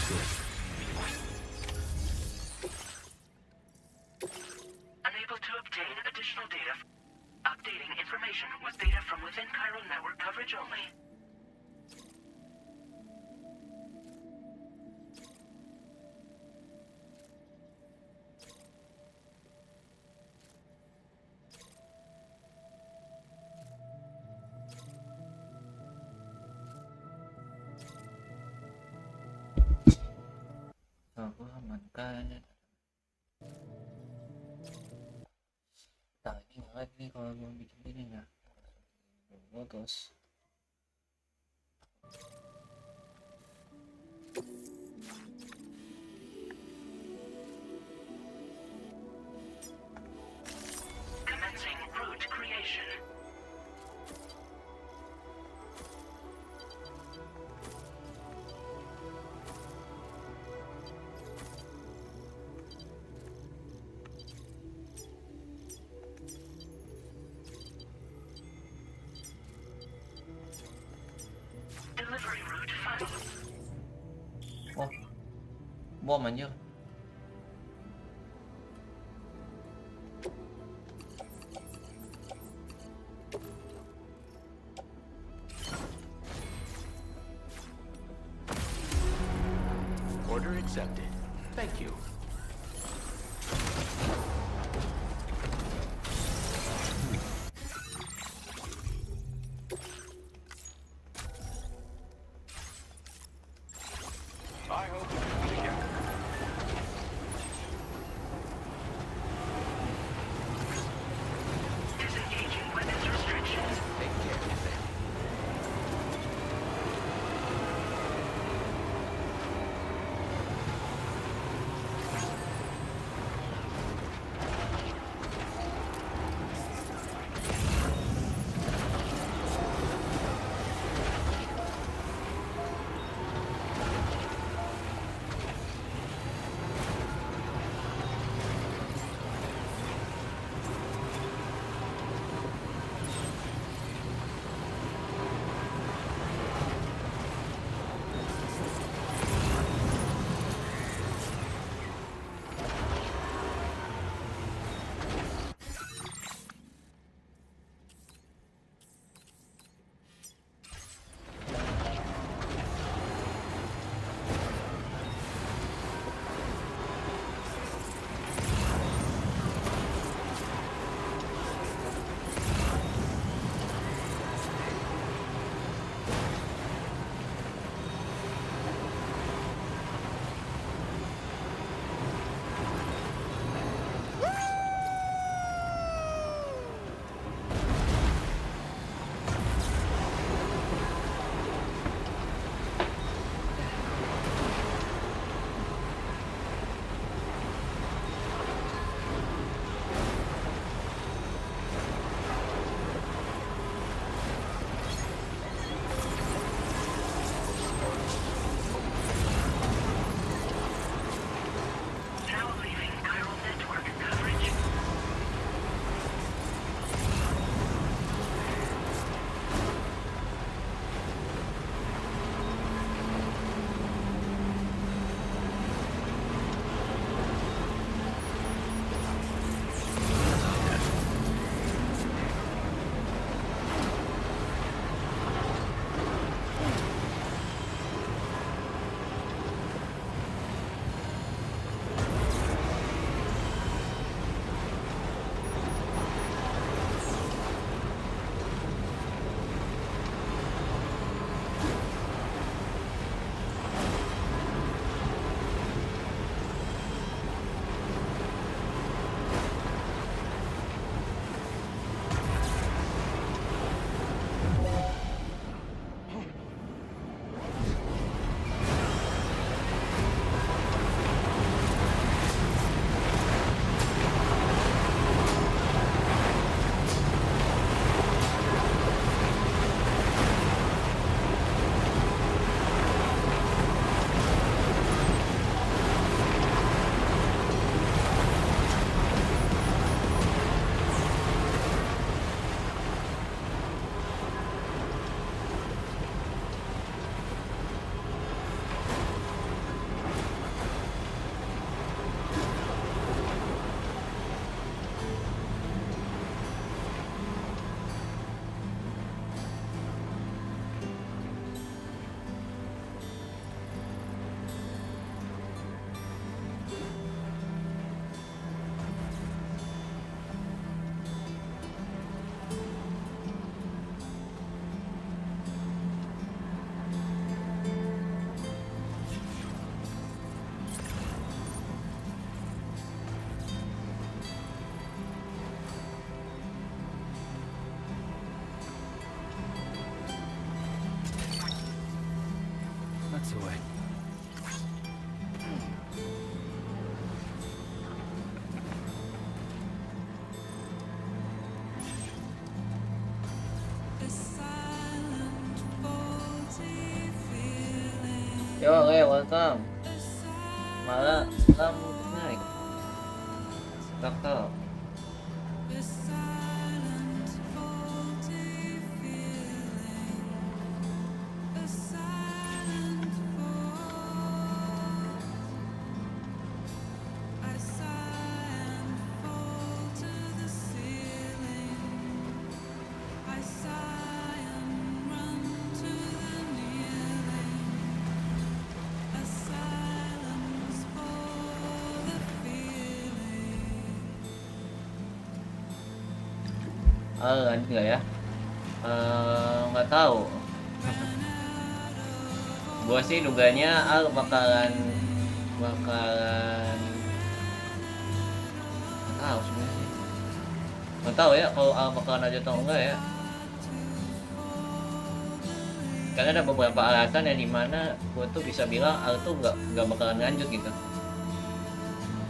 Understood. Unable to obtain additional data. Updating information with data from within chiral network coverage only. Aku amankan. Nah ini nggak lagi nih kalau mau bikin ini nggak lotus. Commencing root creation. Delivery route final. Oh, bom anjir. Order accepted. Thank you. I hope we do together. Disengaging weapons restrictions. Take care of them. welcome. Malah naik. Kakak. Lanjut nggak ya? Nggak tahu. Gua sih duganya bakalan nggak tahu sebenarnya sih. Nggak tahu ya kalau bakalan aja atau enggak ya. Karena ada beberapa alasan yang dimana gua tuh bisa bilang tuh nggak bakalan lanjut gitu.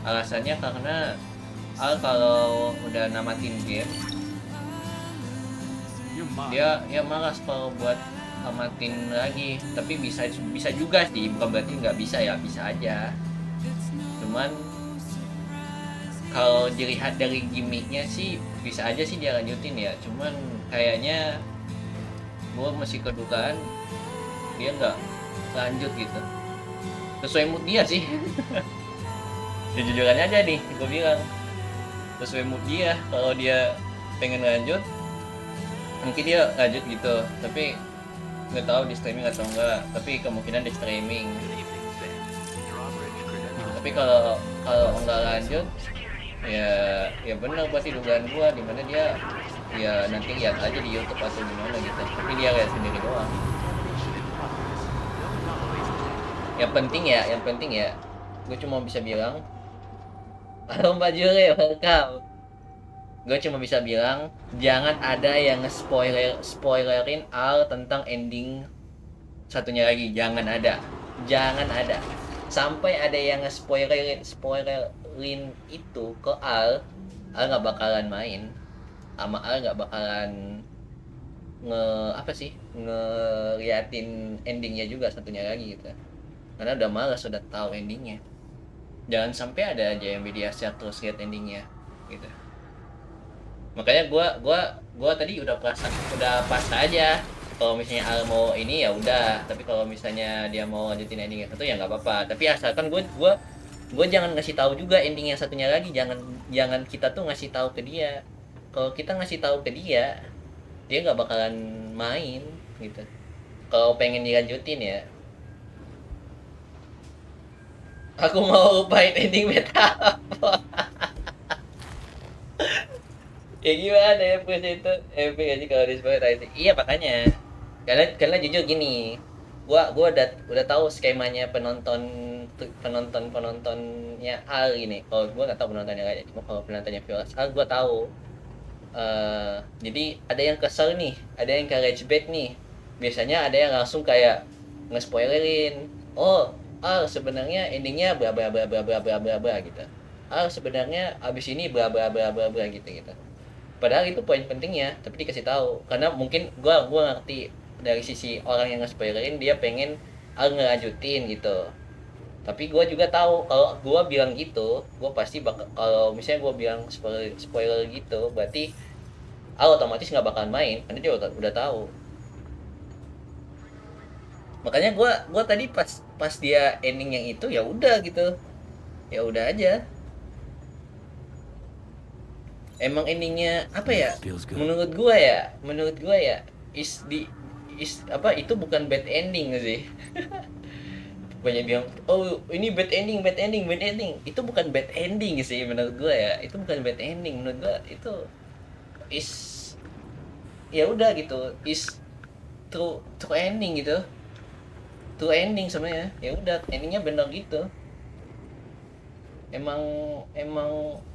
Alasannya karena kalau udah namatin game dia malas kalau buat amatin lagi. Tapi bisa juga sih, bukan berarti nggak bisa ya, bisa aja. Cuman kalau dilihat dari gimmicknya sih bisa aja sih dia lanjutin ya. Cuman kayaknya gue masih kedugaan dia nggak lanjut gitu, sesuai mood dia sih. Sejujurnya aja nih gue bilang sesuai mood dia. Kalau dia pengen lanjut mungkin dia lanjut gitu, tapi nggak tahu di streaming atau enggak. Tapi kemungkinan di streaming. Tapi kalau enggak lanjut ya benar berarti dugaan gua, dimana dia ya nanti lihat aja di YouTube atau gimana gitu. Tapi dia lihat sendiri doang. Yang penting ya gue cuma bisa bilang halo Mbak Jure, welcome. Gue cuma bisa bilang jangan ada yang spoilerin tentang ending satunya lagi. Jangan ada sampai ada yang spoilerin itu ke Al nggak bakalan main sama Al, nggak bakalan ngeliatin endingnya juga satunya lagi gitu, karena udah malas, udah tahu endingnya. Jangan sampai ada aja yang media share terus lihat endingnya gitu. Makanya gua tadi udah pas aja. Kalau misalnya Al mau ini ya udah, tapi kalau misalnya dia mau lanjutin ending yang satu ya nggak apa-apa. Tapi asalkan gue jangan ngasih tahu juga ending yang satunya lagi. Jangan kita tuh ngasih tahu ke dia. Kalau kita ngasih tahu ke dia nggak bakalan main gitu. Kalau pengen dilanjutin ya. Aku mau lupain ending beta. Ya gimana ya proses itu epic aja kalau di Proprietary. Iya makanya karena jujur gini, gua udah tahu skemanya penontonnya Al gini. Kalau gua nggak tahu penontonnya kayak, cuma kalau penontonnya viewers Al gua tahu. Jadi ada yang kesel nih, ada yang ke rage bait nih. Biasanya ada yang langsung kayak nge-spoilerin. Oh, Al sebenarnya endingnya bla bla bla bla bla bla bla gitu. Al sebenarnya abis ini bla bla bla bla bla gitu. Padahal itu poin pentingnya, tapi dikasih tahu. Karena mungkin gua ngerti dari sisi orang yang nge-spoilerin, dia pengen ngelanjutin gitu. Tapi gua juga tahu kalau gua bilang gitu, gua pasti kalau misalnya gua bilang spoiler gitu, berarti otomatis nggak bakalan main karena dia udah tahu. Makanya gua tadi pas dia ending yang itu ya udah gitu. Ya udah aja. Emang endingnya apa ya? Menurut gua ya itu bukan bad ending sih. Banyak bilang, "Oh, ini bad ending." Itu bukan bad ending sih menurut gua ya. Itu bukan bad ending menurut gua. Itu ya udah gitu. True ending gitu. True ending sebenarnya. Ya udah, endingnya benar gitu. Emang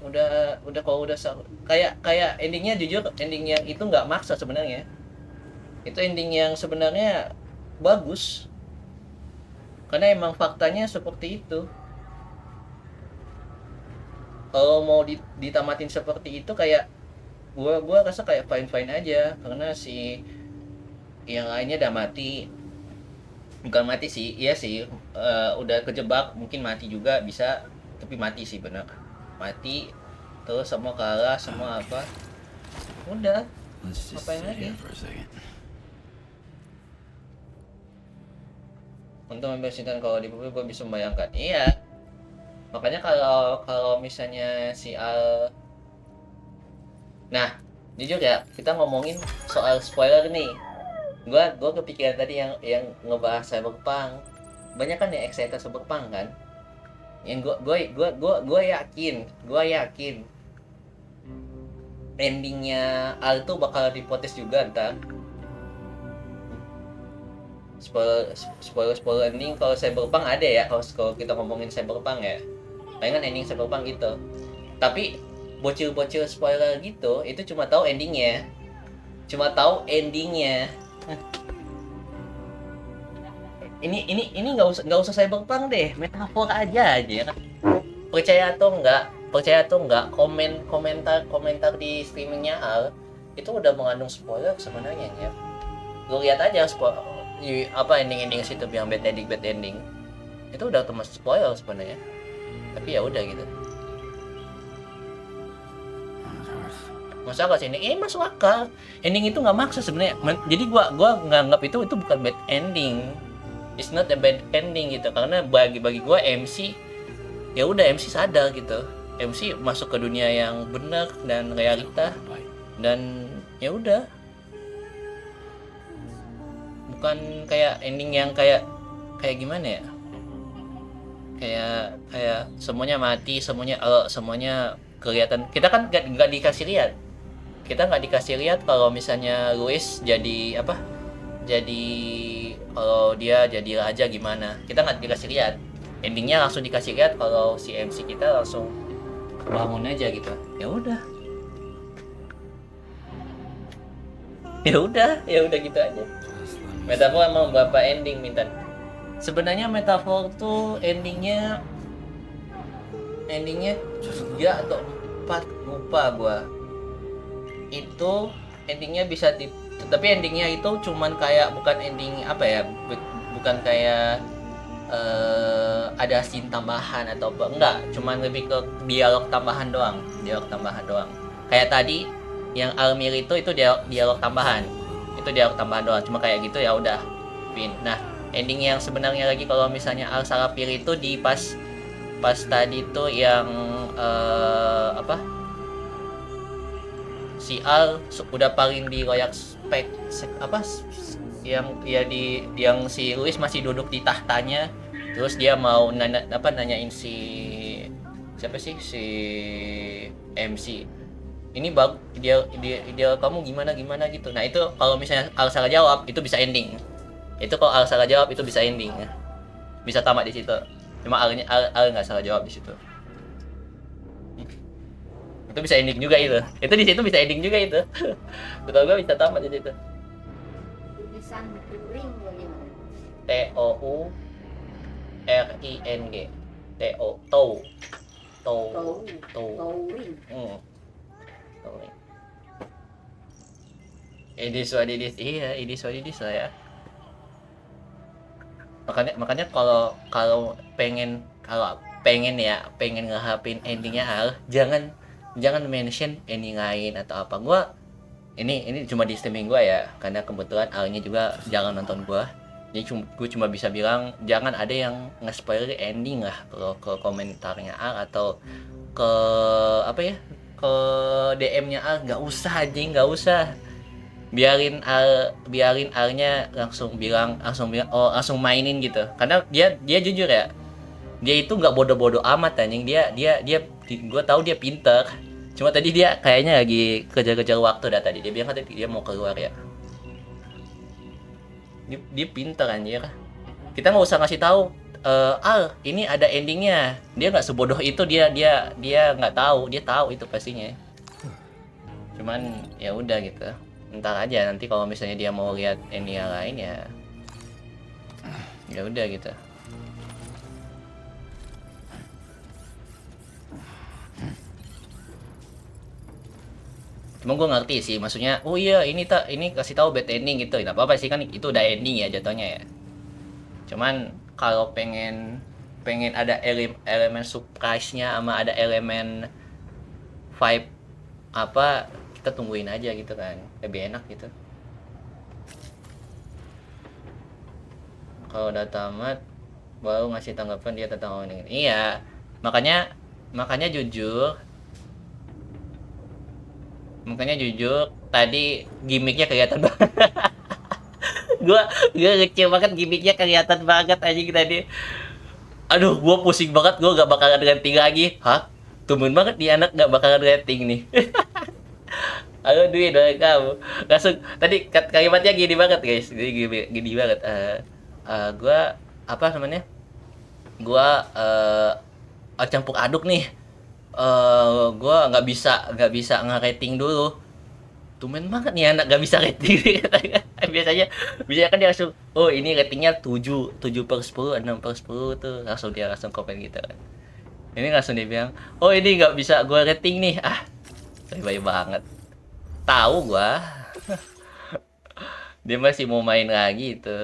udah kalau udah kayak endingnya, jujur ending yang itu nggak maksa sebenarnya. Itu ending yang sebenarnya bagus karena emang faktanya seperti itu. Kalau mau ditamatin seperti itu, kayak gua rasa kayak fine aja karena si yang lainnya udah mati. Bukan mati sih, iya sih. Udah kejebak, mungkin mati juga bisa, tapi mati sih bener. Mati, terus semua kalah, semua apa. Udah, Let's just ngapain sit lagi? here for a second. Untuk membersihkan kalau di publik gue bisa membayangkan. Iya. Makanya kalau misalnya si Al. Nah, jujur ya, kita ngomongin soal spoiler nih. Gua kepikiran tadi yang ngebahas Cyberpunk. Banyak kan yang excited Cyberpunk kan? Yang gue yakin endingnya Al tuh bakal dipotes juga ntar. Spoiler ending kalau Cyberpunk ada ya, kalau kita ngomongin Cyberpunk ya. Paling kan ending Cyberpunk gitu. Tapi bocil-bocil spoiler gitu itu cuma tahu endingnya. Ini nggak usah Cyberpunk deh, metafor aja ya kan. Percaya atau enggak, komentar di streamingnya Al itu udah mengandung spoiler sebenarnya ya. Lu lihat aja ending situ yang bad ending itu udah termasuk spoiler sebenarnya. Tapi ya udah gitu. Masuk akal sih ini masuk akal. Ending itu nggak maksa sebenarnya. Jadi gua nganggap itu bukan bad ending. It's not a bad ending gitu, karena bagi gua MC ya udah, MC sadar gitu. MC masuk ke dunia yang benar dan realita, dan ya udah. Bukan kayak ending yang kayak gimana ya? Kayak semuanya mati, semuanya kelihatan. Kita kan nggak dikasih lihat. Kita nggak dikasih lihat kalau misalnya Louis jadi apa? Kalau dia jadi raja gimana? Kita nggak dikasih lihat. Endingnya langsung dikasih lihat kalau si MC kita langsung bangun aja gitu. Ya udah. Ya udah gitu aja. Metafor emang berapa ending minta. Sebenarnya metafor tuh endingnya 3 atau 4, lupa gua. Itu endingnya bisa tapi endingnya itu cuman kayak bukan ending apa ya, bukan kayak ada scene tambahan atau apa, enggak, cuman lebih ke dialog tambahan doang. Kayak tadi yang Almir itu dialog tambahan doang, cuma kayak gitu ya udah pin. Nah, ending yang sebenarnya lagi kalau misalnya Al salah pilih itu di pas tadi tuh yang si Al udah paling di loyak spek yang si Louis masih duduk di tahtanya, terus dia mau nanyain si MC ini dia kamu gimana gitu. Nah itu kalau misalnya Al salah jawab itu bisa ending. Bisa tamat di situ. Cuma Al nggak salah jawab di situ. Itu bisa ending juga itu. Itu di situ bisa ending juga itu. Betul, gue bisa tamat di situ. Tulisan touring bagaimana? TOURING. Touring. It is what it is. Iya, it is what it is lah ya. Makanya kalau pengen ngehapin endingnya Al, jangan mention ending lain atau apa. Ini cuma di streaming gua ya, karena kebetulan Alnya juga jangan nonton gua. Jadi gue cuma bisa bilang jangan ada yang nge-spoiler ending lah ke komentarnya Al atau ke ke DM-nya Al. Nggak usah. Biarin Alnya langsung bilang langsung mainin gitu. Karena dia jujur ya, dia itu nggak bodoh-bodoh amat anjing. Dia gue tahu dia pinter. Cuma tadi dia kayaknya lagi kejar-kejar waktu dah tadi. Dia bilang tadi dia mau keluar ya. Dia pinter anjir. Kita nggak usah ngasih tahu Al ini ada endingnya. Dia nggak sebodoh itu. Dia nggak tahu. Dia tahu itu pastinya. Cuman ya udah gitu. Ntar aja nanti kalau misalnya dia mau lihat ending yang lain ya udah gitu. Cuma gue ngerti sih, maksudnya oh iya ini kasih tahu bad ending gitu. Nggak apa-apa sih, kan itu udah ending ya jatuhnya ya. Cuman kalau pengen ada elemen surprise-nya sama ada elemen vibe apa, kita tungguin aja gitu kan, lebih enak gitu. Kalau udah tamat baru ngasih tanggapan dia tentang ini. Iya, makanya jujur tadi gimmicknya kelihatan banget. gua kecil banget, gimmicknya kelihatan banget anjing tadi. Aduh, gua pusing banget, gua gak bakalan rating lagi. Hah? Tumben banget dia anak gak bakalan rating nih. Halo duit dari kamu. Langsung tadi kalimatnya gini banget guys. Gini banget. Gua apa namanya? Gua campur aduk nih. Gua nggak bisa nge-rating dulu. Tumben banget nih anak gak bisa rating. biasanya kan dia langsung, oh ini ratingnya 7 per 10, 6 per 10 tuh, langsung komen gitu kan. Ini langsung dia bilang, oh ini nggak bisa gue rating nih. Baik banget, tahu gua. Dia masih mau main lagi itu,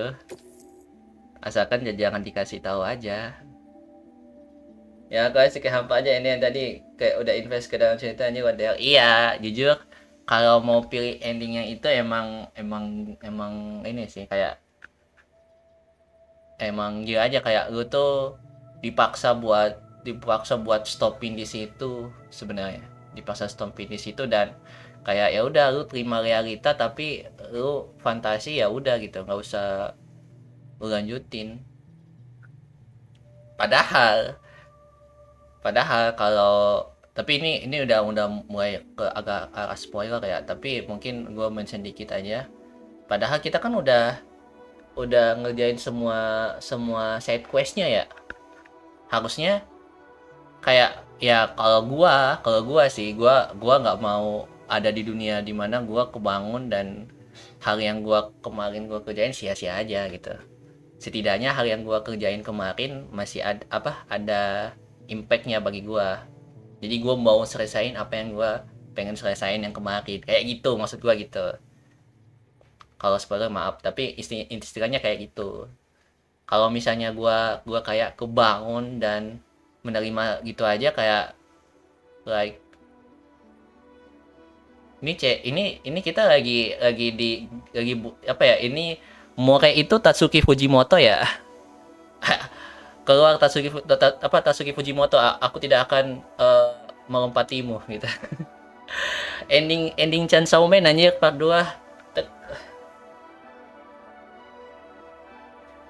asalkan jangan dikasih tahu aja. Ya aku kasih ke hampa aja ini yang tadi kayak udah invest ke dalam ceritanya wadah. Iya, jujur kalau mau pilih endingnya itu emang ini sih, kayak emang gila aja, kayak lu tuh dipaksa buat stopin di situ sebenarnya. Dipaksa stopin di situ dan kayak ya udah lu terima realita, tapi lu fantasi ya udah gitu, nggak usah lu lanjutin. Padahal kalau, tapi ini udah mulai ke agak spoiler ya, tapi mungkin gue mention dikit aja. Padahal kita kan udah ngerjain semua side questnya ya. Harusnya kayak ya, kalau gua sih gua nggak mau ada di dunia dimana gua kebangun dan hal yang kemarin gua kerjain sia-sia aja gitu. Setidaknya hal yang gua kerjain kemarin masih ada impactnya bagi gua. Jadi gua mau selesain apa yang gua pengen selesain yang kemarin, kayak gitu maksud gua gitu. Kalau spoiler maaf, tapi istilahnya kayak gitu. Kalau misalnya gua kayak kebangun dan menerima gitu aja, kayak like ini kita lagi apa ya, ini More itu Tatsuki Fujimoto ya. Keluar Tatsuki Fujimoto, aku tidak akan melompatimu gitu. ending Chainsaw Man anjir part 2.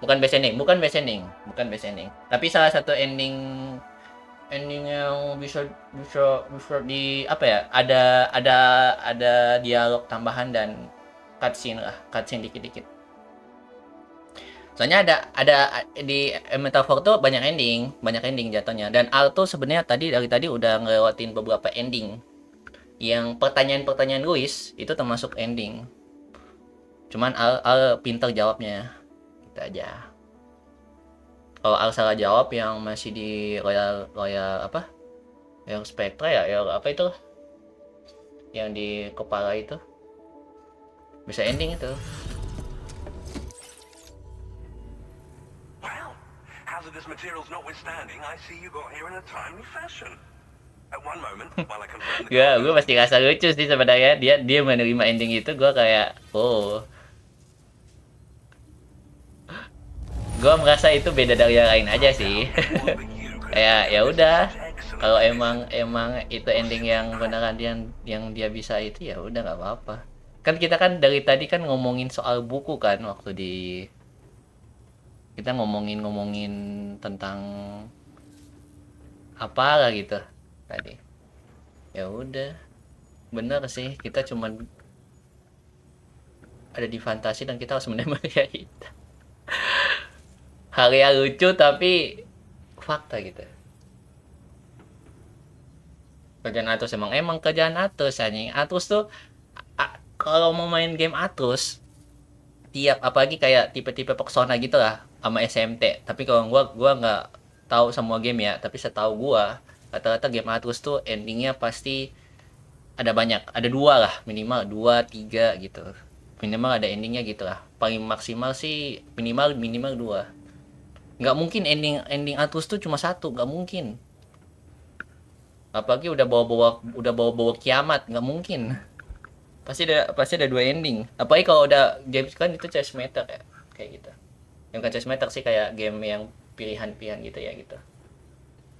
Bukan best ending, tapi salah satu ending yang bisa di apa ya, ada dialog tambahan dan cutscene dikit-dikit. Soalnya ada di metafor tuh banyak ending jatuhnya, dan Al tuh sebenarnya dari tadi udah ngelewatin beberapa ending. Yang pertanyaan Luis itu termasuk ending. Cuman Al pintar jawabnya. Gitu aja. Kalau Al salah jawab yang masih di Royal apa? Yang Spectre ya, yang apa itu? Yang di kepala itu. Bisa ending itu. Well, hazardous materials notwithstanding, I see you got here in a timely fashion. At one moment, while I confirm the gue pasti ngerasa lucu sih sebenarnya, dia menerima ending itu, gue kayak gue merasa itu beda dari yang lain aja sih. Kayak ya udah, kalau emang itu ending yang beneran yang dia bisa itu, ya udah nggak apa-apa. Kan kita kan dari tadi kan ngomongin soal buku kan, waktu kita ngomongin tentang apa lah gitu tadi. Ya udah, bener sih, kita cuman ada di fantasi dan kita harus menerima itu. Hal yang lucu tapi fakta gitu. Kerjaan Atus emang kerjaan Atus anjing. Atus tuh kalau mau main game Atus, apalagi kayak tipe-tipe Persona gitu lah sama SMT. Tapi kalau gua nggak tahu semua game ya, tapi setahu gua rata-rata game Atus tuh endingnya pasti ada banyak, ada 2 lah, minimal 2, 3 gitu. Minimal ada endingnya gitu lah. Paling maksimal sih minimal 2. Nggak mungkin ending Atlus tuh cuma satu, nggak mungkin. Apalagi udah bawa kiamat, nggak mungkin. Pasti ada dua ending. Apalagi kalau udah game kan itu chess meter ya, kayak gitu. Yang kan chess meter sih kayak game yang pilihan-pilihan gitu ya gitu.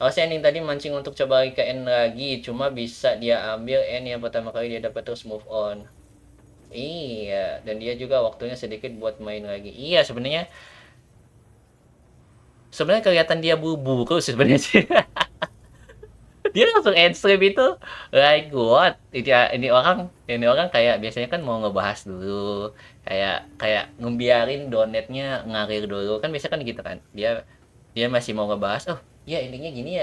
Harusnya ending tadi mancing untuk coba ke N lagi, cuma bisa dia ambil N yang pertama kali dia dapat terus move on. Iya, dan dia juga waktunya sedikit buat main lagi. Iya, sebenarnya kelihatan dia buru-buru sebenarnya sih. Dia langsung end stream itu like what ini orang kayak biasanya kan mau ngebahas dulu, kayak ngebiarin donetnya ngalir dulu kan, biasa kan gitu kan, dia masih mau ngebahas, oh ya ininya gini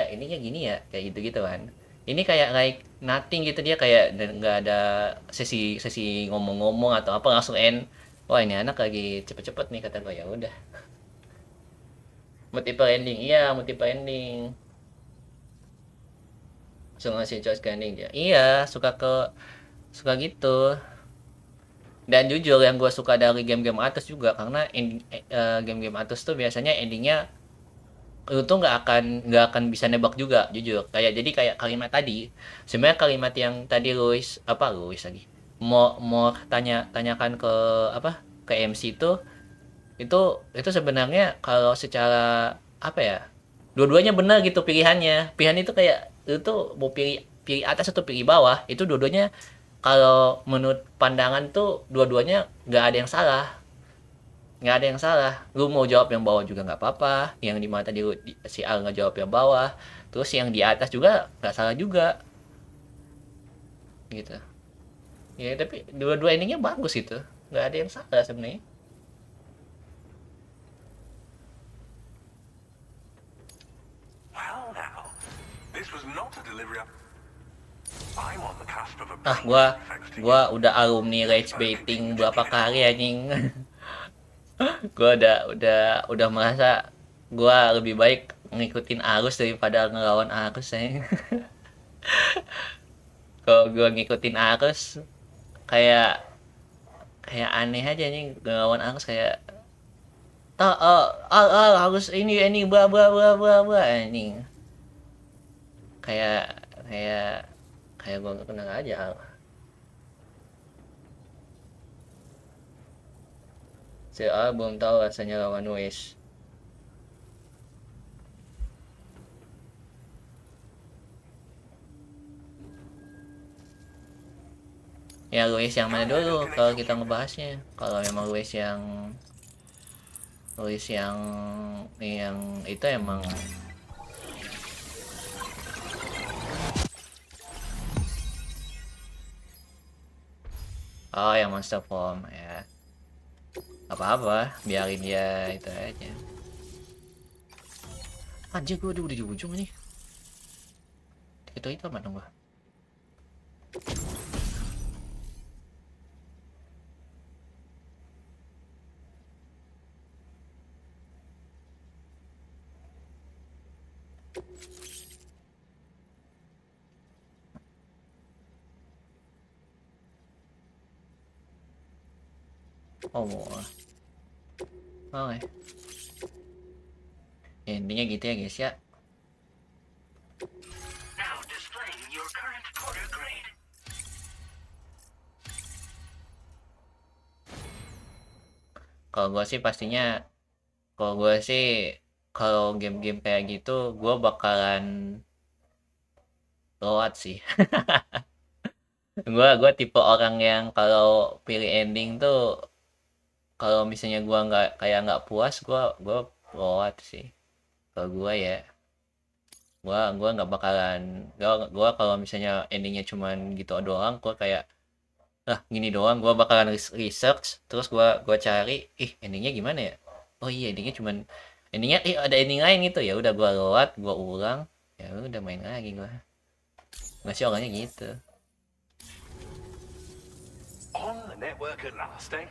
ya kayak gitu gitu kan. Ini kayak like nothing gitu, dia kayak dan nggak ada sesi sesi ngomong-ngomong atau apa, langsung end. Wah ini anak lagi cepet-cepet nih, kata gue. Ya udah, multiple ending, iya multiple ending. Langsung ngasih choice ending dia. Iya, suka gitu. Dan jujur yang gue suka dari game-game atas juga, karena game-game atas tuh biasanya endingnya lu tuh nggak akan bisa nebak juga, jujur. Kayak kalimat tadi, sebenarnya kalimat yang tadi Luis lagi mau tanyakan ke apa, ke MC itu sebenarnya kalau secara apa ya, dua-duanya benar gitu pilihannya. Pilihan itu kayak itu mau pilih pilih atas atau pilih bawah, itu dua-duanya kalau menurut pandangan tuh dua-duanya nggak ada yang salah. Lu mau jawab yang bawah juga nggak apa-apa, yang di mana tadi si Al nggak jawab yang bawah, terus yang di atas juga nggak salah juga gitu ya. Tapi dua-dua ininya bagus, itu nggak ada yang salah sebenarnya. Well, now, this was not a delivery of... I'm on the cusp of a Gua thanks to you. udah alumni rage baiting berapa kali anjing. Gua udah merasa gua lebih baik ngikutin arus daripada ngelawan arus ya. Kalau gua ngikutin arus kayak kayak aneh aja nih, ngelawan arus kayak harus ini bla bla bla bla bla anjing. Kayak kayak kayak gua nggak kenal aja. Saya belum tahu rasanya lawan Wes. Ya Luis yang mana dulu kalau kita ngebahasnya? Kalau memang Luis yang itu emang yang monster form ya. Apa-apa, biarin dia itu aja. Anjir, gue udah di ujung nih. Itu apa dong gua? Oke. Intinya gitu ya guys ya. Now displaying your current quarter grade. Kalau gue sih pastinya, kalau game-game kayak gitu gue bakalan lewat sih. gue tipe orang yang kalau pilih ending tuh, kalau misalnya gue nggak puas, gue lewat sih. Kalau gue ya, gue nggak bakalan, gue kalau misalnya endingnya cuman gitu doang, gue kayak gini doang, gue bakalan research terus gue cari endingnya gimana ya. Oh iya, endingnya ada ending lain gitu, ya udah gue lewat, gue ulang, ya udah main lagi. Gue nggak sih orangnya gitu. On the network at last, eh?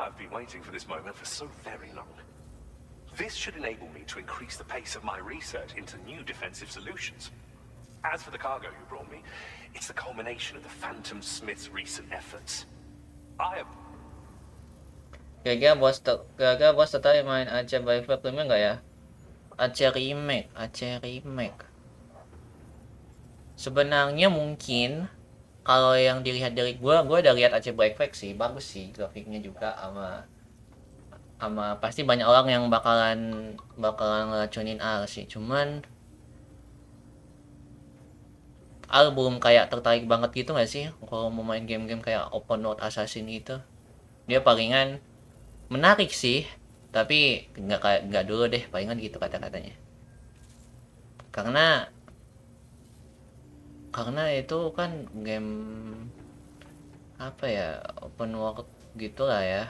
I've been waiting for this moment for so very long. This should enable me to increase the pace of my research into new defensive solutions. As for the cargo you brought me, it's the culmination of the Phantom Smith's recent efforts. I have... Kira-kira bos tertarik main aja by Flip nggak ya? remake. Sebenarnya mungkin kalau yang dilihat dari gua udah lihat AC Breakback sih, bagus sih grafiknya juga, sama pasti banyak orang yang bakalan ngeracunin Al sih. Cuman Al belum kayak tertarik banget gitu gak sih kalau mau main game-game kayak open world assassin gitu. Dia palingan menarik sih, tapi nggak dulu deh, palingan gitu kata-katanya. Karena itu kan game apa ya, open world gitu lah ya.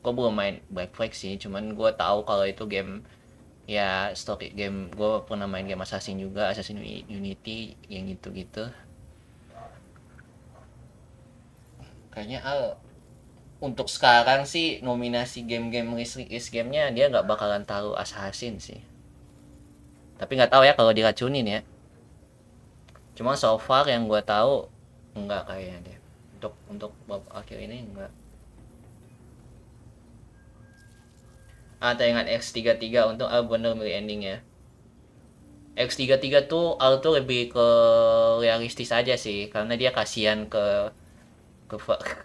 Gue belum main Black Flag sih, cuman gue tahu kalau itu game ya story game. Gue pernah main game Assassin juga, Assassin Unity yang gitu-gitu. Kayaknya untuk sekarang sih nominasi game-game list gamenya dia nggak bakalan taruh Assassin sih. Tapi nggak tahu ya kalau diracunin ya. Cuma so far yang gue tahu nggak kayaknya deh. Untuk bab akhir ini nggak. Tayangan X33 untuk bener milih endingnya. X33 tuh lebih ke realistis aja sih, karena dia kasihan ke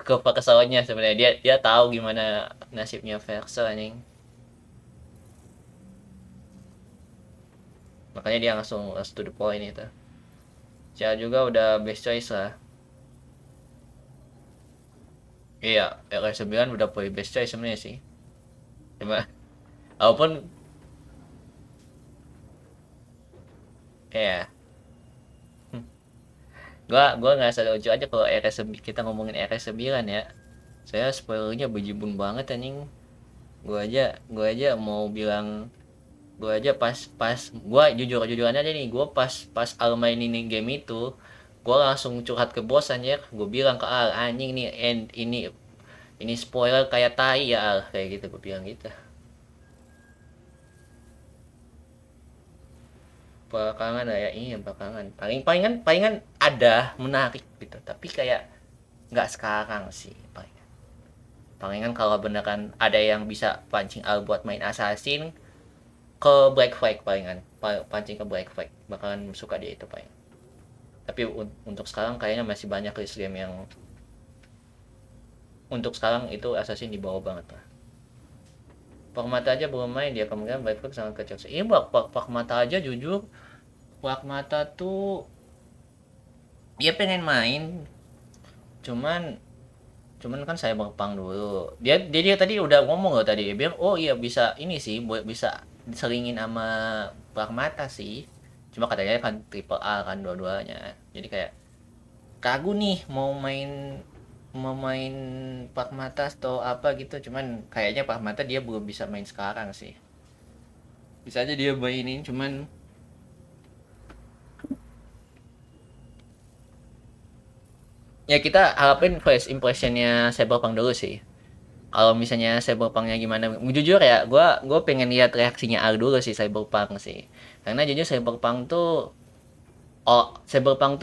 pesawatnya sebenarnya. Dia tahu gimana nasibnya Versa anjing. Makanya dia langsung to the point itu. Saya juga udah best choice lah. Iya, RS9 udah poin best choice sebenarnya sih. Cuma walaupun ya gua nggak sadar lucu aja kalau kita ngomongin RS9 ya. Saya spoilernya bejibun banget anjing. Gua aja mau bilang, gua aja pas gua jujuran aja nih, gua pas Al mainin game itu, gua langsung curhat ke bos anjir. Gua bilang ke Al, anjing nih ini spoiler kayak tai ya Al, kayak gitu gua bilang gitu. Belakangan ya, iya belakangan palingan ada menarik gitu, tapi kayak nggak sekarang sih. Palingan kalau beneran ada yang bisa pancing Al buat main Assassin ke Black Flag, palingan pancing ke Black Flag bakalan suka dia itu paling. Tapi untuk sekarang kayaknya masih banyak list game yang untuk sekarang itu Assassin di bawah banget lah. Pak Mata aja belum main, dia kemungkinan Black Flag sangat kecil sih. Iya Pak Mata aja jujur, Pak Mata tuh dia pengen main, cuman kan saya Cyberpunk dulu. Dia tadi udah ngomong loh tadi, dia bilang oh iya bisa ini sih, bisa diselingin sama Pak Mata sih. Cuma katanya kan triple A kan dua-duanya. Jadi kayak ragu nih mau main Pak Mata atau apa gitu. Cuman kayaknya Pak Mata dia belum bisa main sekarang sih. Bisa aja dia mainin, cuman ya kita harapin first impressionnya Cyberpunk dulu sih. Kalau misalnya Cyberpunknya gimana, jujur ya, gue pengen lihat reaksinya Al dulu sih Cyberpunk sih. Karena jujur Cyberpunk tuh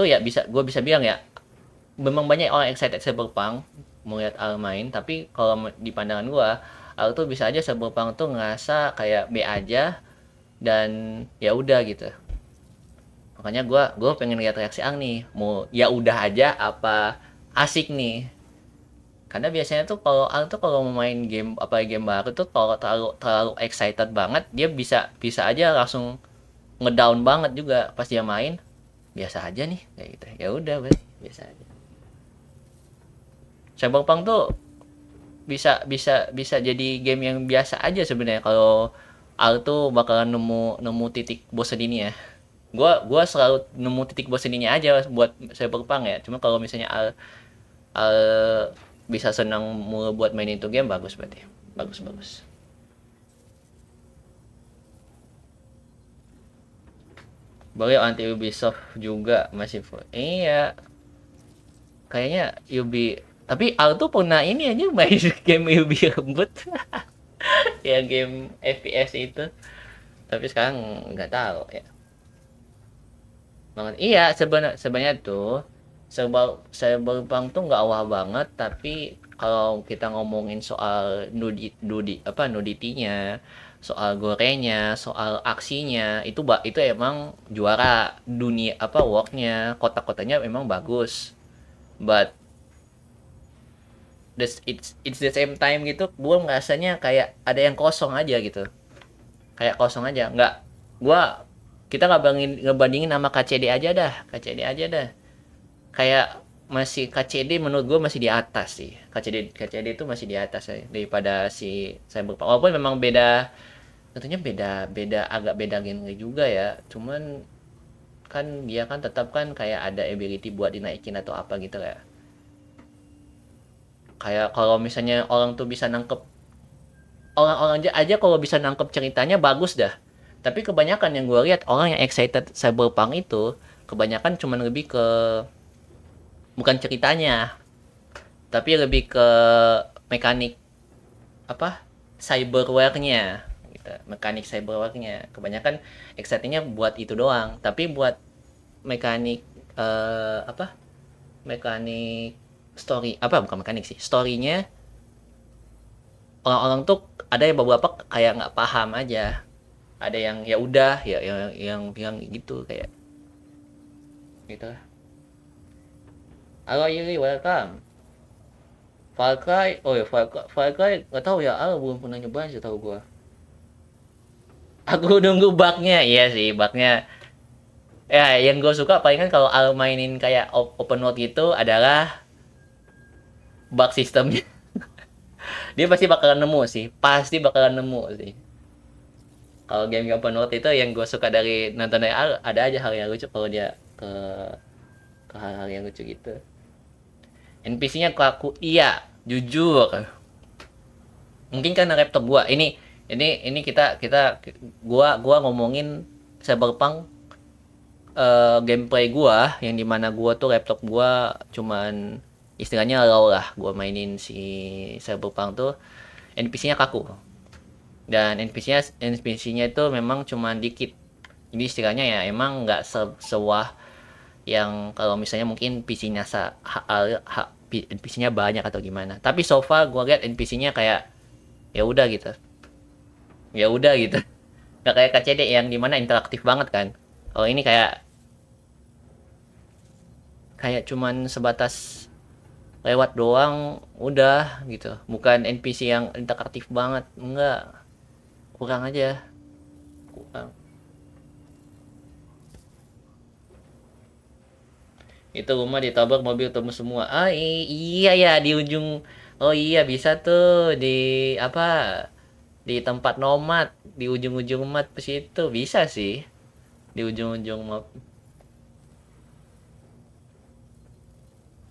ya gue bisa bilang ya, memang banyak orang excited Cyberpunk melihat Al main, tapi kalau di pandangan gue, Al tuh bisa aja Cyberpunk tuh ngerasa kayak B aja dan ya udah gitu. Makanya gue pengen lihat reaksi Ang nih, mau ya udah aja apa asik nih. Karena biasanya tuh kalau Ang tuh kalau mau main game baru tuh kalau terlalu excited banget, dia bisa aja langsung ngedown banget juga pas dia main. Biasa aja nih kayak gitu. Ya udah biasa aja. Cyberpunk tuh bisa jadi game yang biasa aja sebenarnya kalau Al tuh bakalan nemu titik bosan ini ya. Gua selalu nemu titik bosan ini aja buat Cyberpunk ya. Cuma kalau misalnya Al bisa senang mulu buat main itu game, bagus berarti. Bagus. Boleh anti Ubisoft juga masih full. Iya. Kayaknya tapi Al tuh pernah ini aja main game Ubi rembut. Ya game FPS itu. Tapi sekarang nggak tahu ya. Banget. Iya, sebenarnya tuh Cyberpunk tuh nggak wah banget, tapi kalau kita ngomongin soal nudity-nya, soal gorenya, soal aksinya itu emang juara dunia apa worknya, kota-kotanya memang bagus. But it's the same time gitu, gue ngerasanya kayak ada yang kosong aja gitu. Kayak kosong aja, kita ngebandingin sama KCD aja dah. Kayak masih KCD menurut gue masih di atas sih. KCD itu masih di atas ya, daripada si Cyberpunk. Walaupun memang beda, tentunya agak beda genre juga ya. Cuman kan dia kan tetap kan kayak ada ability buat dinaikin atau apa gitu ya. Kayak kalau misalnya orang tuh bisa nangkep, orang aja kalau bisa nangkep ceritanya bagus dah. Tapi kebanyakan yang gue lihat orang yang excited Cyberpunk itu kebanyakan cuman lebih ke bukan ceritanya, tapi lebih ke mekanik apa cyberware-nya gitu. Mekanik cyberware-nya kebanyakan excitednya buat itu doang, tapi buat mekanik mekanik story bukan mekanik sih, story-nya orang-orang tuh ada yang beberapa kayak nggak paham aja, ada yang ya udah ya yang gitu kayak gitu lah. Halo Yuri, welcome. Far Cry nggak tahu ya, belum pernah nyobain sih, tahu gua. Aku nunggu bugnya, iya sih bugnya. Ya yang gue suka palingan kalau mainin kayak open world gitu adalah bug sistemnya. Dia pasti bakalan nemu sih, Kalau game open world itu yang gue suka dari nonton ada aja hal yang lucu kalau dia ke hal-hal yang lucu gitu. NPC-nya kaku, iya, jujur. Mungkin karena laptop gua. Ini gua ngomongin Cyberpunk gameplay gua yang dimana gua tuh laptop gua cuman istilahnya low lah. Gua mainin si Cyberpunk tuh NPC-nya kaku. Dan NPC-nya itu memang cuman dikit. Jadi istilahnya ya emang nggak sewah yang kalau misalnya mungkin PC-nya NPC-nya banyak atau gimana. Tapi so far gue lihat NPC-nya kayak ya udah gitu. Gak kayak KCD yang dimana interaktif banget kan. Kalau ini kayak cuman sebatas lewat doang udah gitu. Bukan NPC yang interaktif banget, enggak. Kurang aja. Itu rumah ditabrak mobil tembus semua. Iya ya di ujung. Oh iya bisa tuh di tempat nomad di ujung-ujung map situ bisa sih, di ujung-ujung map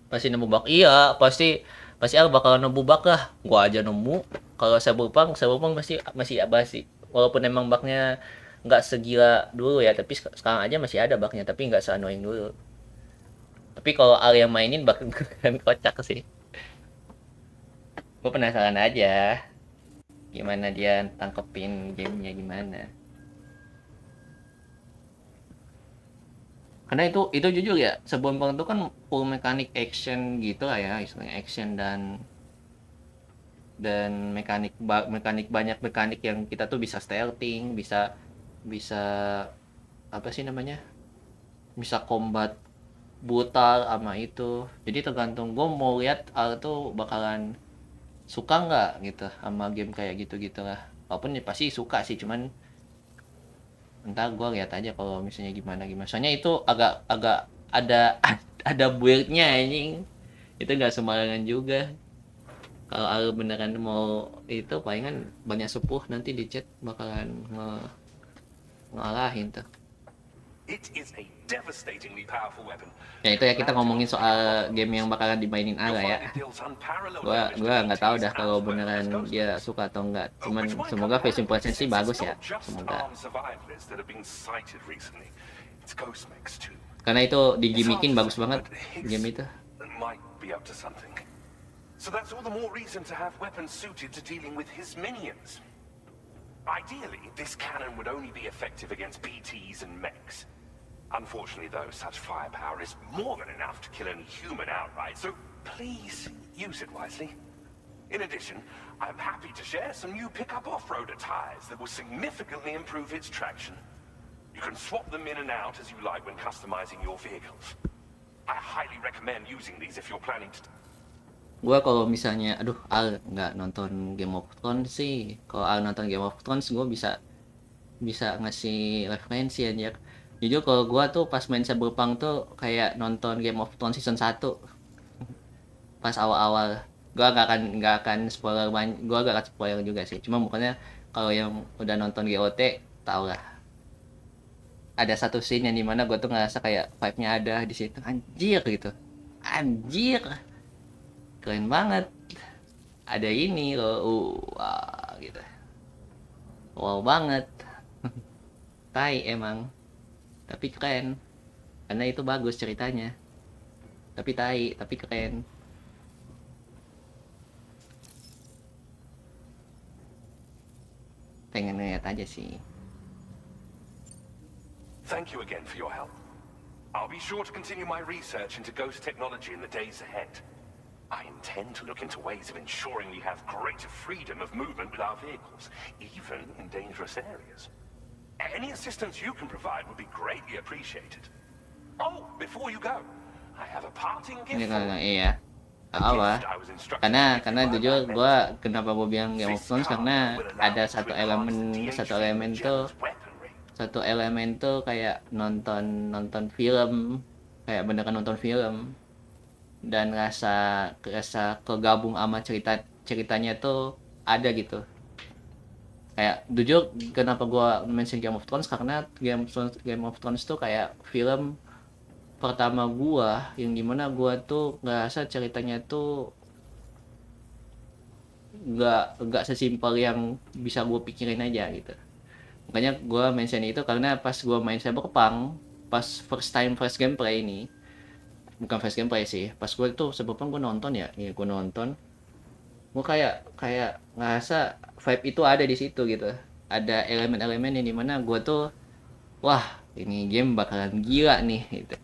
pasti nemu bak. Iya pasti aku bakalan nemu bak lah. Gua aja nemu. Kalau Cyberpunk masih walaupun emang baknya nggak segila dulu ya, tapi sekarang aja masih ada baknya, tapi nggak se-annoying dulu. Tapi kalau Al yang mainin bakal kocak sih. Gue penasaran aja gimana dia tangkepin gamenya gimana. Karena itu jujur ya, Cyberpunk itu kan full mekanik action gitu lah ya, istilahnya action dan mekanik banyak mekanik yang kita tuh bisa stealthing, bisa apa sih namanya? Bisa combat brutal sama itu. Jadi tergantung gue mau lihat tuh bakalan suka nggak gitu sama game kayak gitu lah. Walaupun ya pasti suka sih, cuman entar gue lihat aja kalau misalnya gimana. Soalnya itu agak ada build-nya anjing. Itu nggak sembarangan juga. Kalau beneran mau itu palingan banyak sepuh nanti di chat bakalan ngalahin tuh. It is a devastatingly powerful weapon. Ya itu ya, kita ngomongin soal game yang bakalan dimainin Aga ya. Gua nggak tahu dah kalau beneran dia suka atau enggak. Cuman semoga face impression sih bagus ya. Semoga. Karena itu digimikin bagus banget game itu. So that's all the more reason to have weapons suited to dealing with his minions. Ideally, this cannon would only be effective against BTs and mechs. Unfortunately, though, such firepower is more than enough to kill any human outright, so please use it wisely. In addition, I'm happy to share some new pickup off-roader tires that will significantly improve its traction. You can swap them in and out as you like when customizing your vehicles. I highly recommend using these if you're planning to... Gua kalau misalnya, Al nggak nonton Game of Thrones sih. Kalau Al nonton Game of Thrones, gua bisa ngasih referensi aja. Jujur kalau gua tuh pas main Cyberpunk tuh kayak nonton Game of Thrones season 1 pas awal-awal. Gua nggak akan spoiler banyak, gua gak akan spoiler juga sih. Cuma bukannya kalau yang udah nonton GOT tau lah. Ada satu scene yang dimana gua tuh ngerasa kayak vibe-nya ada di situ. Anjir gitu. Anjir. Keren banget. Ada ini loh, wah gitu. Wow banget. Tai emang. Tapi keren. Karena itu bagus ceritanya. Tapi tai, tapi keren. Pengen lihat aja sih. Thank you again for your help. I'll be sure to continue my research into ghost technology in the days ahead. I intend to look into ways of ensuring we have greater freedom of movement with our vehicles, even in dangerous areas. Any assistance you can provide would be greatly appreciated. Oh, before you go, I have a parting gift Ini for kalau you. iya. Apa? Karena jujur gua kenapa gua bilang Game of Thrones karena ada satu elemen tuh kayak nonton film, kayak beneran nonton film, dan rasa kegabung sama ceritanya tuh ada gitu. Kayak jujur kenapa gua mention Game of Thrones karena Game of Thrones tuh kayak film pertama gua yang dimana gua tuh ngerasa ceritanya tuh nggak sesimpel yang bisa gua pikirin aja gitu. Makanya gua mention itu karena pas gua main Cyberpunk, pas first gameplay ini, bukan first gameplay sih, pas gua tuh Cyberpunk gua nonton gua nonton, gua kayak ngerasa vibe itu ada di situ gitu. Ada elemen-elemen yang dimana gua tuh wah ini game bakalan gila nih gitu.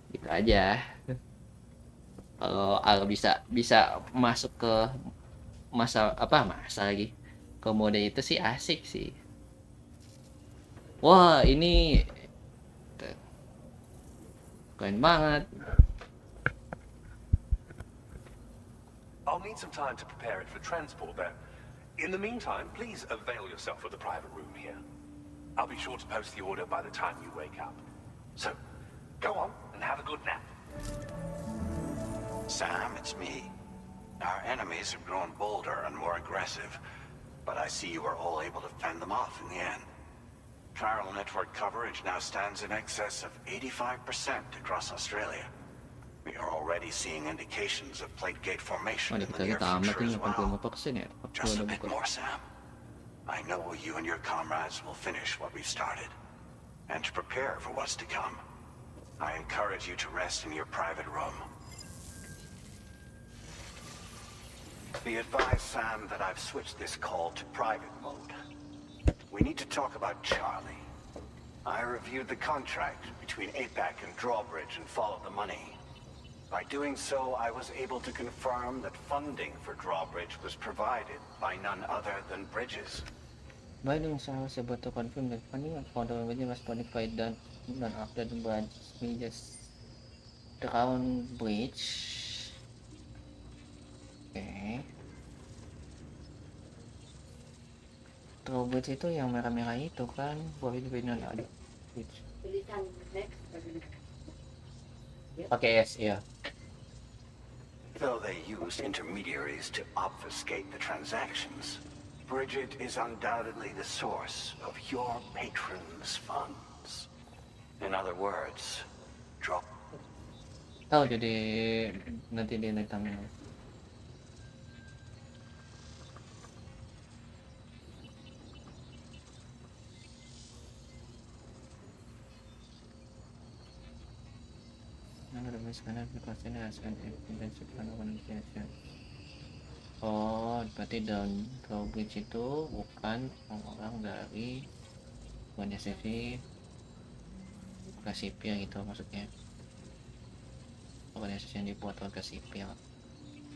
Gitu aja. Kalau Al bisa masuk ke masa lagi ke mode itu sih asik sih. Wah ini keren banget. I'll need some time to prepare it for transport there. In the meantime, please avail yourself of the private room here. I'll be sure to post the order by the time you wake up. So, go on and have a good nap. Sam, it's me. Our enemies have grown bolder and more aggressive, but I see you were all able to fend them off in the end. Chiral network coverage now stands in excess of 85% across Australia. We are already seeing indications of plate gate formation in the near future as well. Just a bit more, Sam. I know you and your comrades will finish what we've started, and to prepare for what's to come. I encourage you to rest in your private room. Be advised, Sam, that I've switched this call to private mode. We need to talk about Charlie. I reviewed the contract between APAC and Drawbridge and followed the money. By doing so, I was able to confirm that funding for Drawbridge was provided by none other than Bridges. By doing so, I was able to confirm that funding for Drawbridge was provided by none other than Bridges. We just Drawbridge. Oke. Drawbridge itu yang merah-merah itu kan, boleh dibedain ada. Tulisan next. Pakai S ya. Though they used intermediaries to obfuscate the transactions, Bridget is undoubtedly the source of your patrons' funds. In other words, drop. Oh, jadi nanti dia naik thumbnail. Oh, berarti Drawbridge itu bukan orang dari organisasi sipil gitu maksudnya, organisasi yang dibuat warga sipil.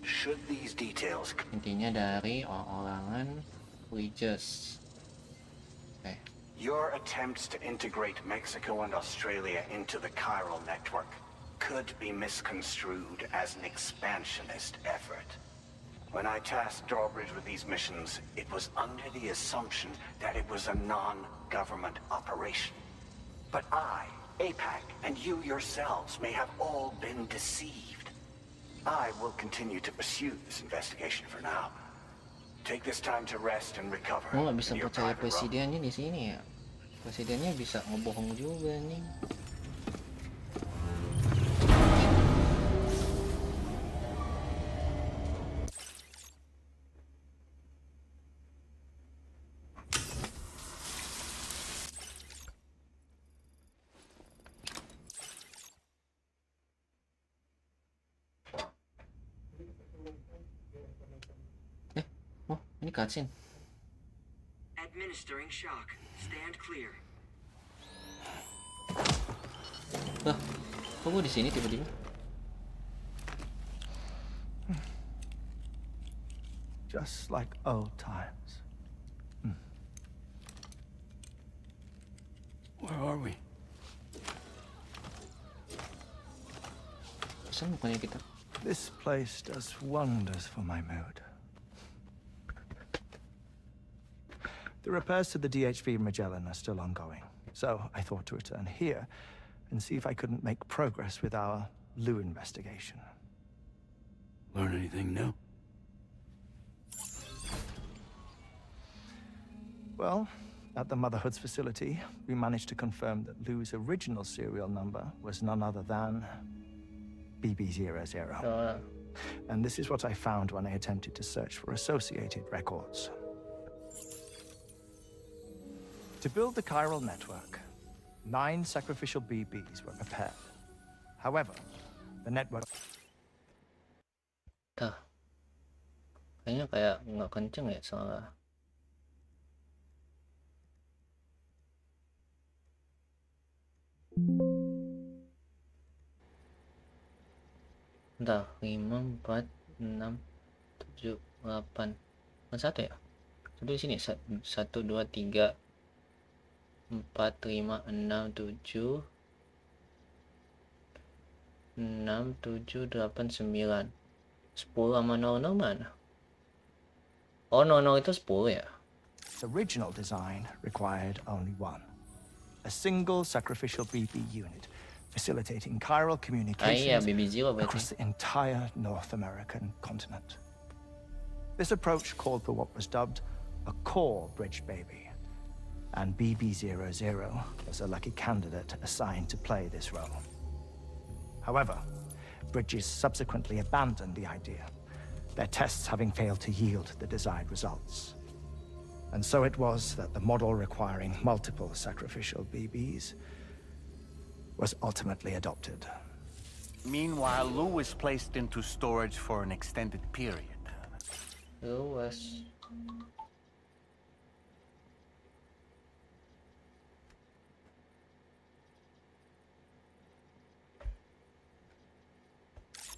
Should these details Intinya dari orang-orangan bridges. Oke. Your attempts to integrate Mexico and Australia into the chiral network could be misconstrued as an expansionist effort. When I tasked Drawbridge with these missions, it was under the assumption that it was a non-government operation. But I, APAC, and you yourselves may have all been deceived. I will continue to pursue this investigation for now. Take this time to rest and recover. Nggak bisa in your percaya private room. presidennya di sini ya. Presidennya bisa ngebohong juga nih. Oh, ini cutscene. Administering shock. Stand clear. Lah, kok gue di sini tiba-tiba? Just like old times. Where are we? Pesan bukannya kita? This place does wonders for my mood. The repairs to the DHV Magellan are still ongoing, so I thought to return here and see if I couldn't make progress with our Lu investigation. Learn anything new? Well, at the Motherhood's facility, we managed to confirm that Lu's original serial number was none other than BB00. Oh, And this is what I found when I attempted to search for associated records. To build the chiral network, 9 sacrificial BBs were prepared. However, the network... Kayaknya kayak nggak kenceng ya soalnya. Bentar, 5, 4, 6, 7, 8. Bukan satu ya? Satu di sini. 1, 2, 3, 4, 5, 6, 7, 6, 7, 8, 9. 10 sama 00 mana? Oh, 00 itu 10 ya? The original design required only one. A single sacrificial BB unit, facilitating chiral communications BB0 across berarti. the entire North American continent. This approach called for what was dubbed a core bridge baby, and BB00 was a lucky candidate assigned to play this role. However, Bridges subsequently abandoned the idea, their tests having failed to yield the desired results. And so it was that the model requiring multiple sacrificial BBs was ultimately adopted. Meanwhile, Lou was placed into storage for an extended period. Luas.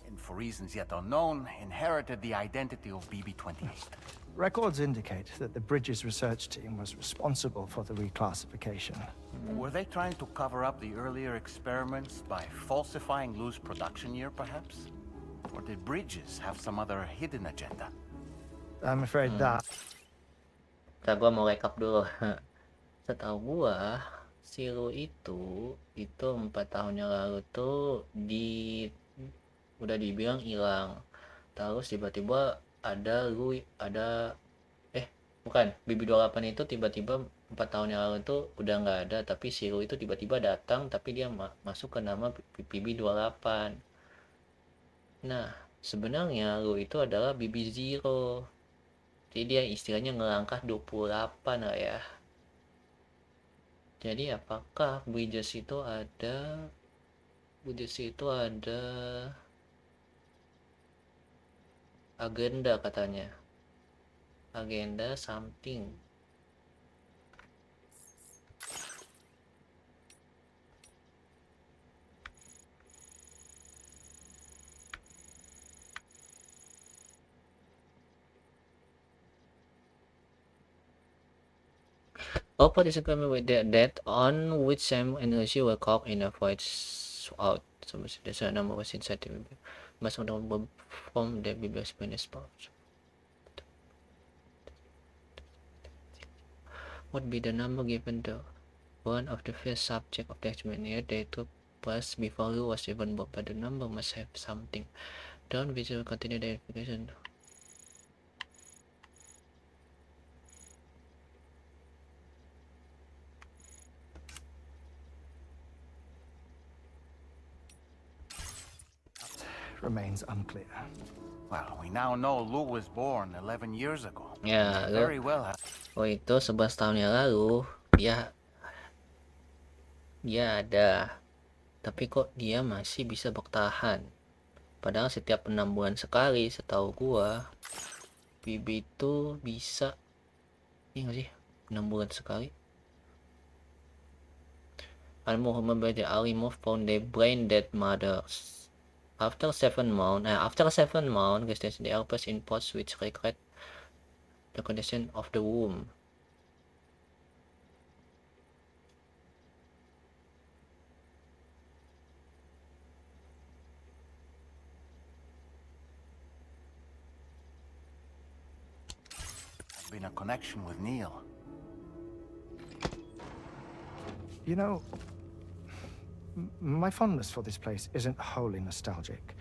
And for reasons yet unknown, inherited the identity of BB-28. Records indicate that the Bridges research team was responsible for the reclassification. Were they trying to cover up the earlier experiments by falsifying Lou's production year, perhaps? Or did Bridges have some other hidden agenda? I'm afraid that... Ntar gua mau rekap dulu. Setahu gua, si Lu itu 4 tahun yang lalu tuh udah dibilang hilang. Terus tiba-tiba bukan, BB28 itu tiba-tiba 4 tahun yang lalu tuh udah nggak ada, tapi si Lu itu tiba-tiba datang, tapi dia masuk ke nama BB28. Nah, sebenarnya Lu itu adalah BB0. Jadi dia istilahnya ngelangkah 28 lah ya. Jadi apakah Bridges itu ada agenda katanya. Agenda something. Output is equivalent with that on which same energy will clock in a void out. So there's a number was inside the BB. Must from the BB minus pouch. What be the number given the one of the first subject of the experiment here? They took plus before you was even but the number must have something. Don't visual continue the verification. Remains unclear. Well, we now know Lou was born 11 years ago. Ya, Very well. oh itu 11 tahun yang lalu dia ada, tapi kok dia masih bisa bertahan. Padahal setiap 6 bulan sekali, setahu gua BB itu bisa, iya nggak sih, 6 bulan sekali. Al-Muhammad by the Ali-Move found the brain dead mothers. After 7 months, guys, the helpers in post which regret the condition of the womb. Been a connection with Neil. You know, my fondness for this place isn't wholly nostalgic.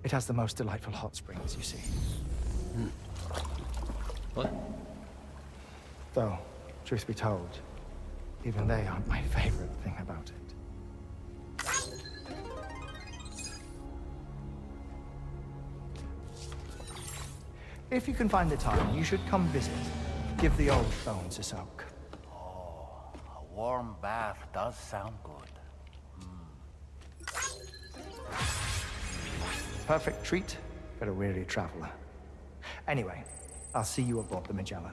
It has the most delightful hot springs, you see. What? Though, truth be told, even they aren't my favorite thing about it. If you can find the time, you should come visit. Give the old bones a soak. Oh, a warm bath does sound good. Perfect treat for a weary traveler. Anyway, I'll see you aboard the Magellan.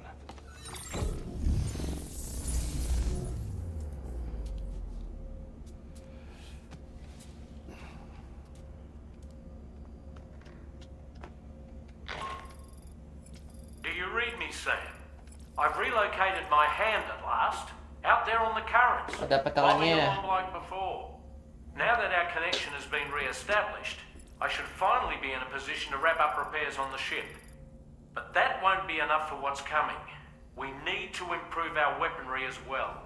Do you read me, Sam? I've relocated my hand at last, out there on the currents. Ada Bobbing petakannya. along like before. Now that our connection has been re-established, I should finally be in a position to wrap up repairs on the ship. But that won't be enough for what's coming. We need to improve our weaponry as well.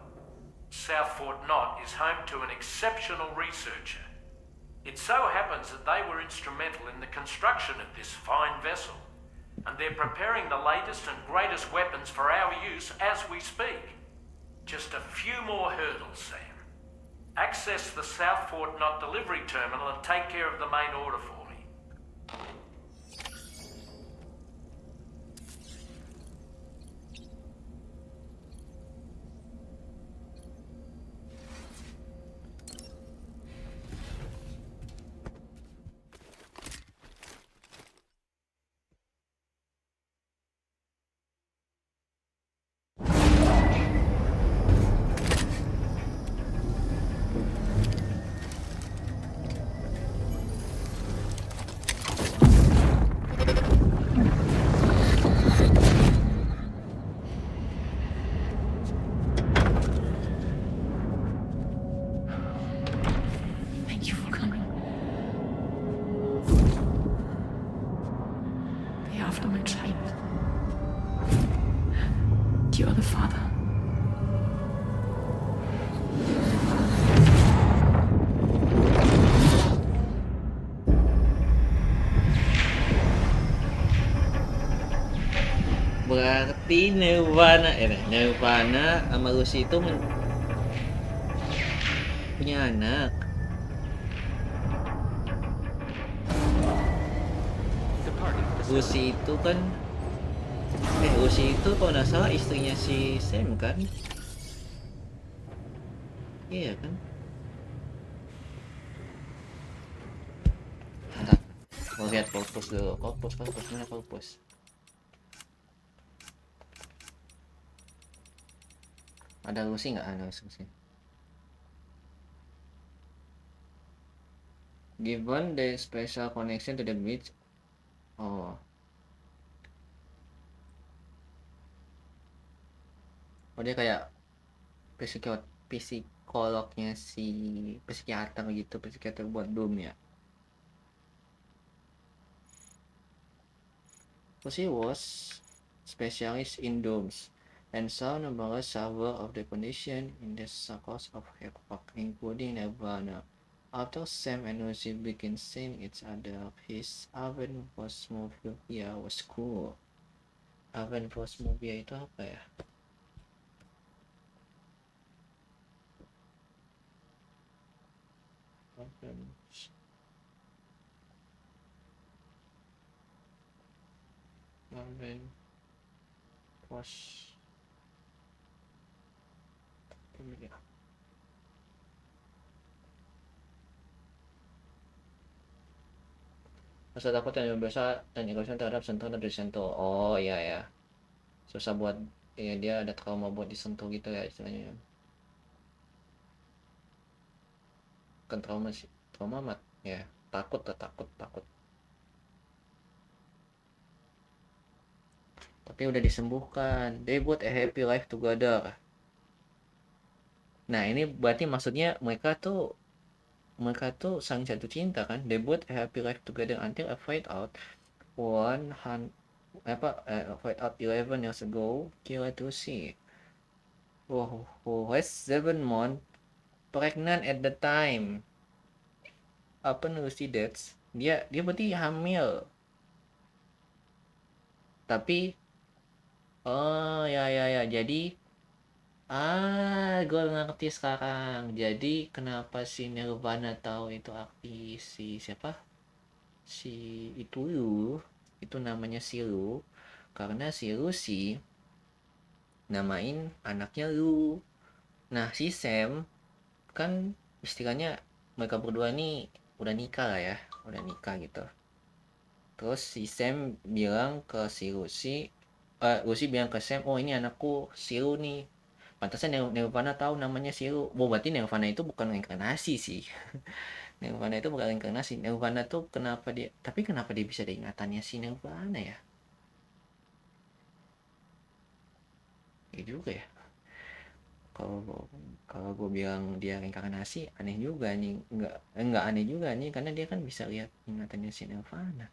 South Fort Knot is home to an exceptional researcher. It so happens that they were instrumental in the construction of this fine vessel, and they're preparing the latest and greatest weapons for our use as we speak. Just a few more hurdles, Sam. Access the South Fort Knot delivery terminal and take care of the main order for me. Thank you for coming. They are from a tribe. You are the father. Berarti Nirvana sama Lucy itu punya anak. Lucy itu kan Lucy itu kalau nggak salah istrinya si Sam kan? Iya kan? Bentar, mau lihat korpus dulu. Korpus mana korpus? Ada Lucy nggak? Ada Lucy. Given the special connection to the beach. Oh. Oh dia kayak psikolognya si psikiater gitu, psikiater buat Doom ya. She was specialist in dooms and saw numerous server of the condition in the circles of her work, including Nirvana. After Sam and Lucy began seeing each other, his aventphobia was cool. Aventphobia itu apa ya? Rasa takut yang biasa dan egoisme terhadap sentuh dan disentuh. Oh iya ya. Susah buat ya, dia ada trauma buat disentuh gitu ya istilahnya. Kan trauma sih. Trauma mat ya. Takut. Tapi udah disembuhkan. They both a happy life together. Nah, ini berarti maksudnya mereka tuh saling jatuh cinta kan. They both a happy life together until a fight out 11 years ago killed Lucy. Who was 7 months pregnant at the time. Apa Lucy deaths? Dia berarti hamil. Tapi oh ya jadi gue ngerti sekarang. Jadi kenapa si Nirvana tahu itu arti si siapa? Si itu namanya si Lu. Karena si Lucy namain anaknya Lu. Nah si Sam kan istilahnya mereka berdua nih udah nikah lah ya. Udah nikah gitu. Terus si Sam bilang ke si Lucy bilang ke Sam, oh ini anakku si Lu nih. Pantasan Nirvana tahu namanya Siru. Berarti Nirvana itu bukan reinkarnasi sih. Nirvana itu bukan reinkarnasi. Nirvana tuh kenapa dia bisa ada ingatannya si Nirvana ya? Ya juga ya. Kalau gue bilang dia reinkarnasi aneh juga nih. Enggak aneh juga nih karena dia kan bisa lihat ingatannya si Nirvana.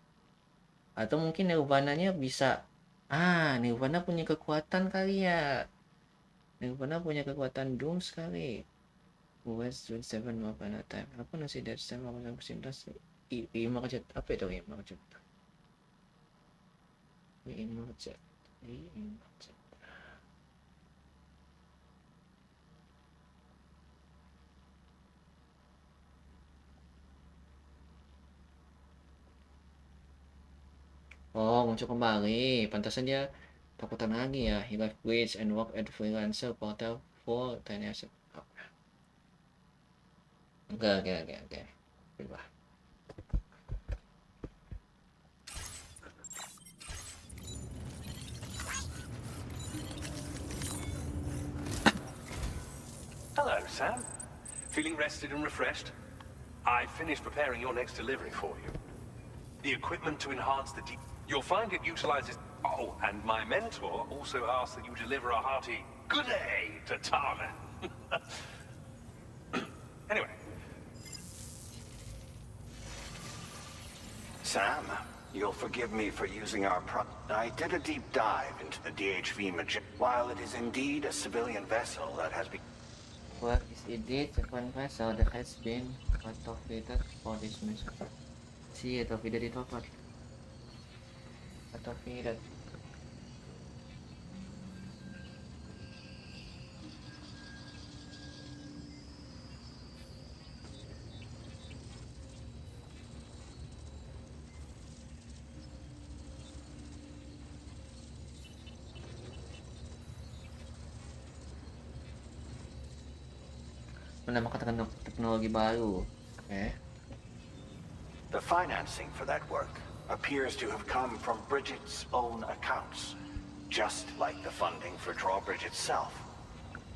Atau mungkin Nirvananya bisa Nirvana punya kekuatan kali ya. Nirvana punya kekuatan doom sekali. Was 27 Mapana time. Apa nasi dari time aku yang bersintas? Imarjet. Apa itu Imarjet? Imarjet. Oh, muncul kembali. Pantasan dia takutan lagi ya. He left wage and work at freelancer portal for 10 years. Enggak. Berubah. Hello, Sam. Feeling rested and refreshed? I finished preparing your next delivery for you. The equipment to enhance the You'll find it utilizes... Oh, and my mentor also asked that you deliver a hearty good day to Tana. Anyway. Sam, you'll forgive me for using our I did a deep dive into the DHV Magellan. While it is indeed a civilian vessel that has been... What is indeed a civilian vessel that has been autofitted for this mission? Si autofitted itu apa? Autofitted. Menambahkan teknologi baru. Okay. The financing for that work appears to have come from Bridget's own accounts, just like the funding for Drawbridge itself.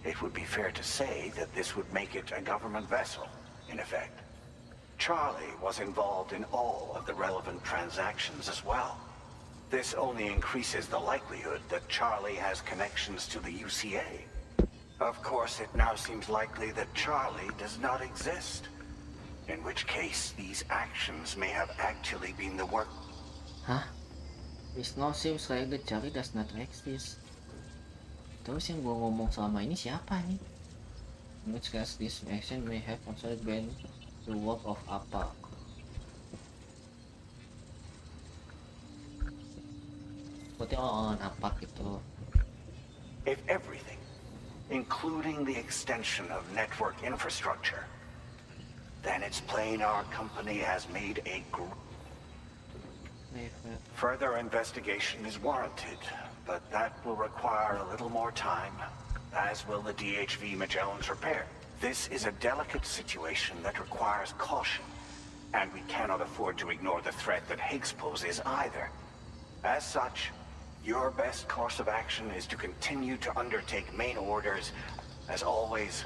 It would be fair to say that this would make it a government vessel, in effect. Charlie was involved in all of the relevant transactions as well. This only increases the likelihood that Charlie has connections to the UCA. Of course, it now seems likely that Charlie does not exist. In which case, these actions may have actually been the work... Hah? It now seems like the Charlie does not exist. Terus yang gua ngomong selama ini siapa nih? In which case, this action may have also been the work of apa? Berarti orang apa gitu? If everything, including the extension of network infrastructure, then it's plain our company has made a further investigation is warranted, but that will require a little more time, as will the DHV Magellan's repair. This is a delicate situation that requires caution, and we cannot afford to ignore the threat that Higgs poses either. As such, your best course of action is to continue to undertake main orders, as always.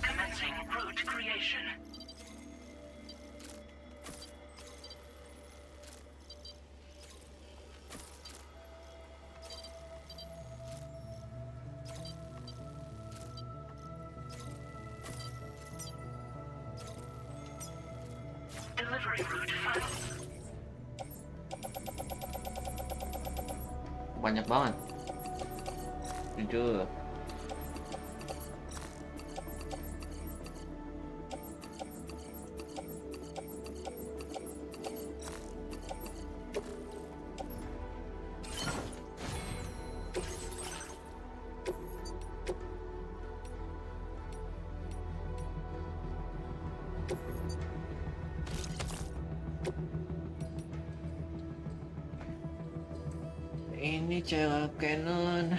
Commencing route creation. Delivery route final. Banyak banget. Jujur. Ini cara cannon,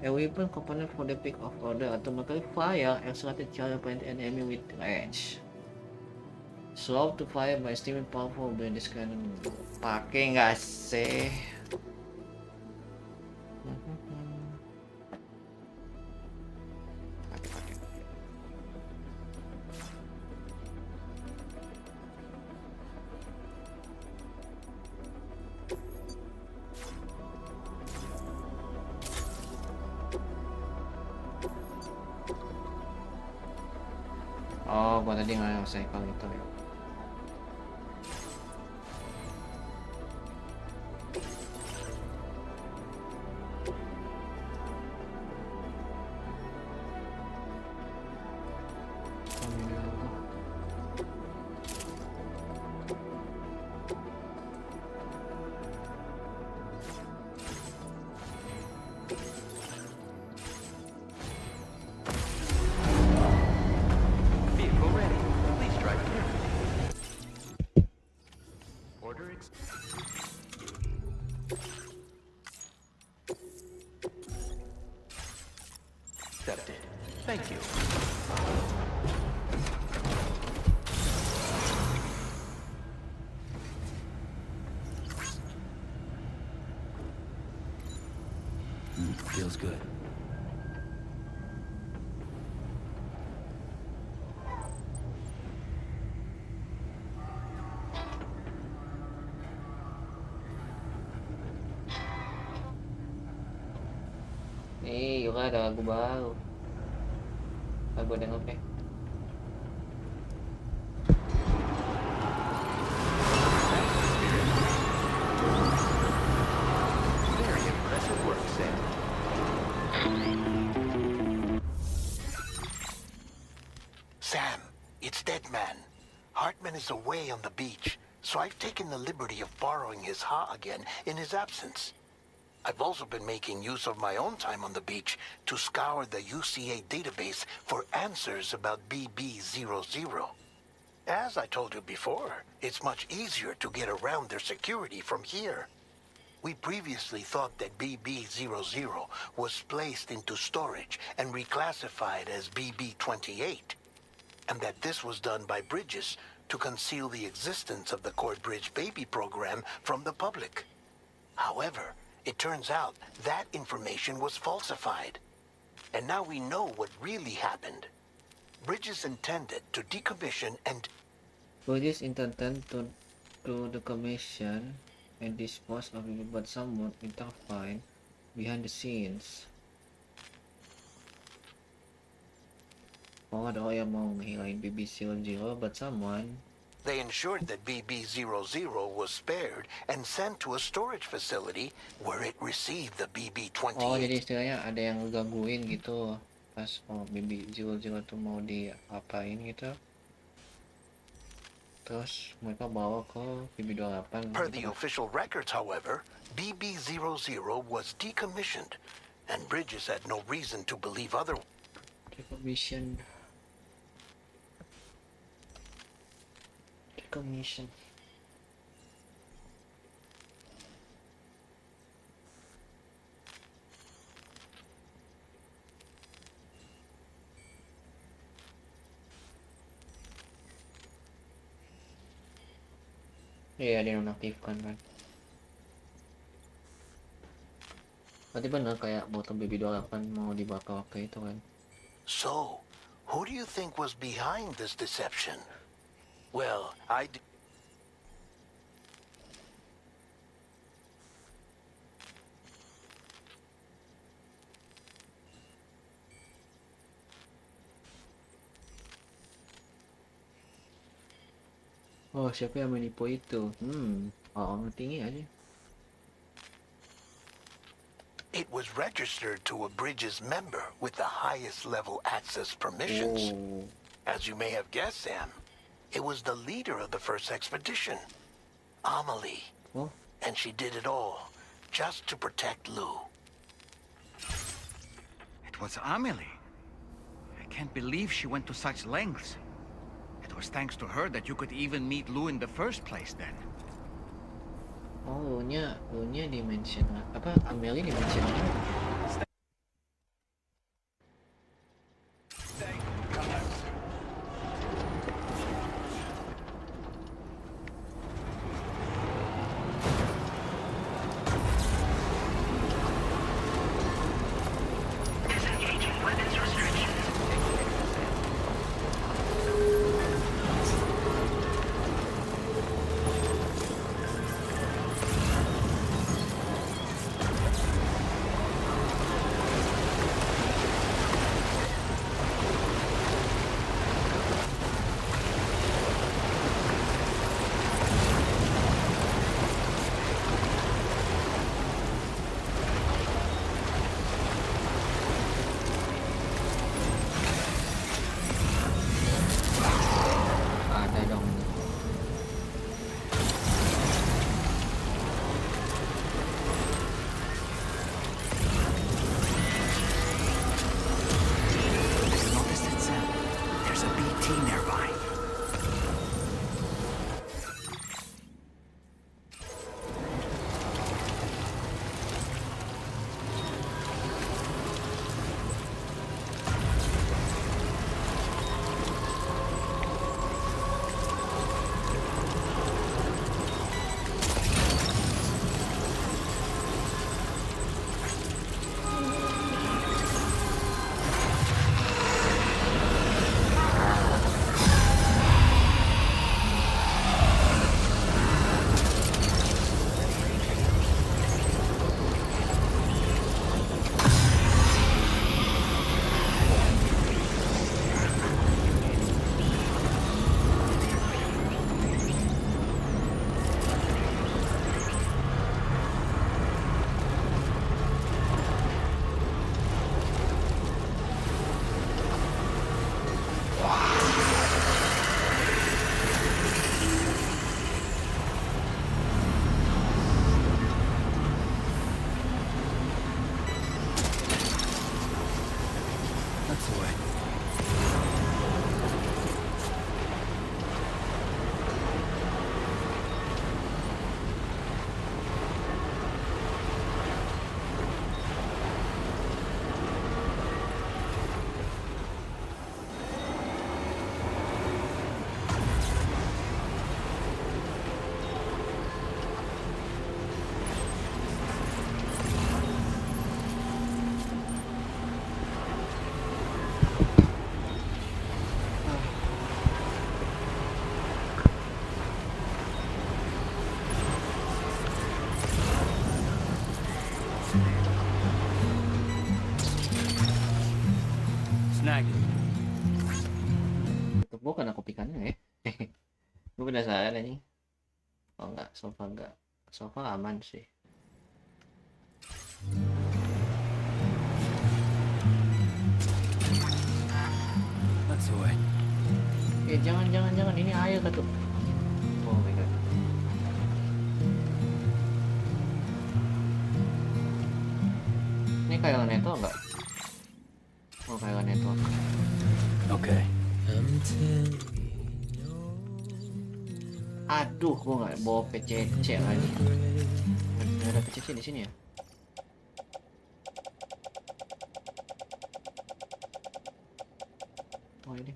a weapon component for the pick of order automatically fire accelerated charge point enemy with range. Slow to fire by steaming powerful when this cannon. Pakai nggak sih? Oh, gua tadi nggak usah kalau itu ya. Accepted. Thank you. Feels good. Nih, juga ada lagu baru. Lagu yang oke. Very impressive work, Sam. Sam, it's Deadman. Hartman is away on the beach, so I've taken the liberty of borrowing his Ha again in his absence. I've also been making use of my own time on the beach to scour the UCA database for answers about BB00. As I told you before, it's much easier to get around their security from here. We previously thought that BB00 was placed into storage and reclassified as BB28, and that this was done by Bridges to conceal the existence of the Core Bridge Baby program from the public. However, it turns out that information was falsified. And now we know what really happened. Bridges intended to decommission and Bridges intended to decommission and dispose of it, but someone intervened behind the scenes. Oh, ada orang yang mau ngehilangin BB00, but someone. they ensured that BB00 was spared and sent to a storage facility where it received the BB-28. Oh, jadi istilahnya ada yang ngegangguin gitu pas BB00 tuh mau diapain gitu. Terus mereka bawa ke BB28. Per the official records, however, BB00 was decommissioned, and Bridges had no reason to believe otherwise. Decommission. Iya, dinonaktifkan kan. Berarti bener kayak botol BB28 mau dibakar ke itu kan. So, who do you think was behind this deception? Well, Oh, siapa yang menipu itu? Orang tinggi aja. It was registered to a Bridges member with the highest level access permissions. Oh. As you may have guessed, Sam, it was the leader of the first expedition, Amelie. Oh. And she did it all just to protect Lou. It was Amelie. I can't believe she went to such lengths. It was thanks to her that you could even meet Lou in the first place then. Oh, Lu-nya dimension apa? Amelie dimension apa? Disengaging weapons restrictions. snagged it. Tutup gua kena kopikannya ya. Gue penasaran ini. Oh enggak, sofa enggak. Sofa aman sih. That's the way. Jangan ini air ketup. Oh my god. Ini kayak network enggak? Oh kayak network. Okay. Aduh, gua nggak bawa PCC lagi. Nggak ada PCC di sini ya? Oh ini.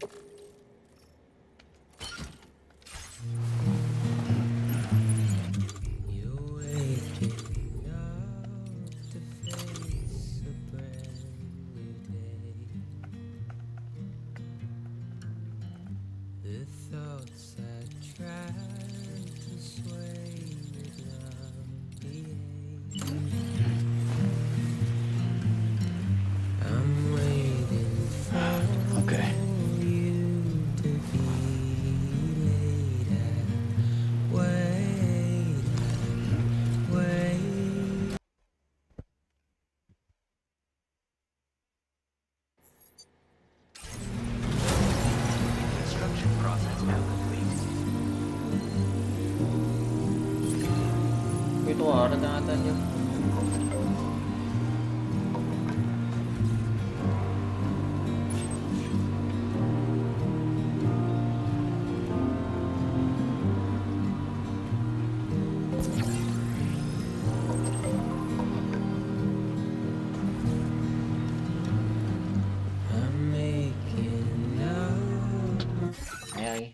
Okay. Construction process now complete. Itu ada tanda-tandanya.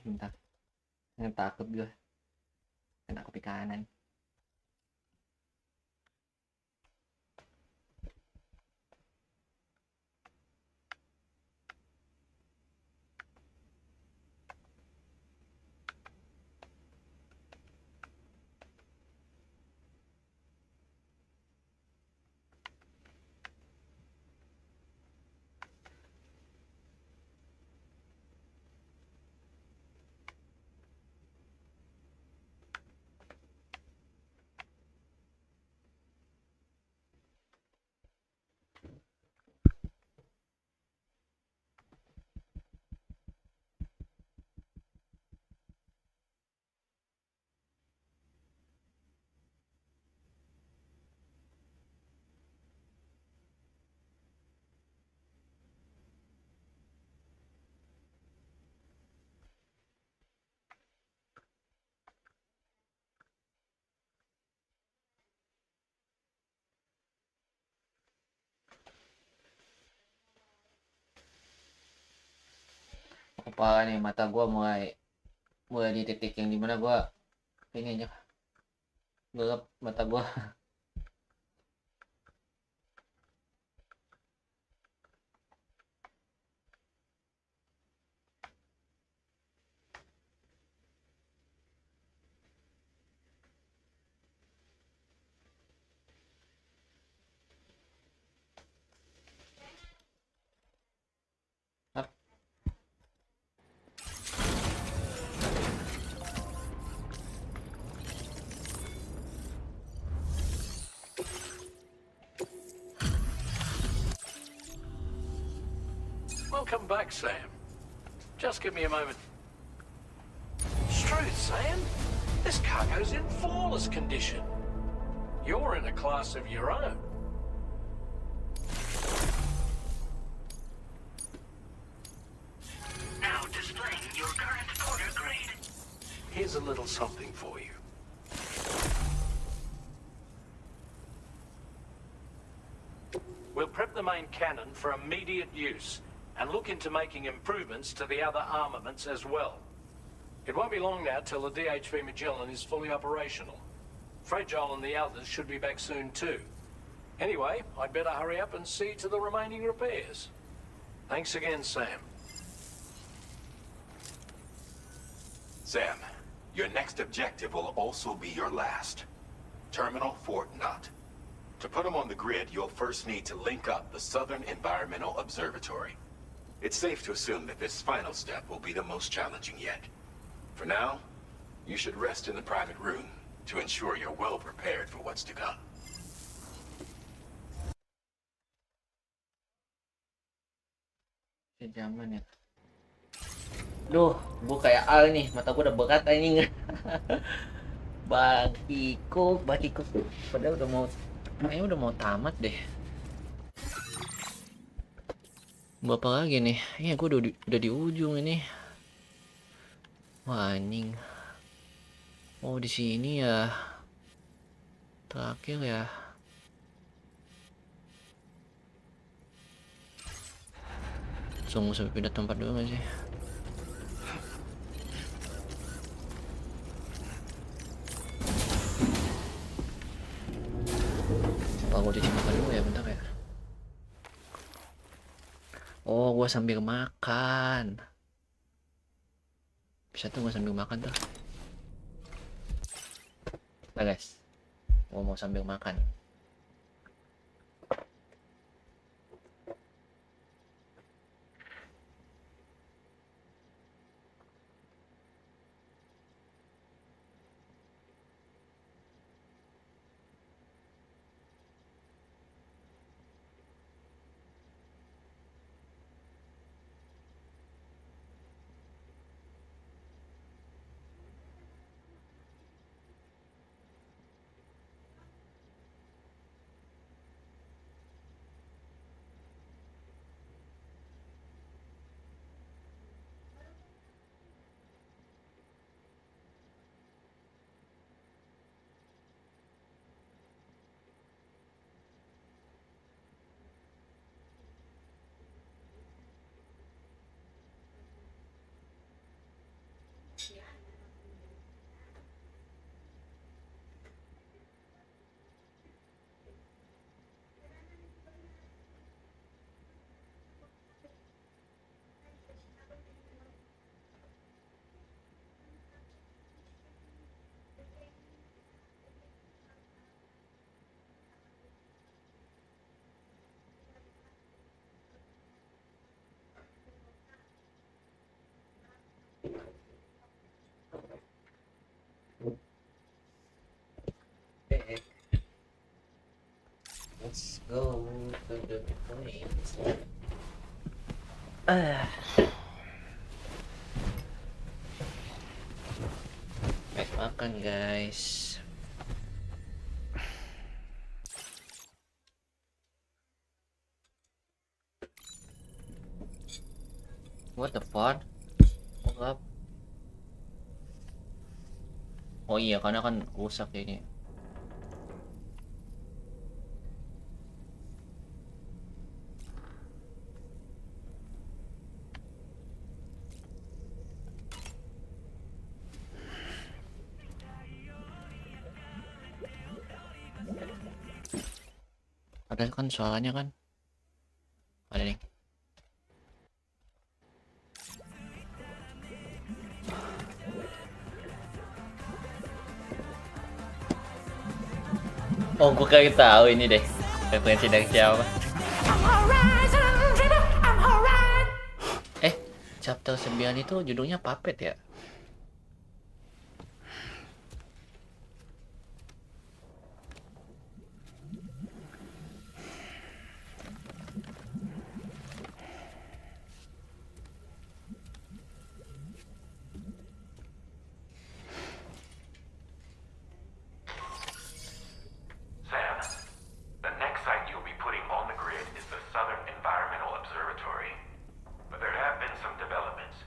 Bentar. Yang takut gue. Kena kopi kanan. Kepala nih, mata gua mulai di titik yang dimana gua ini aja gelap mata gua. Welcome back, Sam. Just give me a moment. Struth, Sam. This cargo's in flawless condition. You're in a class of your own. Now displaying your current order grade. Here's a little something for you. We'll prep the main cannon for immediate use and look into making improvements to the other armaments as well. It won't be long now till the DHV Magellan is fully operational. Fragile and the others should be back soon too. Anyway, I'd better hurry up and see to the remaining repairs. Thanks again, Sam. Sam, your next objective will also be your last. Terminal Fort Knott. To put them on the grid, you'll first need to link up the Southern Environmental Observatory. it's safe to assume that this final step will be the most challenging yet. For now, you should rest in the private room to ensure you're well prepared for what's to come. Jaman ya. Duh, gua kayak Al nih, mata gua udah berat anjing. Bakikuk. Padahal kayaknya udah mau tamat deh. Berapa lagi nih? Iya, gua udah di ujung ini. Wah, anjing. Oh, di sini ya. Terakhir ya. Sungguh sampai pindah tempat dulu gak sih? Apa gue cuci makan dulu ya, bentar ya. Oh, gue sambil makan. Bisa tuh gue sambil makan tuh. Nah guys, gue mau sambil makan. Let's go to the place. Baik makan guys. What the fuck? What? Oh iya, karena kan rusak ini. Ada kan suaranya kan? Ada nih. Oh, gue kayak tahu ini deh. Referensi dari siapa? Chapter 9 itu judulnya Puppet ya? The next site you'll be putting on the grid is the Southern Environmental Observatory. But there have been some developments.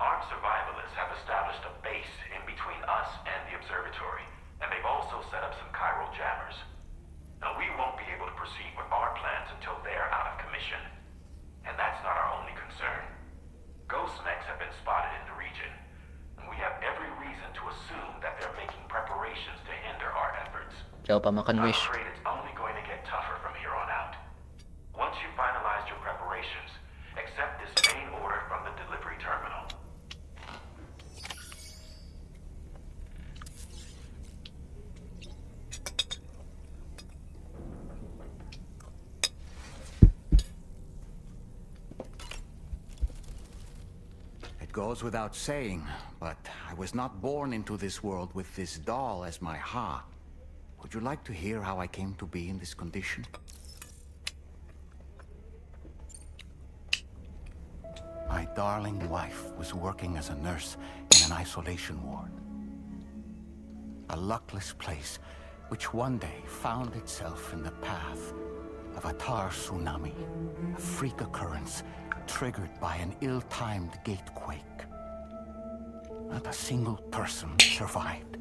Armed survivalists have established a base in between us and the observatory, and they've also set up some chiral jammers. Now, we won't be able to proceed with our plans until they're out of commission. And that's not our only concern. Ghost mechs have been spotted in the region, and we have every reason to assume that they're making preparations to hinder our efforts. Jawab makan I'm wish. afraid it's only going to get tougher from here on out. Once you've finalized your preparations, accept this main order from the delivery terminal. goes without saying, but I was not born into this world with this doll as my ha. Would you like to hear how I came to be in this condition? My darling wife was working as a nurse in an isolation ward. A luckless place which one day found itself in the path of a tar tsunami, a freak occurrence triggered by an ill-timed gatequake. Not a single person survived.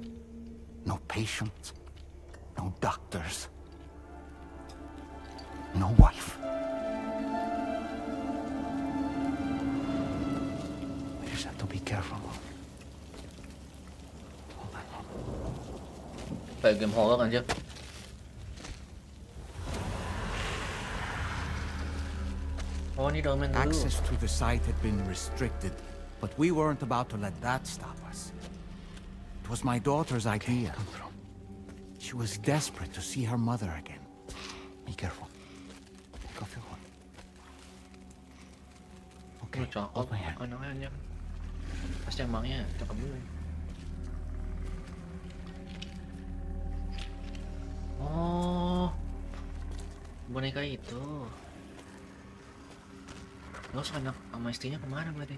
No patients, no doctors, no wife. We just have to be careful. Kayak game horror anjir. Oh, ini Dollman dulu. Access to the site had been restricted, but we weren't about to let that stop us. It was my daughter's idea. She was desperate to see her mother again. Be careful. Take off your one. Okay, Cakep. hold my hand. Anaknya anjir. Pasti emangnya cakep dulu. Oh, boneka itu. Terus anak sama istrinya kemana berarti?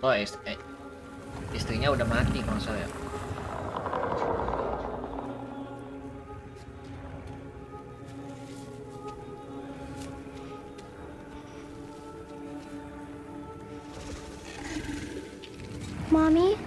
Oh, istrinya udah mati kalau saya. Mommy?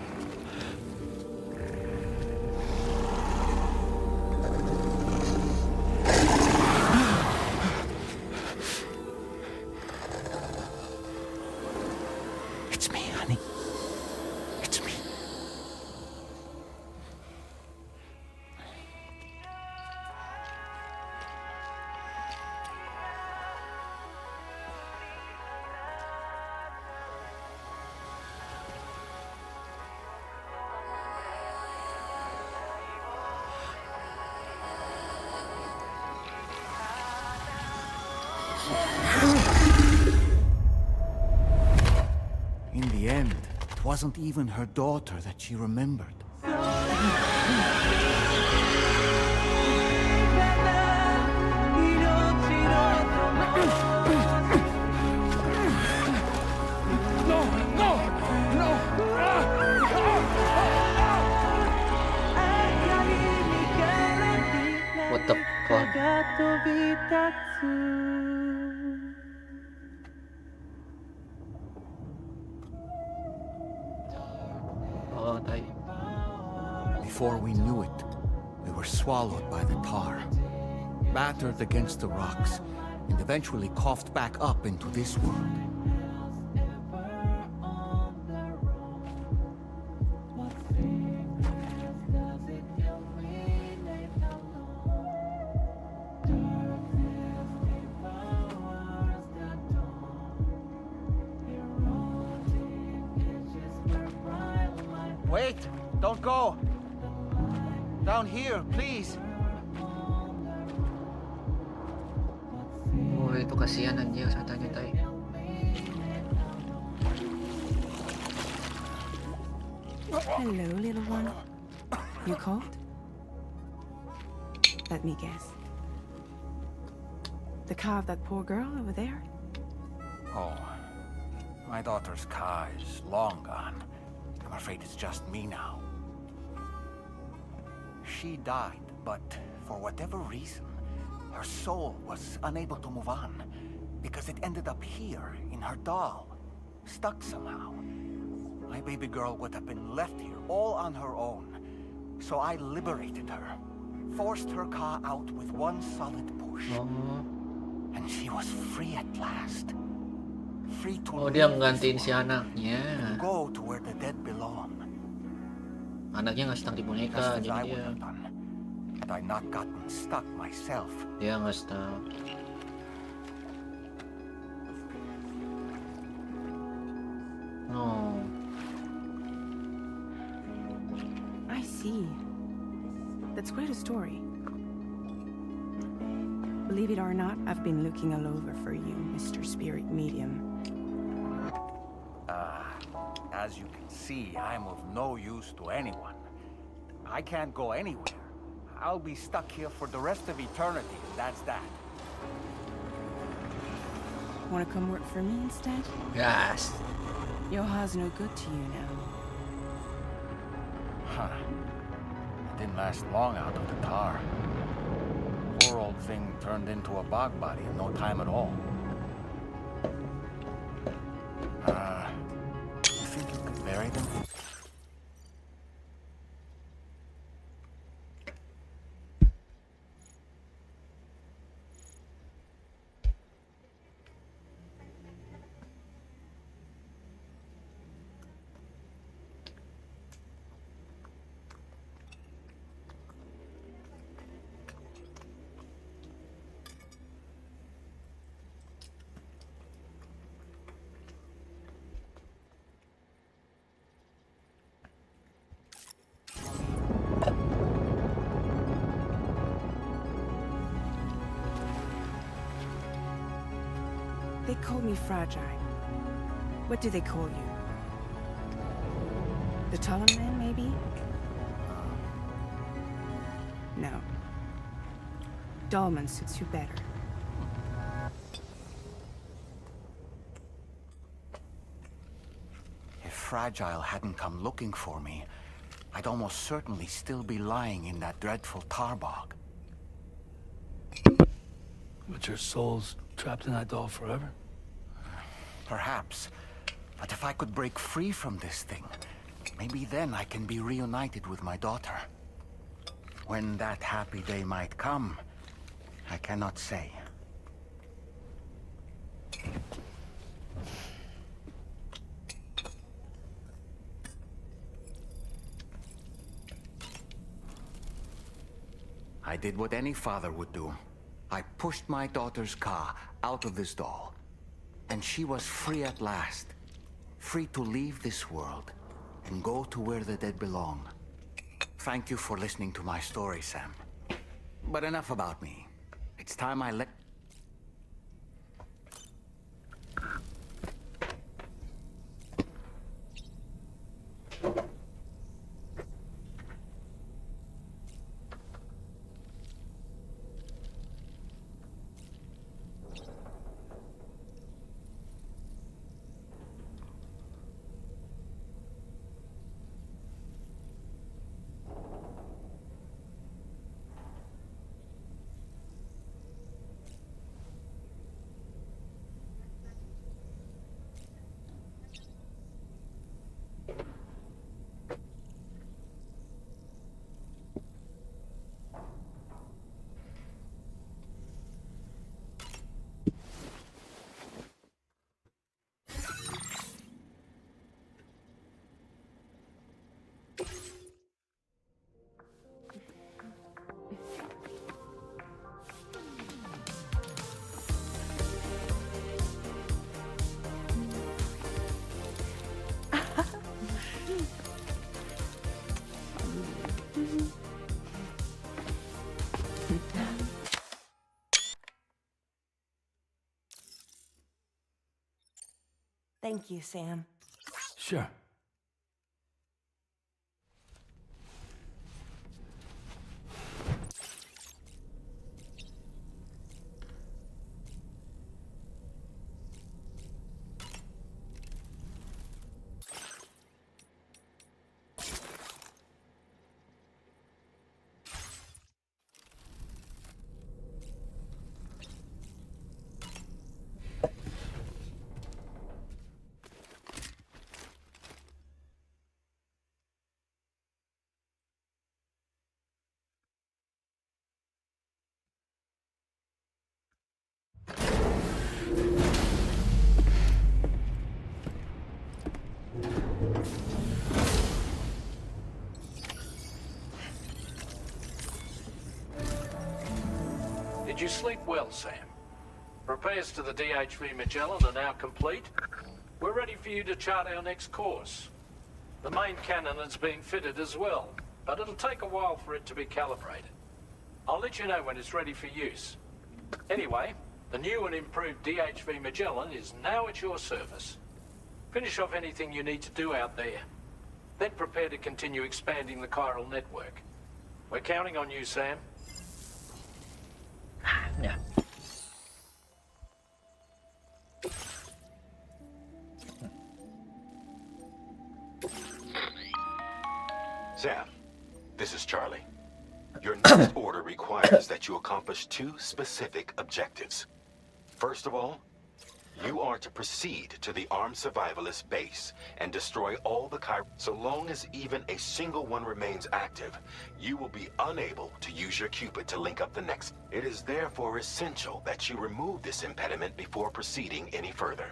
In the end, it wasn't even her daughter that she remembered. What the fuck? Oh, tayo. Before we knew it, we were swallowed by the tar, battered against the rocks, and eventually coughed back up into this world. Wait! Don't go! Down here, please! Oh, itu kasihan anjir katanya tay. Hello, little one. You cold? Let me guess. The car of that poor girl over there? Oh, my daughter's car is long gone. I'm afraid it's just me now. She died, but for whatever reason, her soul was unable to move on because it ended up here in her doll, stuck somehow. My baby girl would have been left here all on her own. So I liberated her, forced her car out with one solid push. And she was free at last. Free to dia menggantiin si anaknya. Go to where the dead belong. Anaknya nggak stuck di boneka, jadi dia. Had I not gotten stuck myself. Dia nggak stuck. No. I see. That's quite a story. Believe it or not, I've been looking all over for you, Mr. Spirit Medium. as you can see, I'm of no use to anyone. I can't go anywhere. I'll be stuck here for the rest of eternity, and that's that. Want to come work for me instead? Gas. Yoha's no good to you now. Huh. It didn't last long out of the tar. Poor old thing turned into a bog body in no time at all. You think you could bury them? They call me fragile. What do they call you? The taller man, maybe? No. Dollman suits you better. If Fragile hadn't come looking for me, I'd almost certainly still be lying in that dreadful tar bog. But your soul's trapped in that doll forever? Perhaps. But if I could break free from this thing, maybe then I can be reunited with my daughter. When that happy day might come, I cannot say. I did what any father would do. I pushed my daughter's car out of this doll. And she was free at last. Free to leave this world and go to where the dead belong. Thank you for listening to my story, Sam. But enough about me. It's time I let... Thank you, Sam. Sure. Did you sleep well, Sam? Repairs to the DHV Magellan are now complete. We're ready for you to chart our next course. The main cannon is being fitted as well, but it'll take a while for it to be calibrated. I'll let you know when it's ready for use. Anyway, the new and improved DHV Magellan is now at your service. Finish off anything you need to do out there. Then prepare to continue expanding the chiral network. We're counting on you, Sam. Ya. Sam, this is Charlie. Your next order requires that you accomplish 2 specific objectives. First of all, you are to proceed to the armed survivalist base and destroy all the chiral. So long as even a single one remains active, you will be unable to use your Cupid to link up the next. It is therefore essential that you remove this impediment before proceeding any further.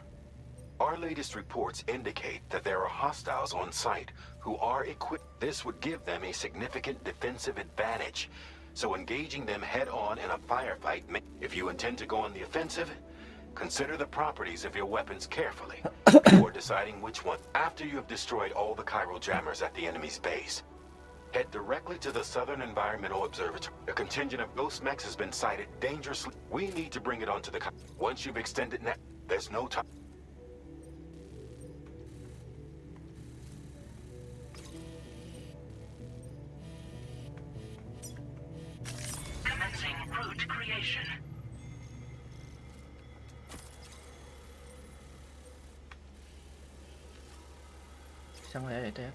Our latest reports indicate that there are hostiles on site who are equipped. This would give them a significant defensive advantage, so engaging them head-on in a firefight if you intend to go on the offensive, consider the properties of your weapons carefully before deciding which one. After you have destroyed all the chiral jammers at the enemy's base, head directly to the Southern Environmental Observatory. A contingent of ghost mechs has been sighted dangerously. We need to bring it onto the... Once you've extended net, there's no time. Commencing route creation. Bisa nggak ya itu ya?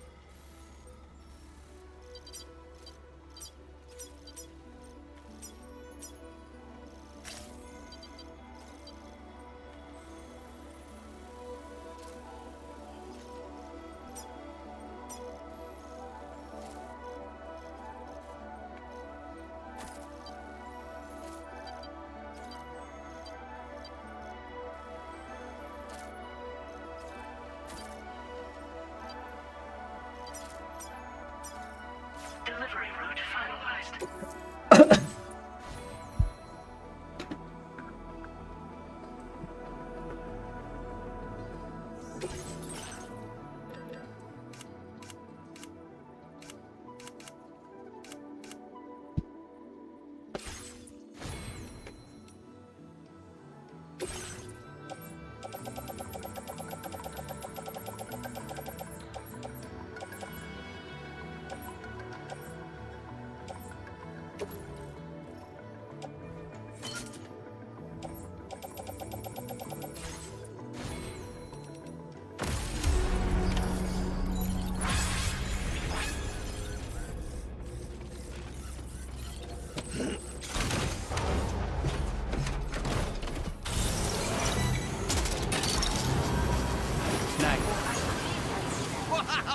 Delivery route finalized.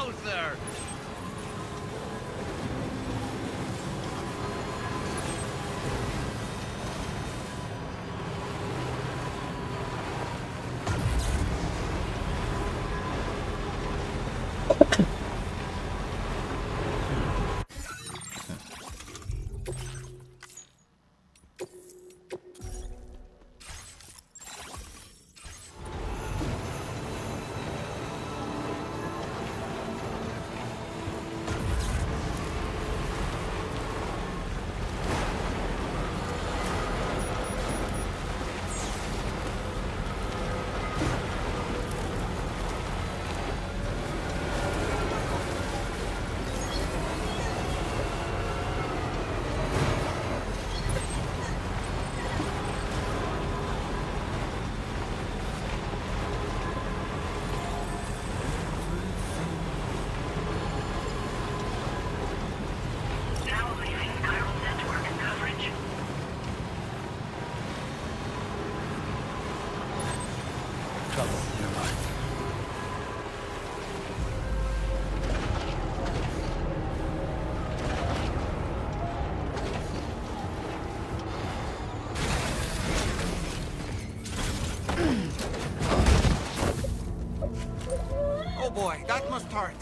Wowzer! Now leaving chiral network coverage. Trouble nearby. Oh boy, that must hurt.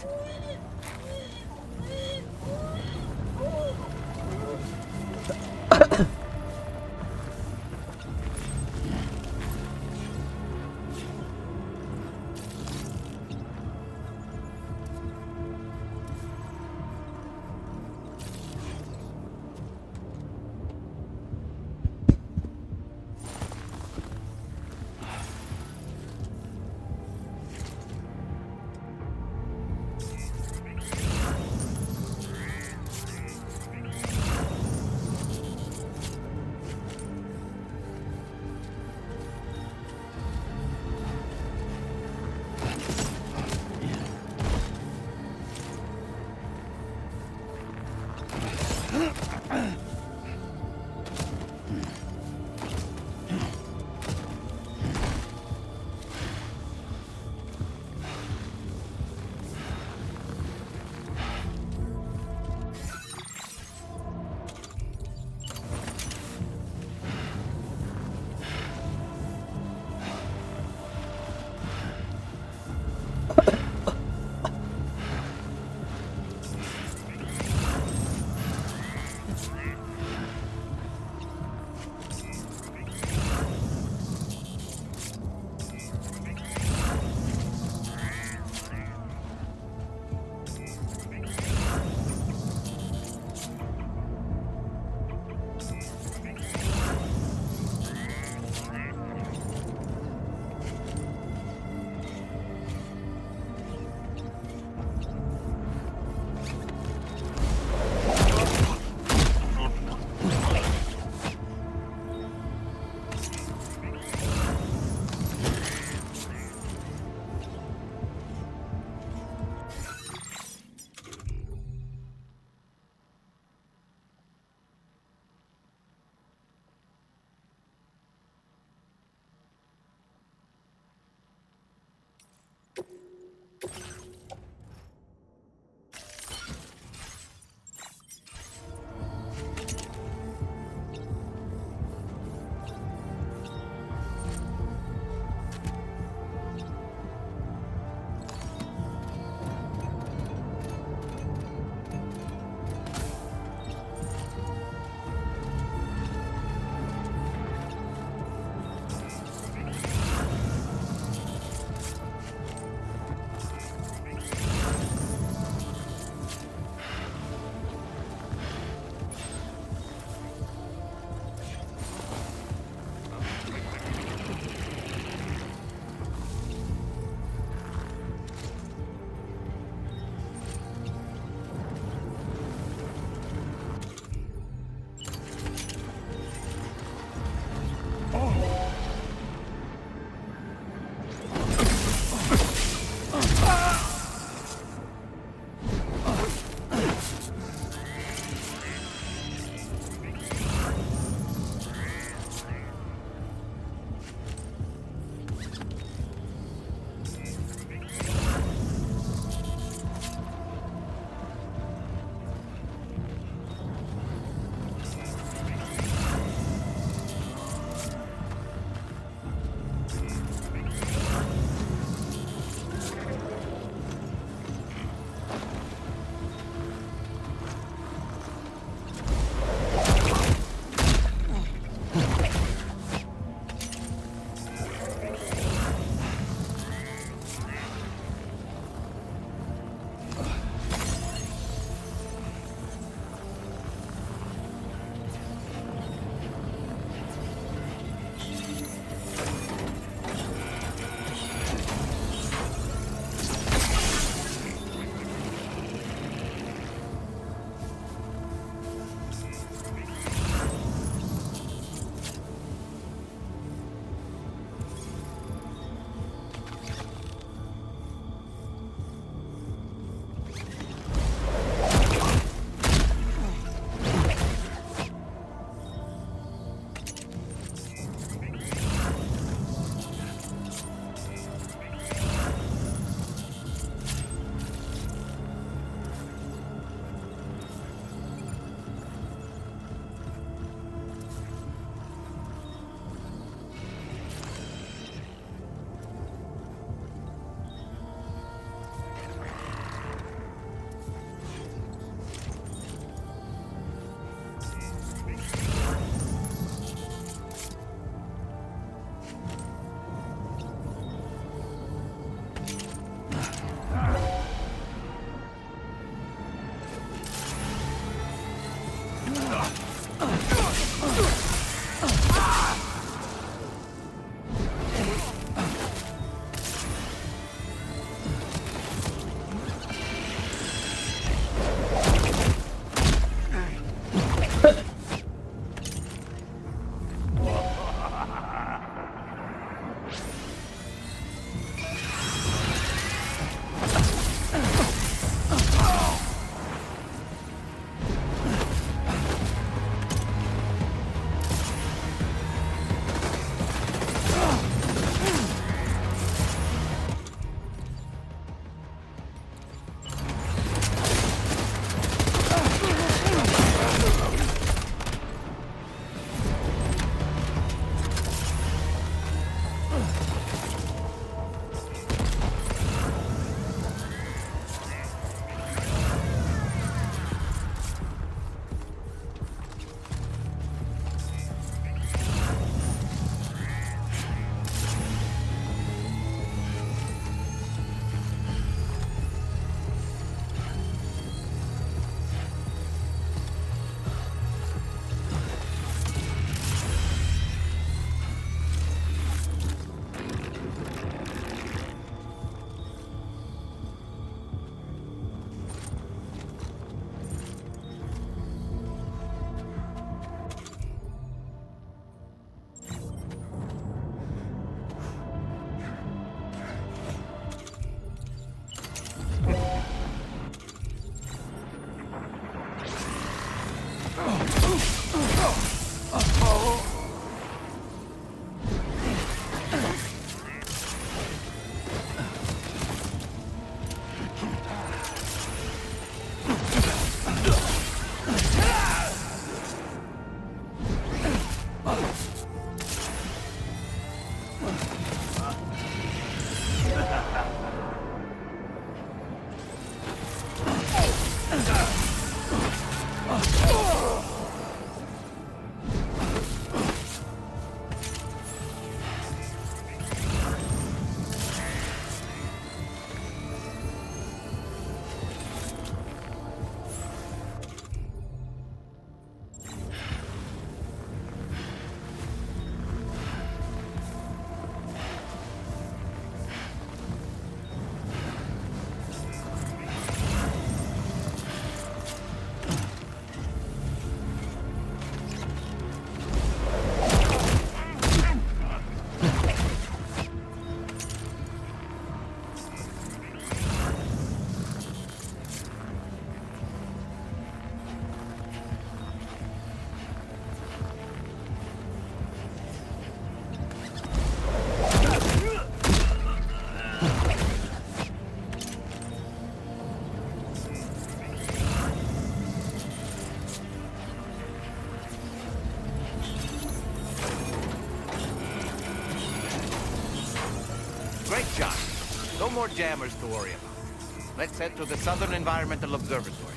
No more jammers to worry about. Let's head to the Southern Environmental Observatory.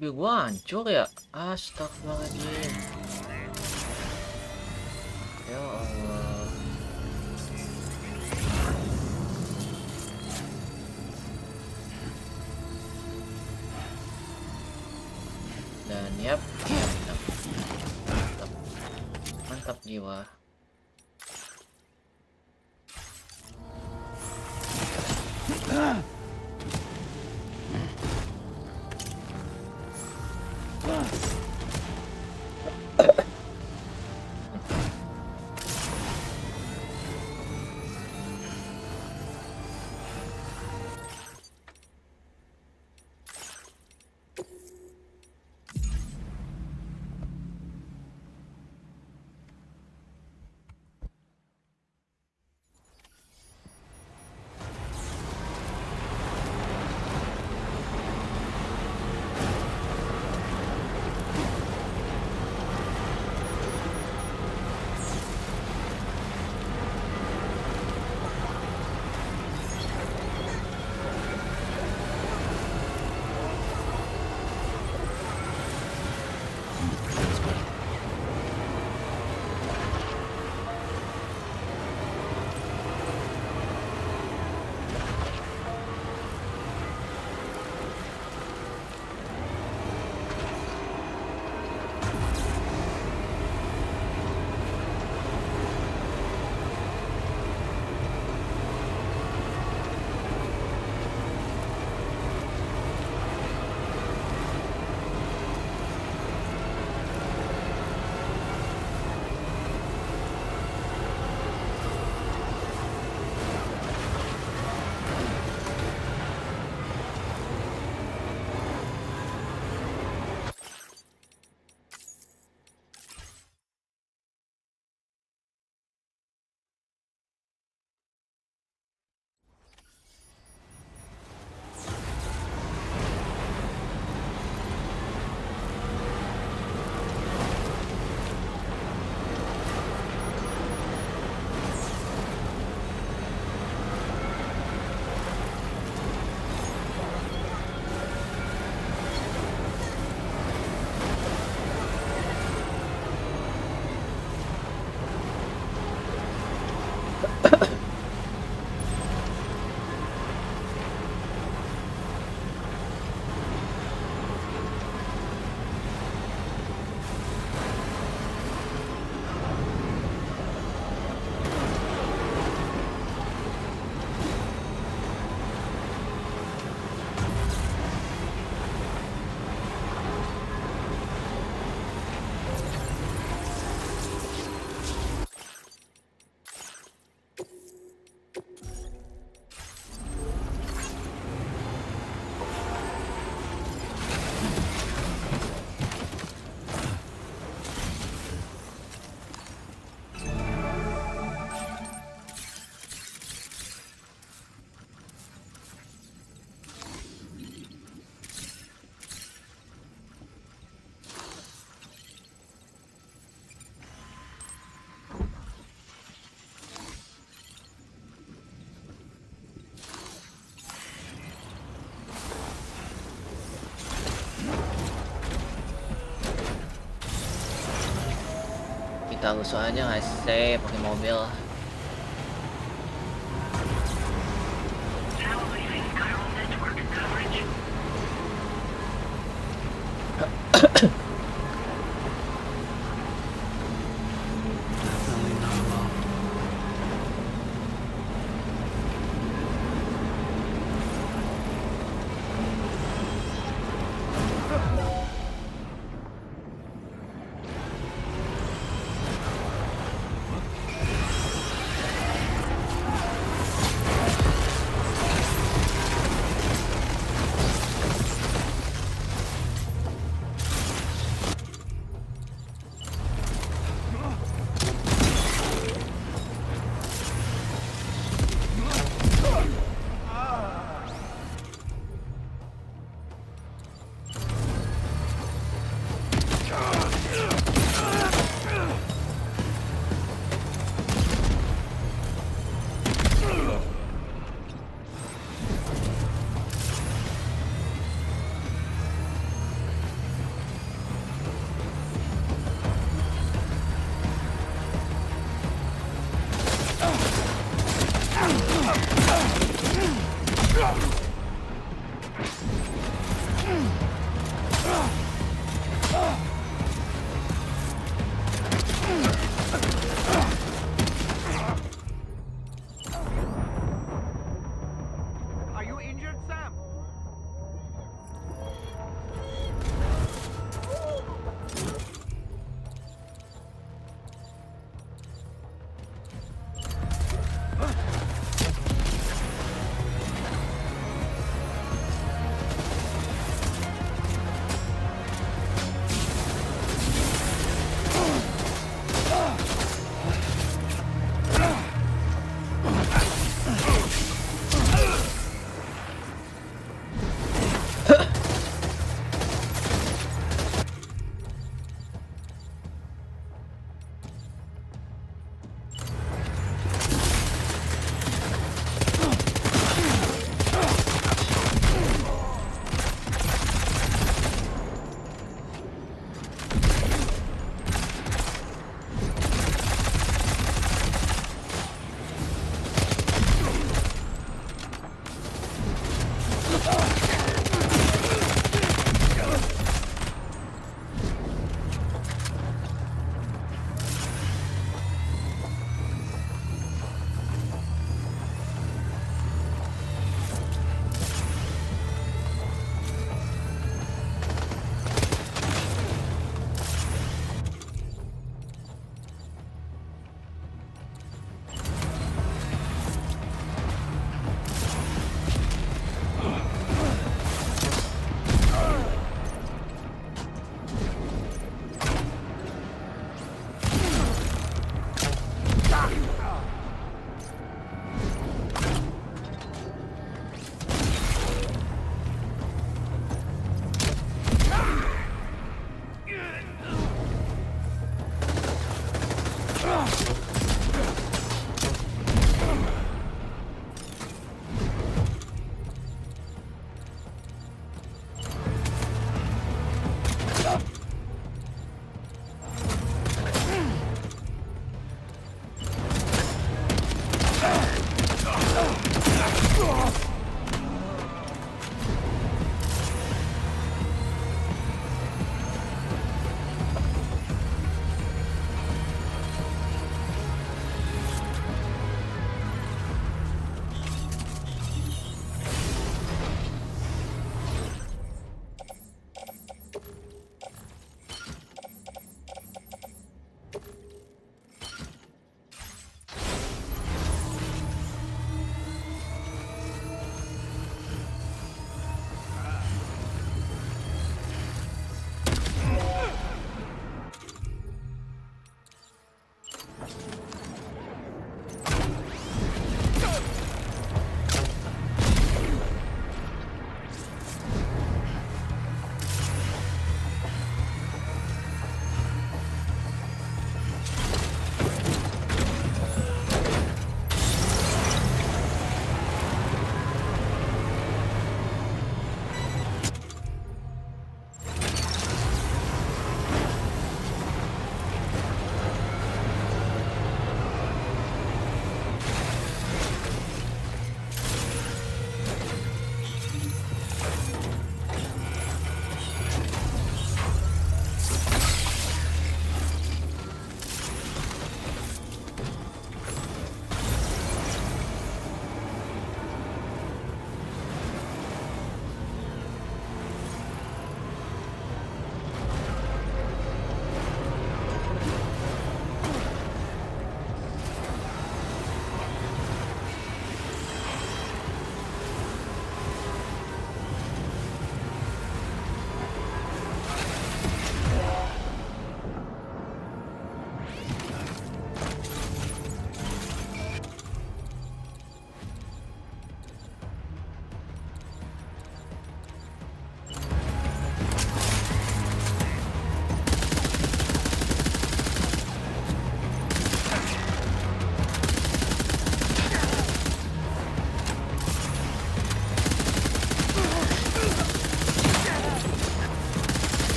Mobil gua hancur ya. Astagfirullahaladzim. Ya Allah. Dan yap, mantap. Mantap. Mantap jiwa. kita rusuh aja nggak sih pakai mobil. Now leaving chiral network coverage. Definitely not alone. Are you injured, Sam?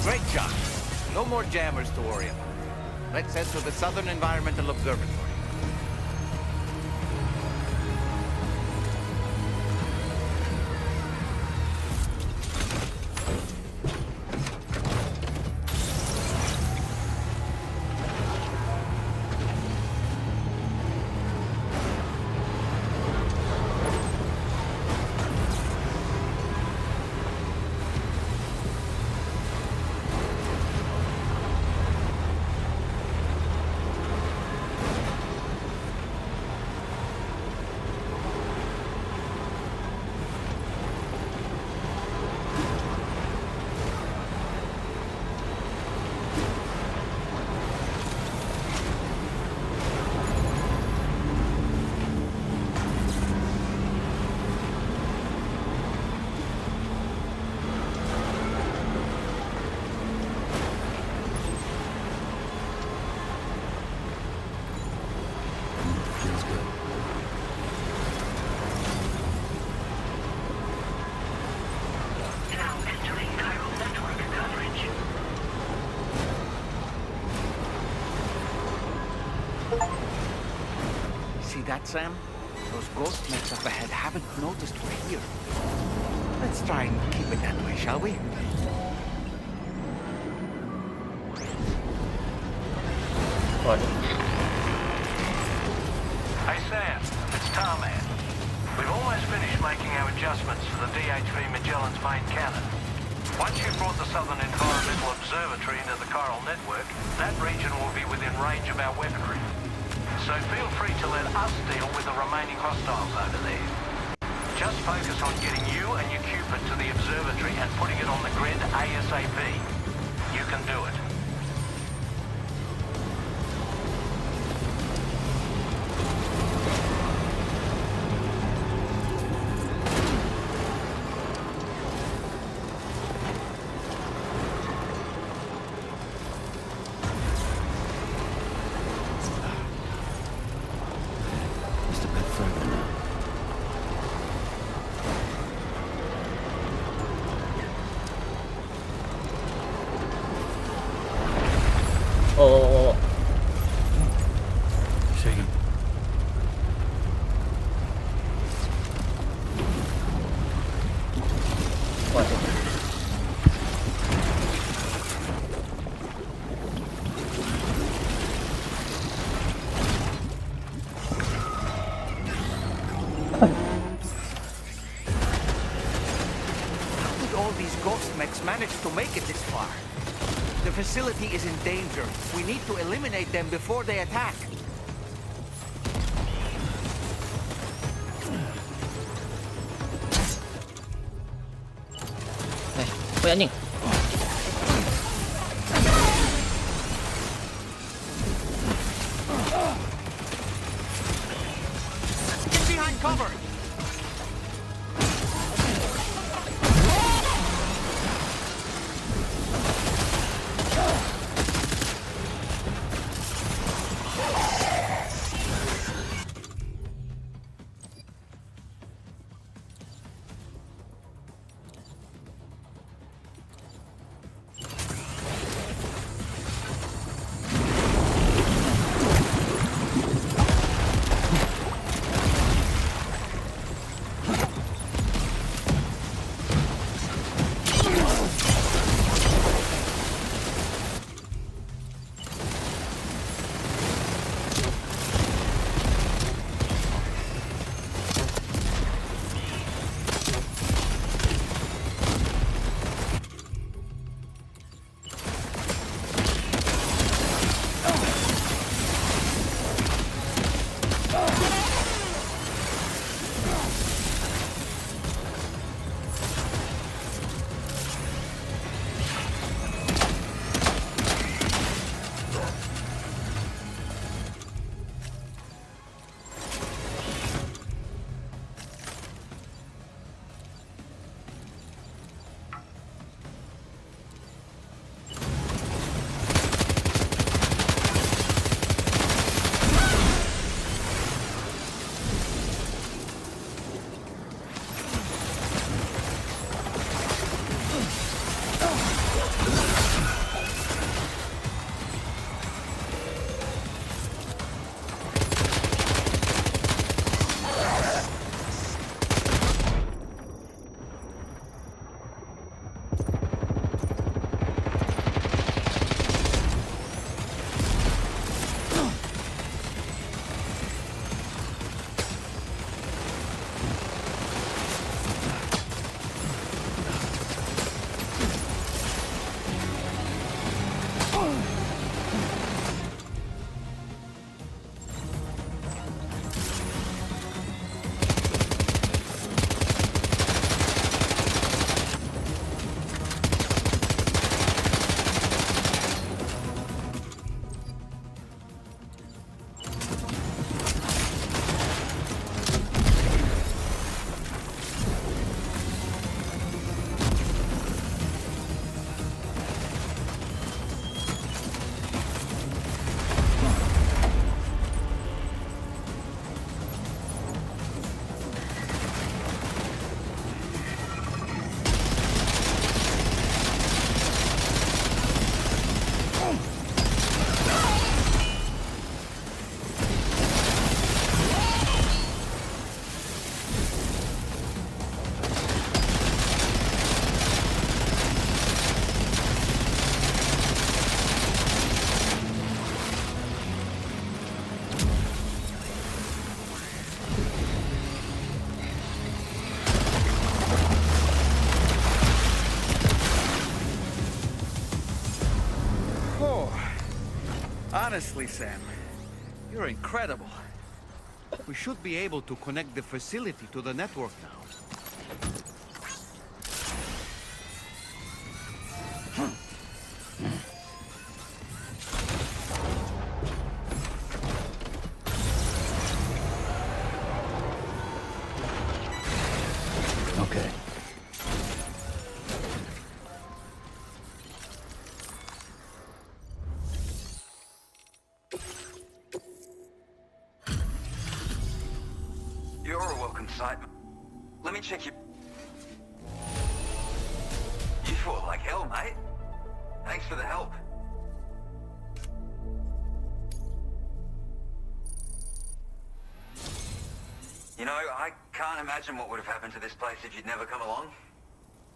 Great job. No more jammers to worry about. Let's head to the Southern Environmental Observatory. See that, Sam? Those ghost mechs up ahead haven't noticed we're here. Let's try and keep it that way, shall we? Hey Sam, it's Tarman. We've almost finished making our adjustments for the DHV Magellan's main cannon. Once you've brought the Southern Environmental Observatory into the chiral network, that region will be within range of our weaponry. So feel free to let us deal with the remaining hostiles over there. Just focus on getting you and your Cupid to the observatory and putting it on the grid ASAP. You can do it. Oh. Shaking. Waduh. How did all these ghost mechs manage to make it this far? The facility is in danger. We need to eliminate them before they attack. Woi anjing. Get behind cover! Honestly, Sam, you're incredible. We should be able to connect the facility to the network now. Okay. You're a welcome sight. Let me check you. You fought like hell, mate. Thanks for the help. You know, I can't imagine what would have happened to this place if you'd never come along.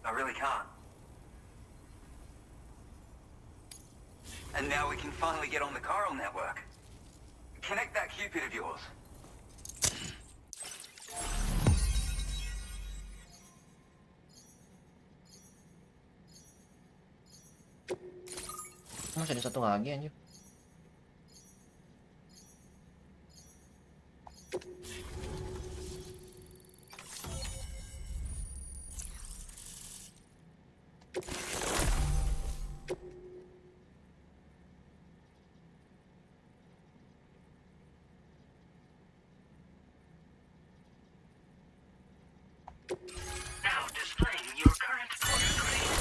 I really can't. And now we can finally get on the chiral network. Connect that Cupid of yours. Masih ada satu lagi anjir. Now displaying your current port grade.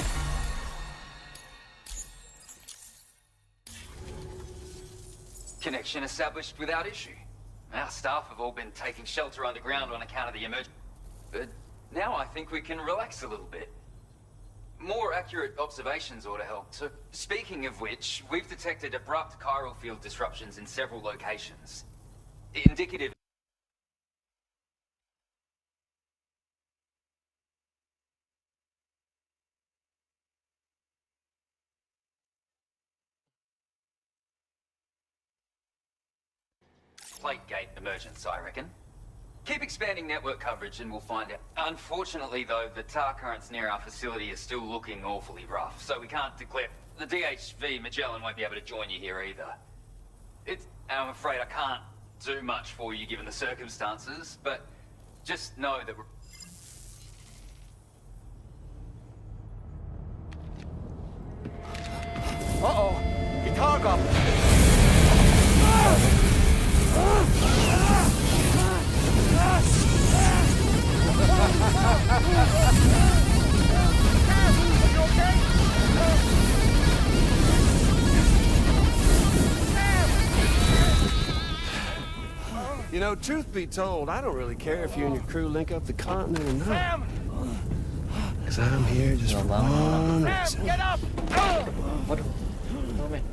Connection established without issue. Our staff have all been taking shelter underground on account of the emergency. But now I think we can relax a little bit. More accurate observations ought to help. So, speaking of which, we've detected abrupt chiral field disruptions in several locations. Indicative. Plate gate emergence, I reckon. Keep expanding network coverage and we'll find out. Unfortunately, though, the tar currents near our facility are still looking awfully rough, so we can't declare... The DHV Magellan won't be able to join you here either. I'm afraid I can't do much for you given the circumstances, but just know that we're... Uh-oh! Guitar goblin! You know, truth be told, I don't really care if you and your crew link up the continent or not. Because I'm here just for one reason. Get up! What? Oh, man.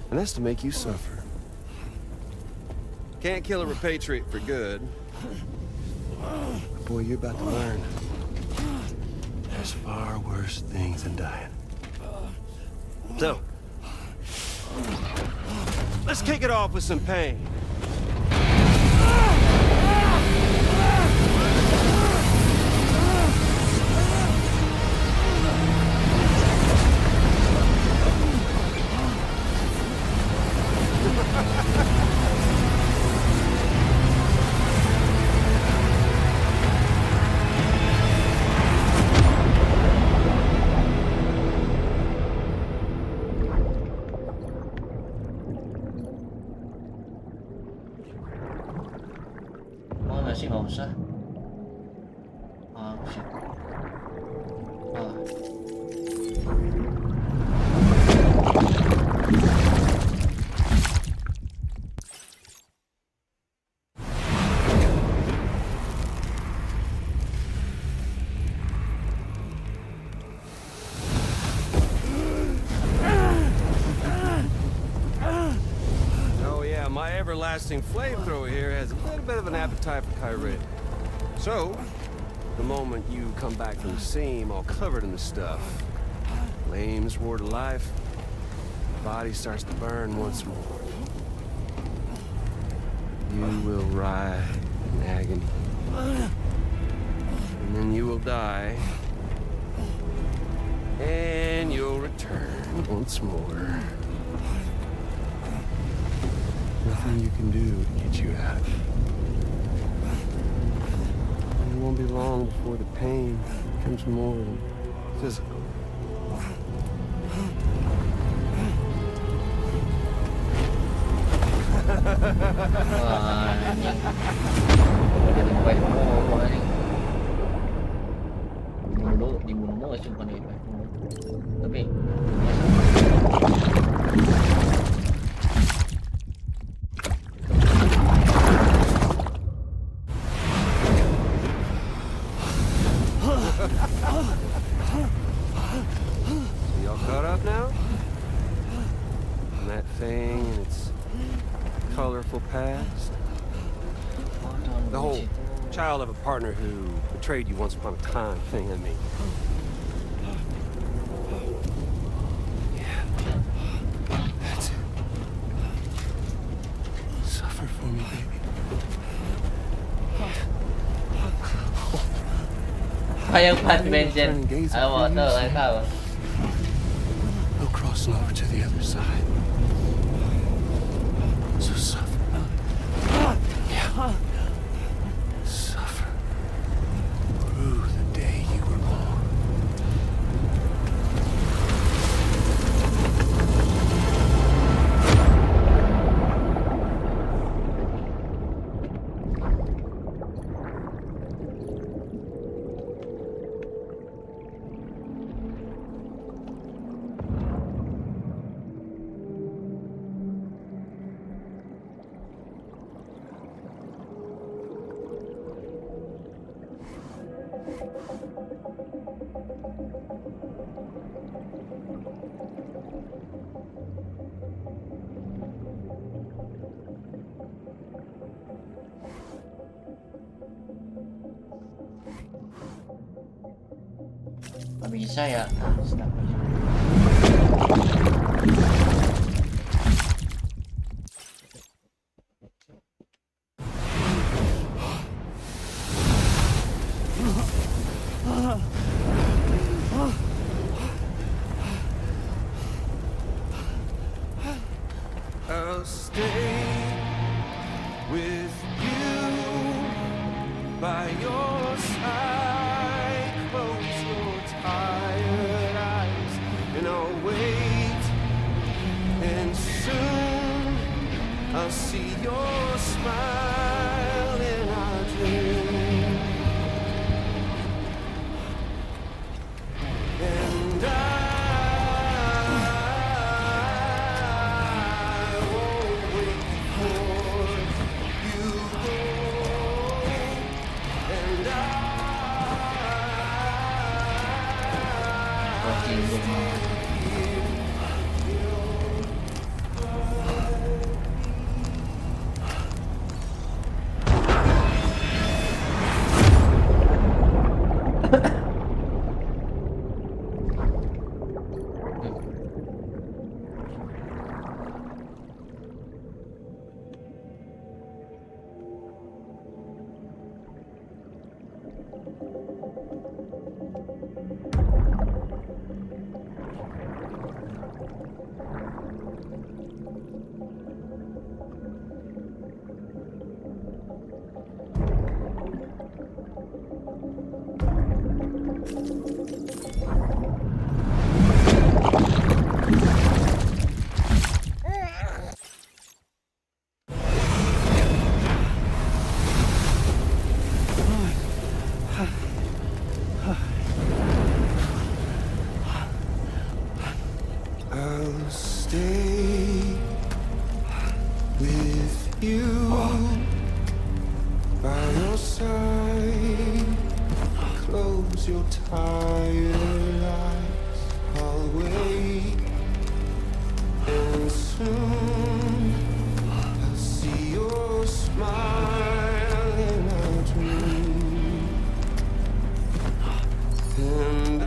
And that's to make you suffer. Can't kill a repatriate for good. But boy, you're about to learn. There's far worse things than dying. So, let's kick it off with some pain. Sih nggak usah. Ah, shit. Ah. Oh yeah, my everlasting flamethrower here has a little bit of an appetite for Kyrie. So, the moment you come back from the seam all covered in the stuff, flames roar to life, the body starts to burn once more. You will writhe in agony. And then you will die. And you'll return once more. Nothing you can do to get you out. It won't be long before the pain becomes more than physical. Wah, anjing. Jadi baik mau anjing. Dibunuh dulu sumpah nih. Tapi y'all caught up now? And that thing and its colorful past? The whole child of a partner who betrayed you once upon a time thing, I mean. Yeah. That's it. Suffer for me, baby. Hayang Pat Benjen. Ayo tahu lah tahu. No crossing over to the other side. So suffer. Yeah. Suffer. Through the day you were born. Nggak bisa ya. I'll stay with you by your side. Close your tired eyes, and I'll wait. And soon I'll see your smile in our dream. And I'll stay with you by your side. Close your tired eyes. I'll wait, and soon I'll see your smile in our dream. And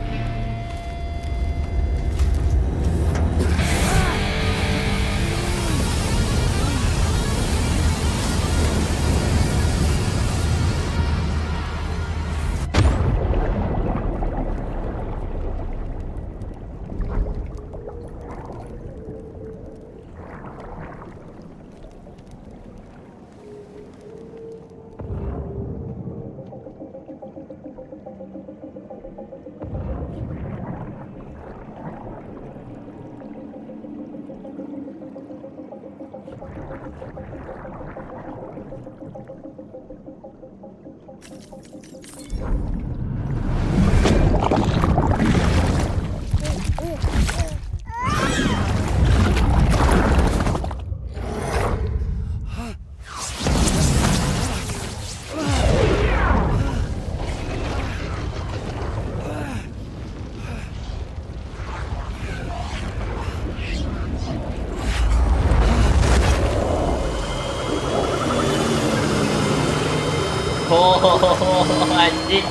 Anjing.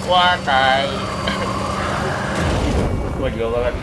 Wah, tai. Gua juga banget.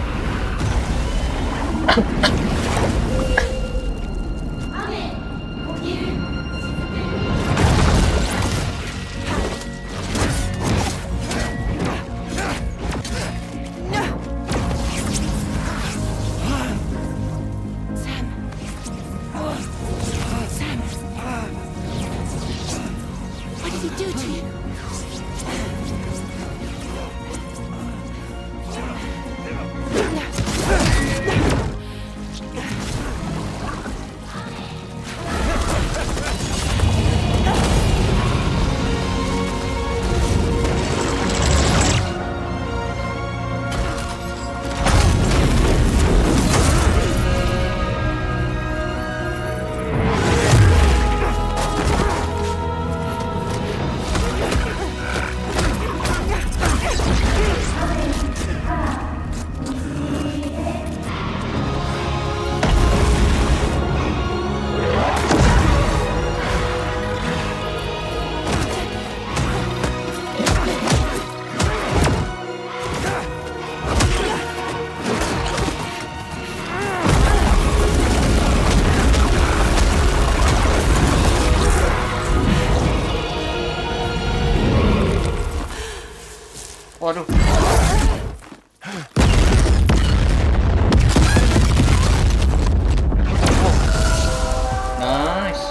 Waduh. Nice.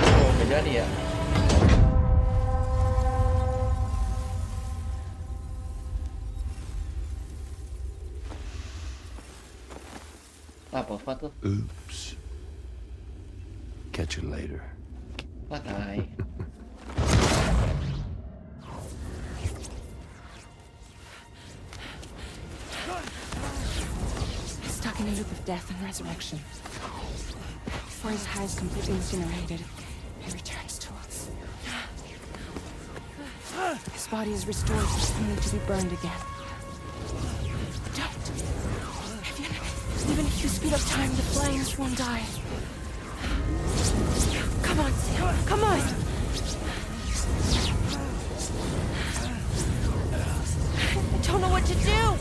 Oh, udah jadi ya. Apa tuh? Oops. Catch you later. Baterai. Stuck in a loop of death and resurrection. Before his high is completely incinerated, he returns to us. His body is restored, only to be burned again. Don't! Even if you speed up time, the flames won't die. Come on, Sam, come on! I don't know what to do!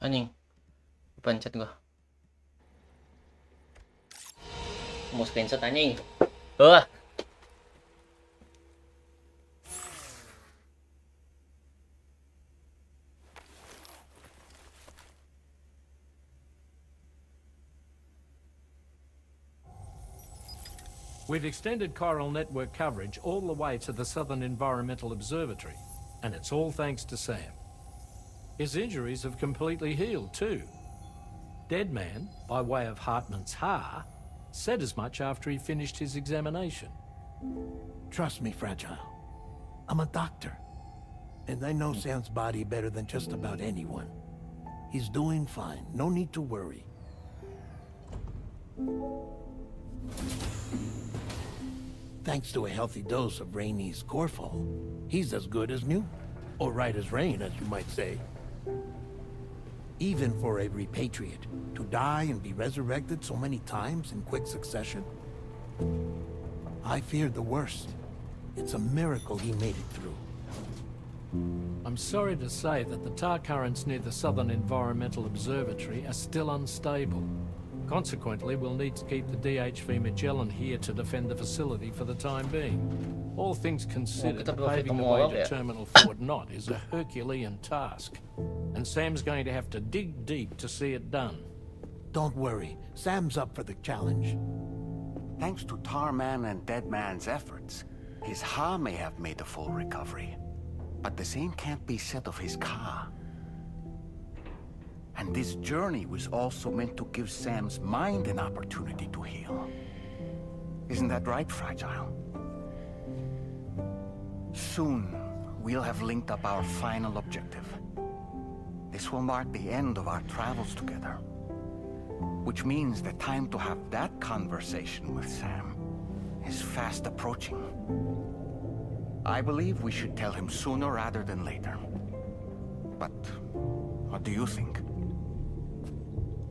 Anjing, pencet gua. Mau screenshot anjing. Wah. We've extended chiral network coverage all the way to the Southern Environmental Observatory, and it's all thanks to Sam. His injuries have completely healed too. Deadman, by way of Hartman's Ha, said as much after he finished his examination. Trust me, Fragile. I'm a doctor. And I know Sam's body better than just about anyone. He's doing fine. No need to worry. Thanks to a healthy dose of Rainey's Corfol, he's as good as new. Or right as rain, as you might say. even for a repatriate, to die and be resurrected so many times in quick succession. I feared the worst. It's a miracle he made it through. I'm sorry to say that the tar currents near the Southern Environmental Observatory are still unstable. Consequently, we'll need to keep the DHV Magellan here to defend the facility for the time being. All things considered, paving the way to Terminal Fort Knot is a Herculean task, and Sam's going to have to dig deep to see it done. Don't worry, Sam's up for the challenge. Thanks to Tarman and Deadman's efforts, his Ha may have made a full recovery. But the same can't be said of his Ka. And this journey was also meant to give Sam's mind an opportunity to heal. Isn't that right, Fragile? Soon, we'll have linked up our final objective. This will mark the end of our travels together. Which means the time to have that conversation with Sam is fast approaching. I believe we should tell him sooner rather than later. But what do you think?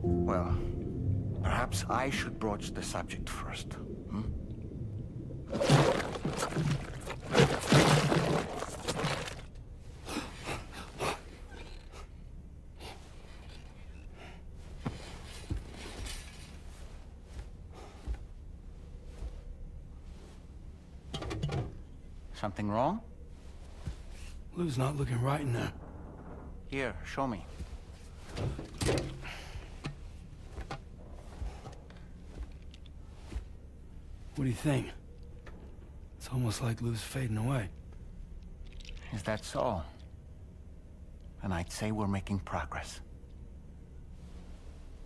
Well, perhaps I should broach the subject first. Something wrong? Lou's not looking right in there. Here, show me. What do you think? It's almost like Lou's fading away. Is that so? And I'd say we're making progress.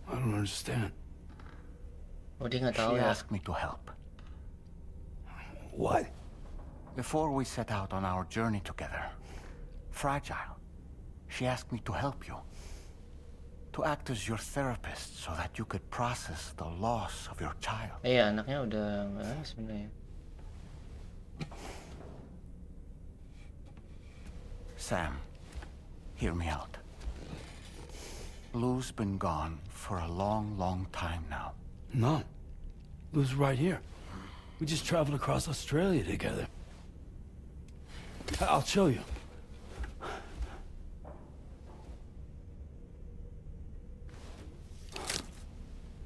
I don't understand. Dia nggak She tahu ya. asked me to help. What? Before we set out on our journey together, Fragile, she asked me to help you. To act as your therapist so that you could process the loss of your child. Iya, anaknya udah nggak sebenarnya. Sam, hear me out. Lou's been gone for a long, long time now. No. Lou's right here. We just traveled across Australia together. I'll show you.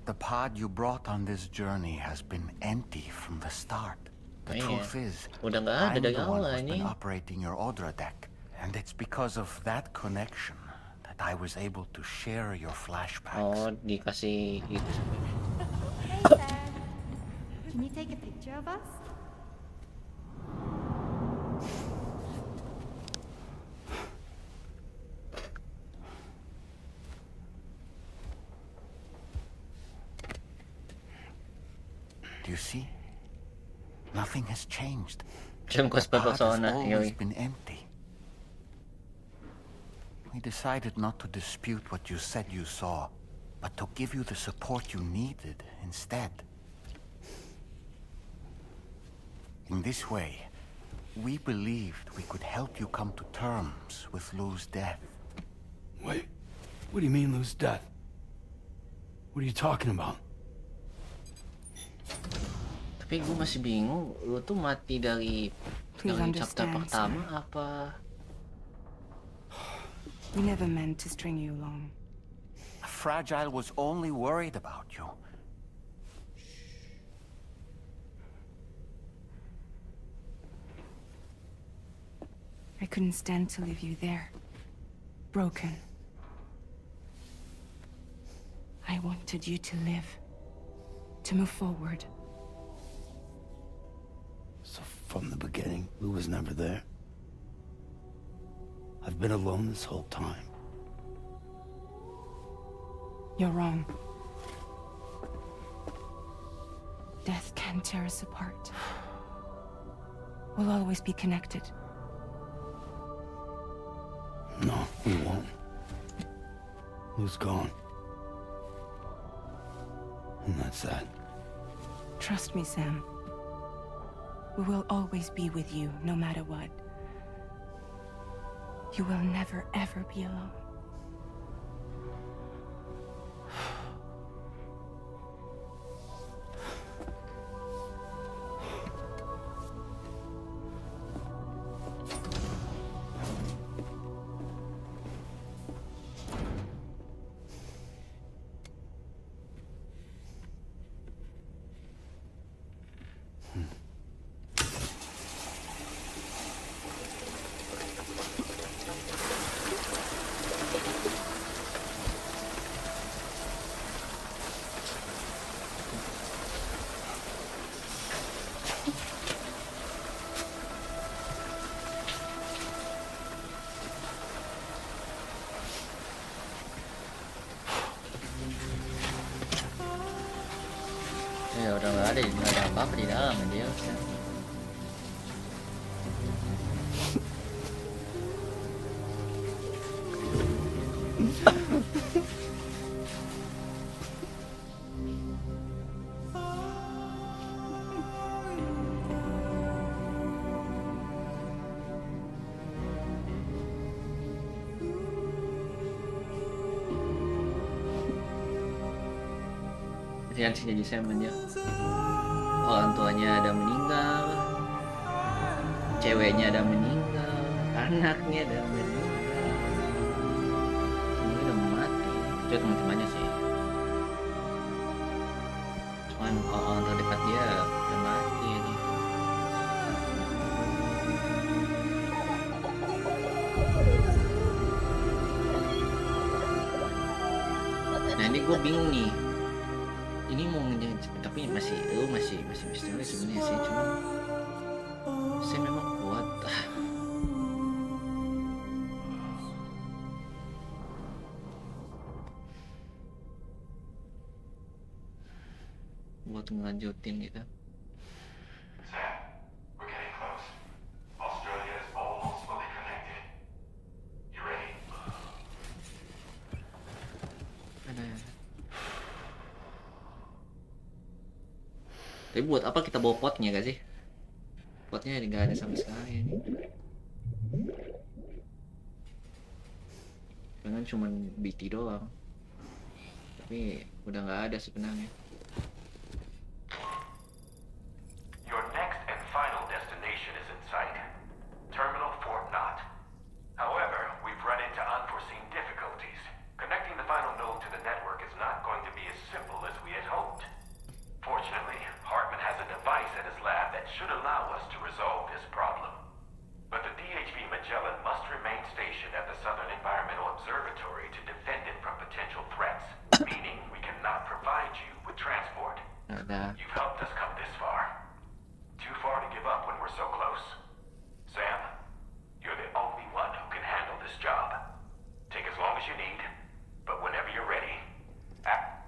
The pod you brought on this journey has been empty from the start. The truth is, udah nggak ada I'm dari the one awal who's been ini. operating your Odra deck. And it's because of that connection that I was able to share your flashbacks. Oh, dikasih itu. Hey, Sam. Can you take a picture of us? Do you see? Nothing has changed. Jam ko The pod has persona, always yoi. been empty. We decided not to dispute what you said you saw, but to give you the support you needed instead. In this way, we believed we could help you come to terms with Lou's death. Wait, what do you mean Lou's death? What are you talking about? Tapi gue masih bingung, lu tuh mati dari chapter pertama apa? We never meant to string you along. Fragile was only worried about you. I couldn't stand to leave you there, broken. I wanted you to live, to move forward. So from the beginning, Lou was never there. I've been alone this whole time. You're wrong. Death can tear us apart. We'll always be connected. No, we won't. Lou's gone. And that's that. Trust me, Sam. We will always be with you, no matter what. You will never, ever be alone. Ya udah nggak ada apa-apa di dalam dia. Kasihan sih jadi Sam aja. Orang tuanya ada meninggal, ceweknya ada meninggal, anaknya ada meninggal, semuanya udah mati. Itu teman-temannya sih. Cuman orang terdekat dia udah mati aja. Nah ini gue bingung nih. Ini mau ngejar, tapi masih misteri sebenarnya sih, cuma saya memang kuat. Buat ngelanjutin gitu. Tapi buat apa kita bawa potnya gak sih? Potnya nggak ada sama sekali ini. Jangan cuman BT doang. Tapi udah nggak ada sebenarnya. Your next and final destination is in sight. Terminal Fort Knott. However, we've run into unforeseen difficulties. Connecting the final node to the network is not going to be as simple as we had hoped. Fortunately, Hartman has a device at his lab that should allow us to resolve this problem. But the DHV Magellan must remain stationed at the Southern Environmental Observatory to defend it from potential threats, meaning we cannot provide you with transport. You've helped us come this far. Too far to give up when we're so close. Sam, you're the only one who can handle this job. Take as long as you need, but whenever you're ready, act.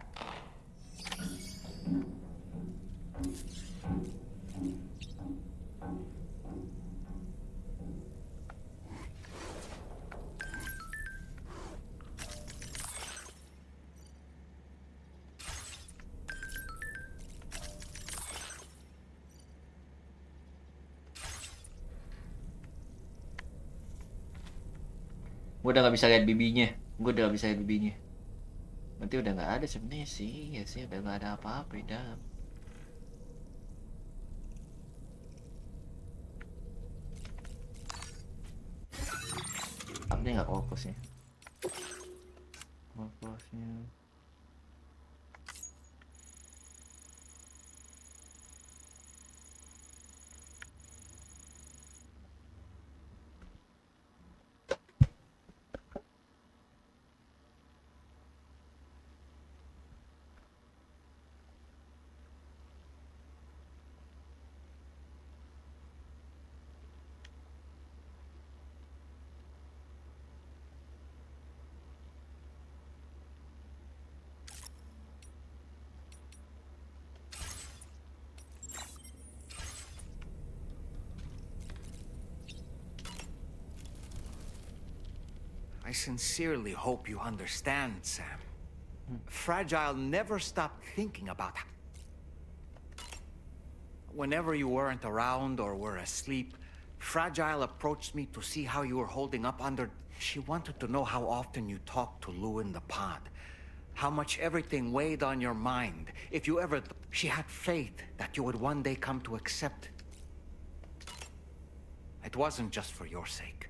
Gue udah gak bisa lihat bibinya. Nanti udah gak ada sebenarnya sih. Ya sih udah gak ada apa-apa di dalam. Dia nggak fokus ya. Fokusnya. I sincerely hope you understand, Sam. Fragile never stopped thinking about how. Whenever you weren't around or were asleep, Fragile approached me to see how you were holding up under... She wanted to know how often you talked to Lou in the pod. How much everything weighed on your mind. If you ever... She had faith that you would one day come to accept it. It wasn't just for your sake.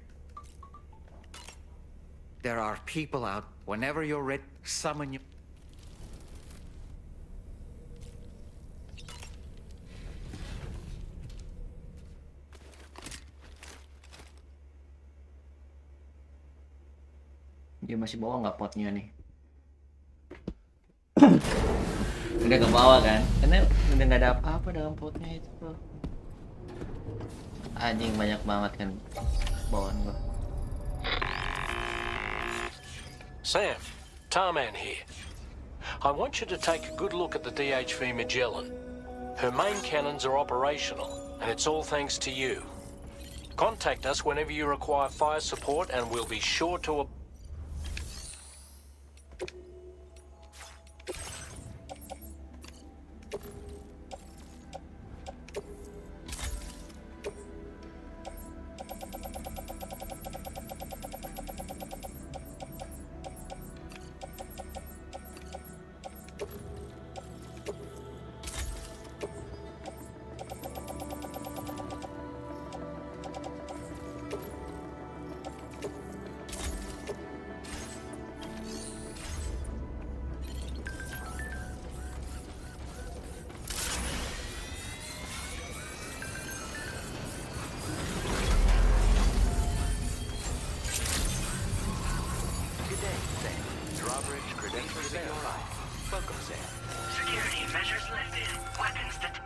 There are people out, whenever you're ready, summon you. Dia masih bawa nggak potnya nih? Udah ke bawah kan? Karena udah nggak ada apa-apa dalam potnya itu bro. Anjing banyak banget kan bawaan gua. Sam, Tarman here. I want you to take a good look at the DHV Magellan. Her main cannons are operational, and it's all thanks to you. Contact us whenever you require fire support, and we'll be sure to... Security measures lifted. Weapons detected.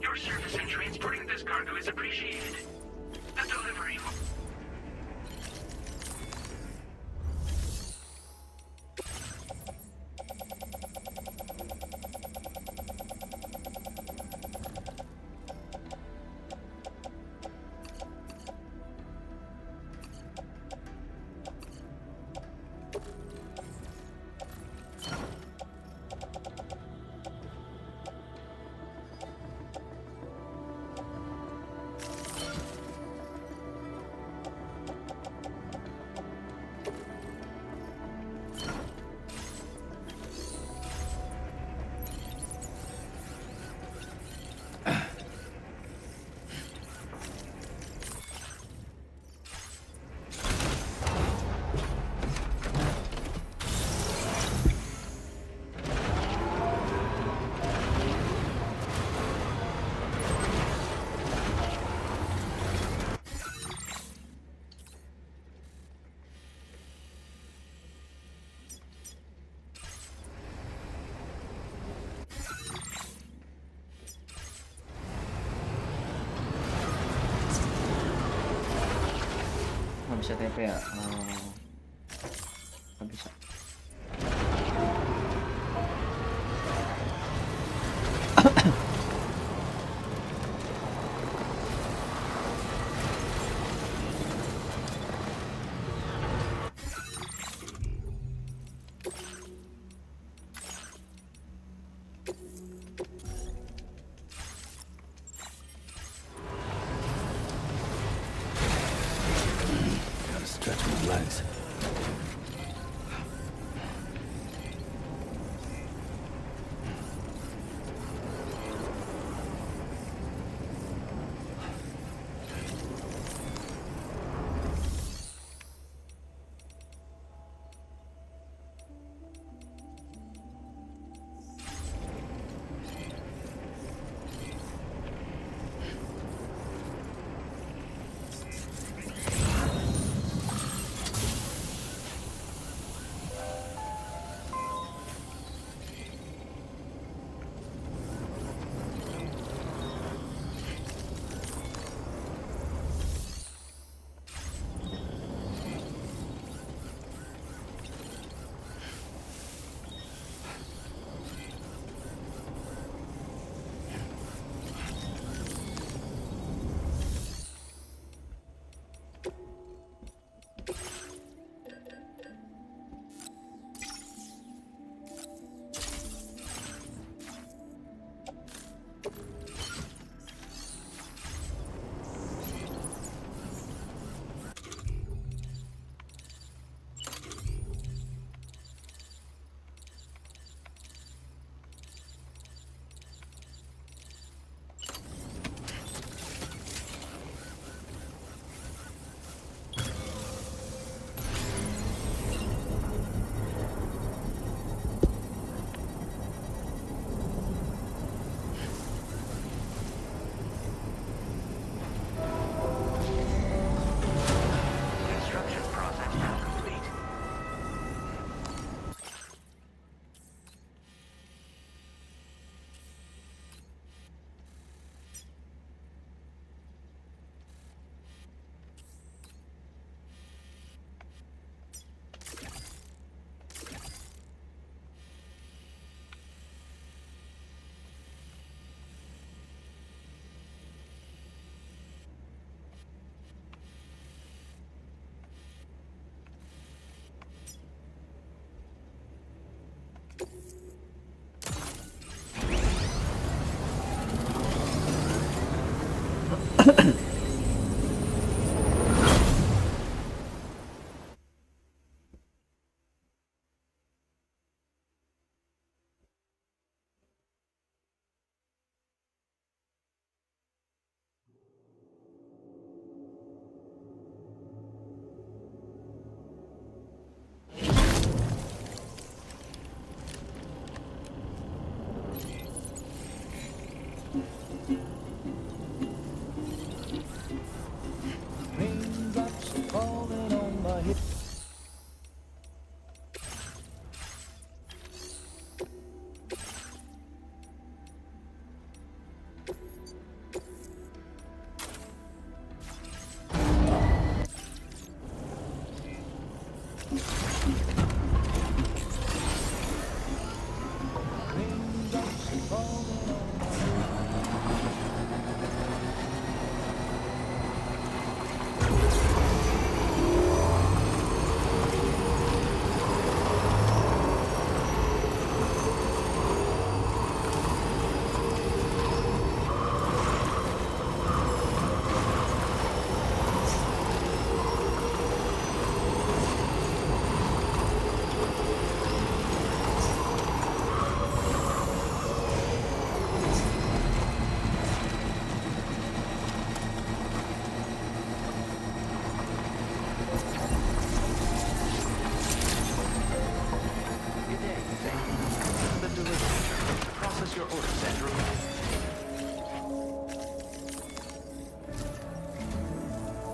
Your service in transporting this cargo is appreciated. The delivery will... Nggak bisa TP ya? Nggak bisa. Stretch my legs.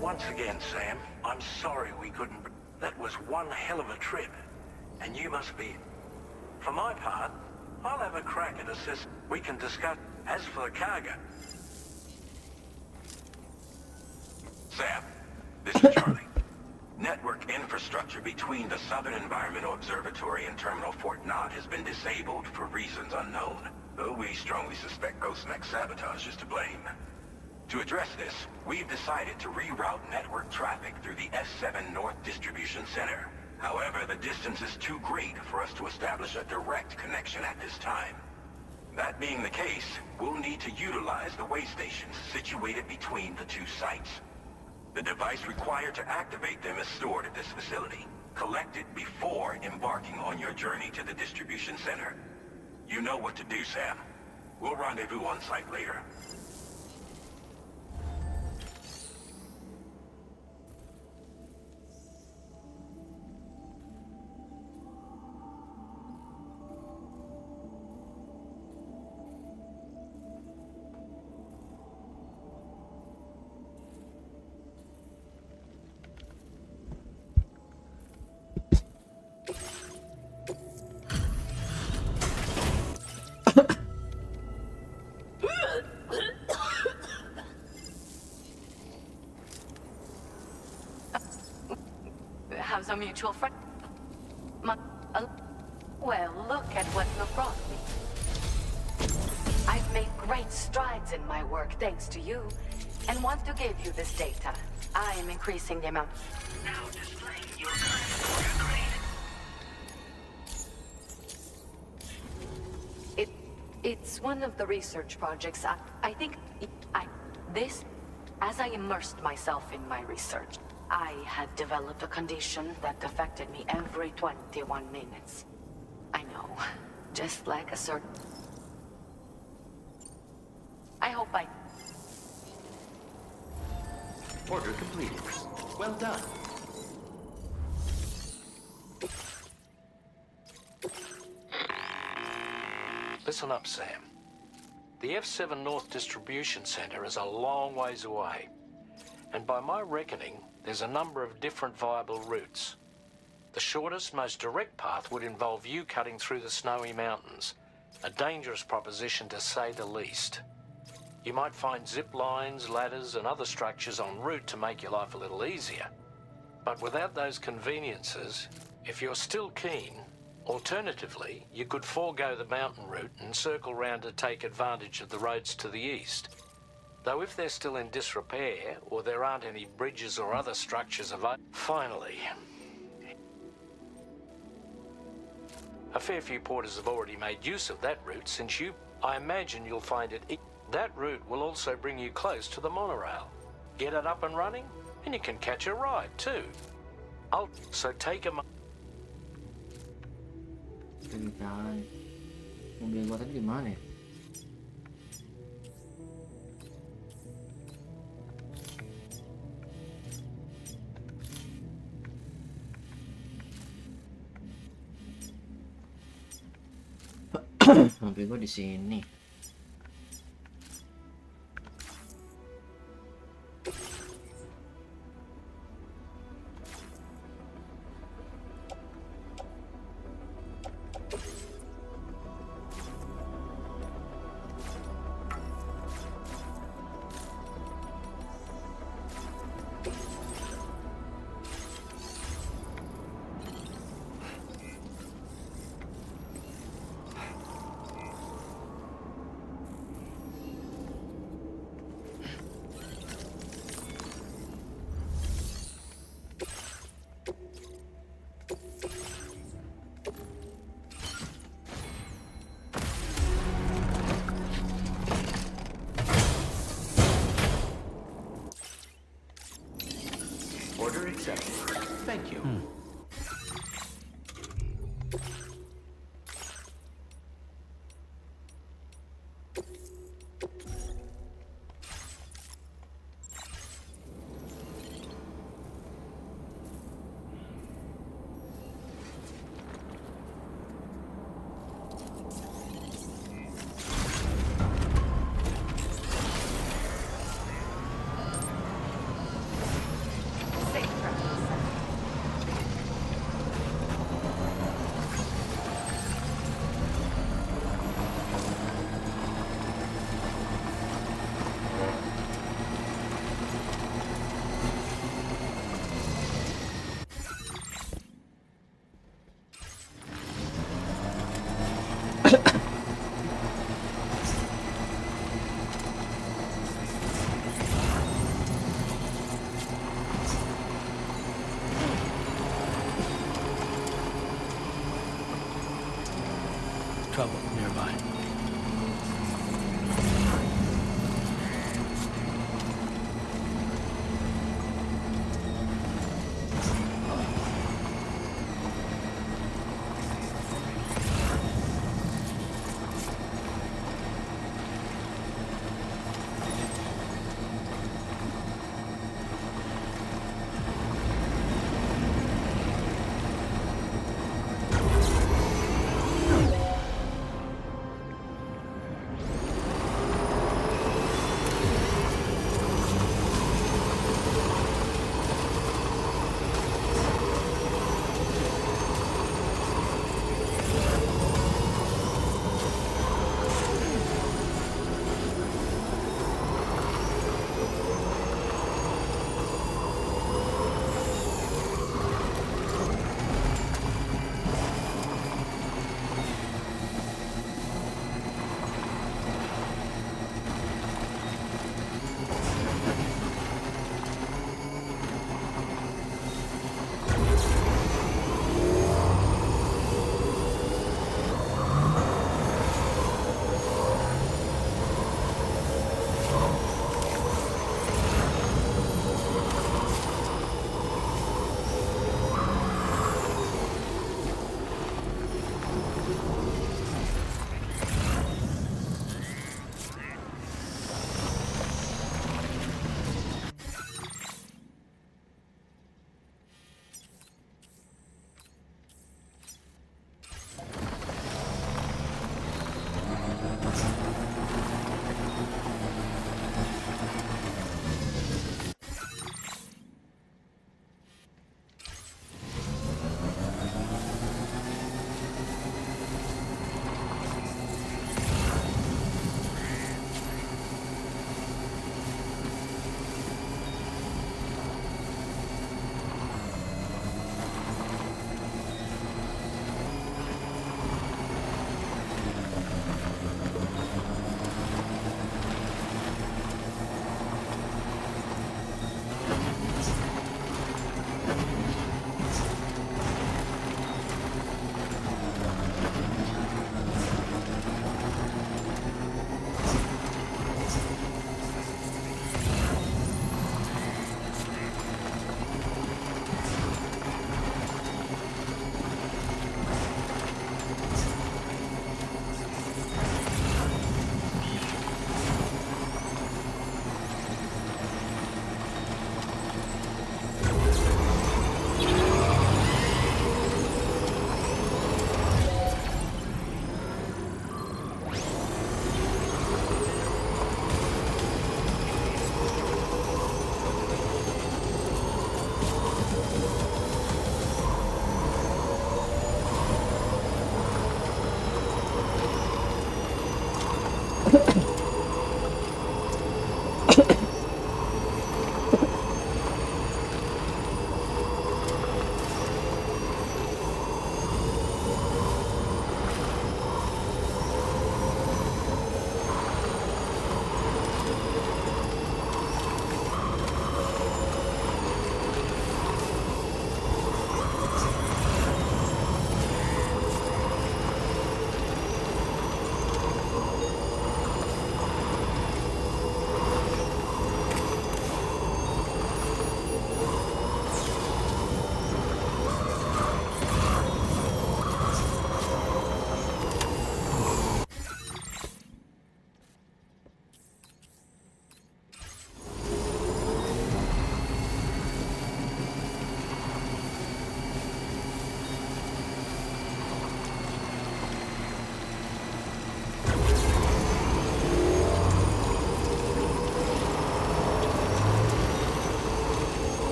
Once again, Sam, I'm sorry we couldn't... That was one hell of a trip. And you must be... For my part, I'll have a crack at assist. We can discuss... As for the cargo... Sam, this is Charlie. Network infrastructure between the Southern Environmental Observatory and Terminal Fort Knott has been disabled for reasons unknown, though we strongly suspect Ghostneck sabotage is to blame. To address this, we've decided to reroute network traffic through the S7 North Distribution Center. However, the distance is too great for us to establish a direct connection at this time. That being the case, we'll need to utilize the way stations situated between the two sites. The device required to activate them is stored at this facility. Collect it before embarking on your journey to the distribution center. You know what to do, Sam. We'll rendezvous on site later. How's a mutual friend? Well, look at what you brought me. I've made great strides in my work thanks to you, and want to give you this data. I am increasing the amount. Now displaying your current grade. It's one of the research projects. I think as I immersed myself in my research, I had developed a condition that affected me every 21 minutes. I know, just like a certain... I hope I... Order completed. Well done. Listen up, Sam. The F7 North Distribution Center is a long ways away. And by my reckoning, there's a number of different viable routes. The shortest, most direct path would involve you cutting through the snowy mountains, a dangerous proposition to say the least. You might find zip lines, ladders, and other structures en route to make your life a little easier. But without those conveniences, if you're still keen, alternatively, you could forego the mountain route and circle round to take advantage of the roads to the east. Though if they're still in disrepair, or there aren't any bridges or other structures available... Finally, a fair few porters have already made use of that route since I imagine you'll find it... That route will also bring you close to the monorail. Get it up and running, and you can catch a ride too. So take a... Mobil gua tadi di mana ya? Mobil gua di sini. Order accepted. Thank you.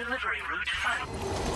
Delivery route found.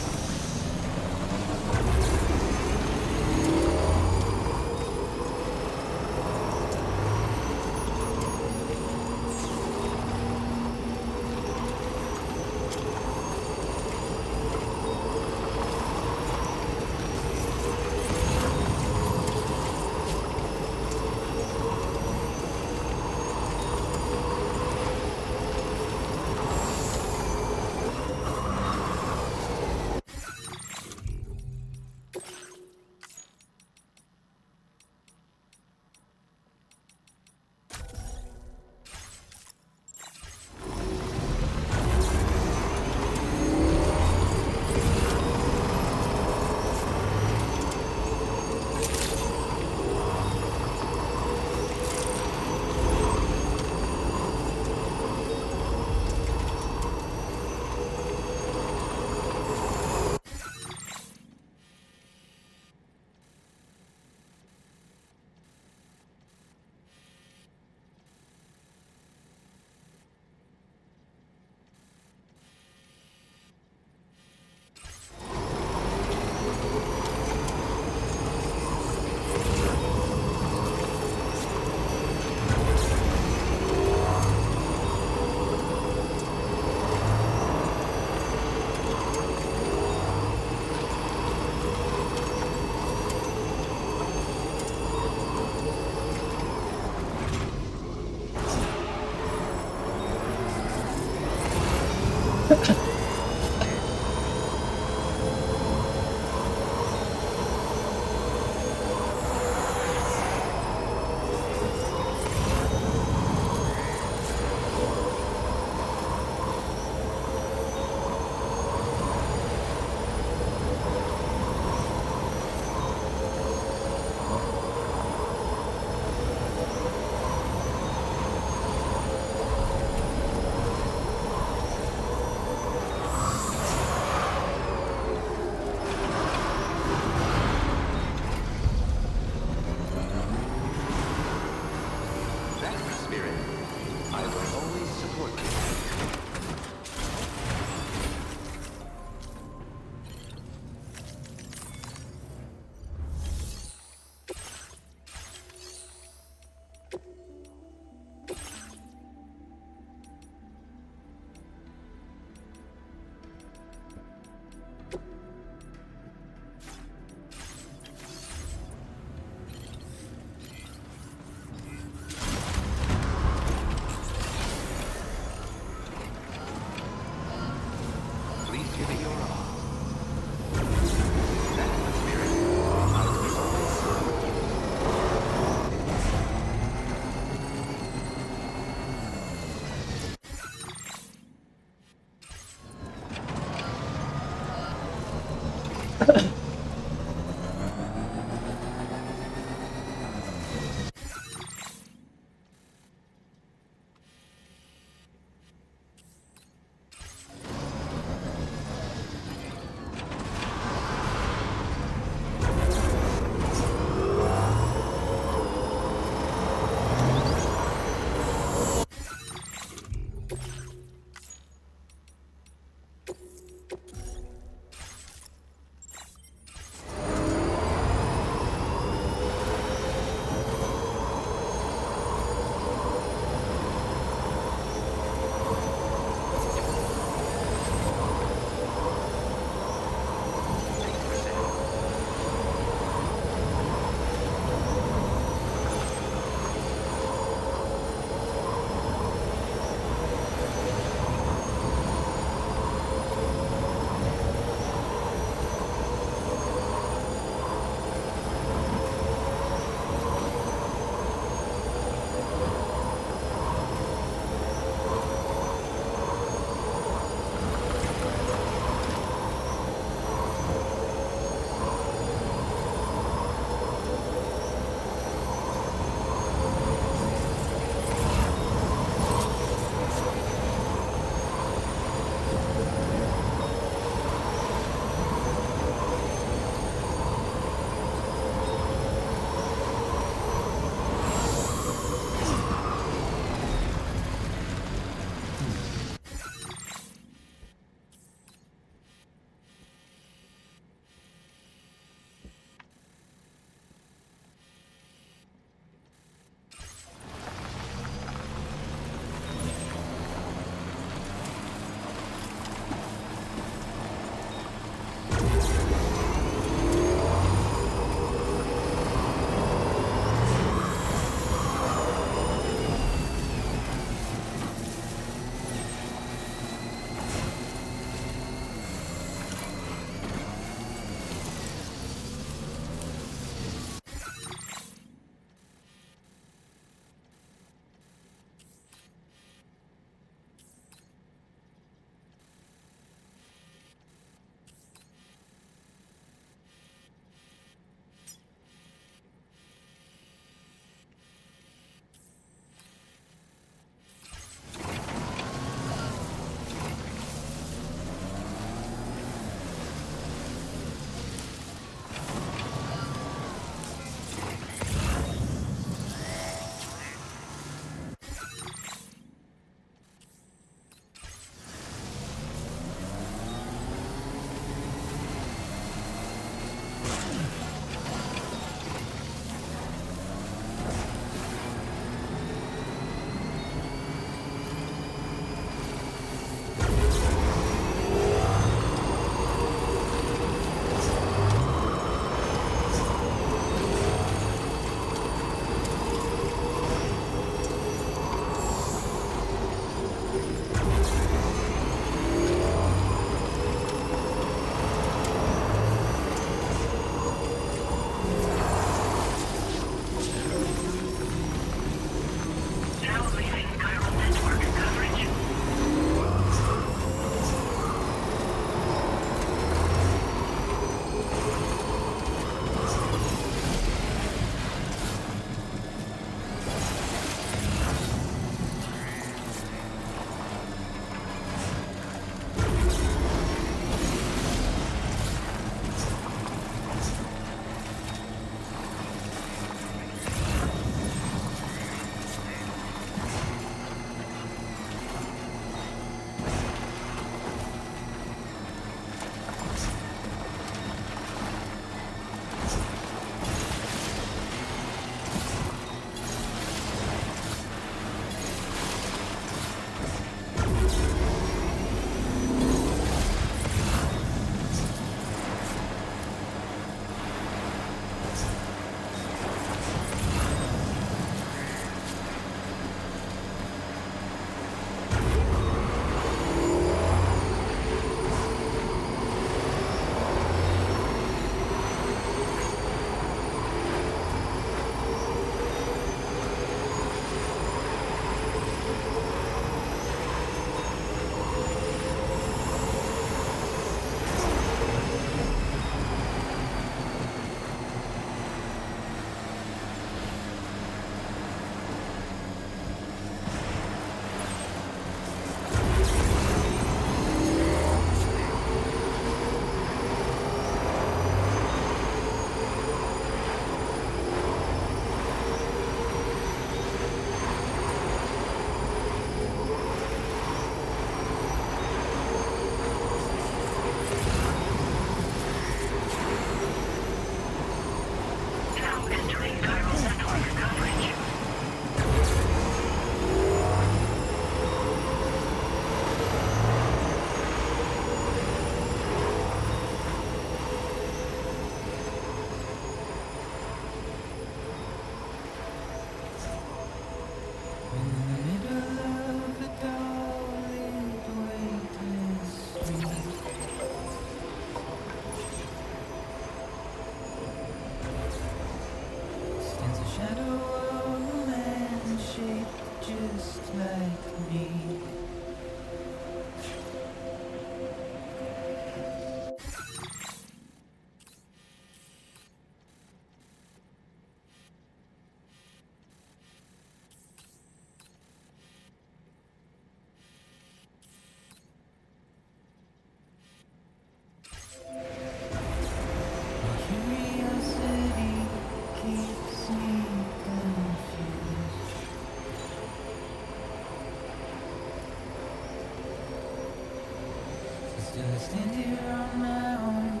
Still I stand here on my own,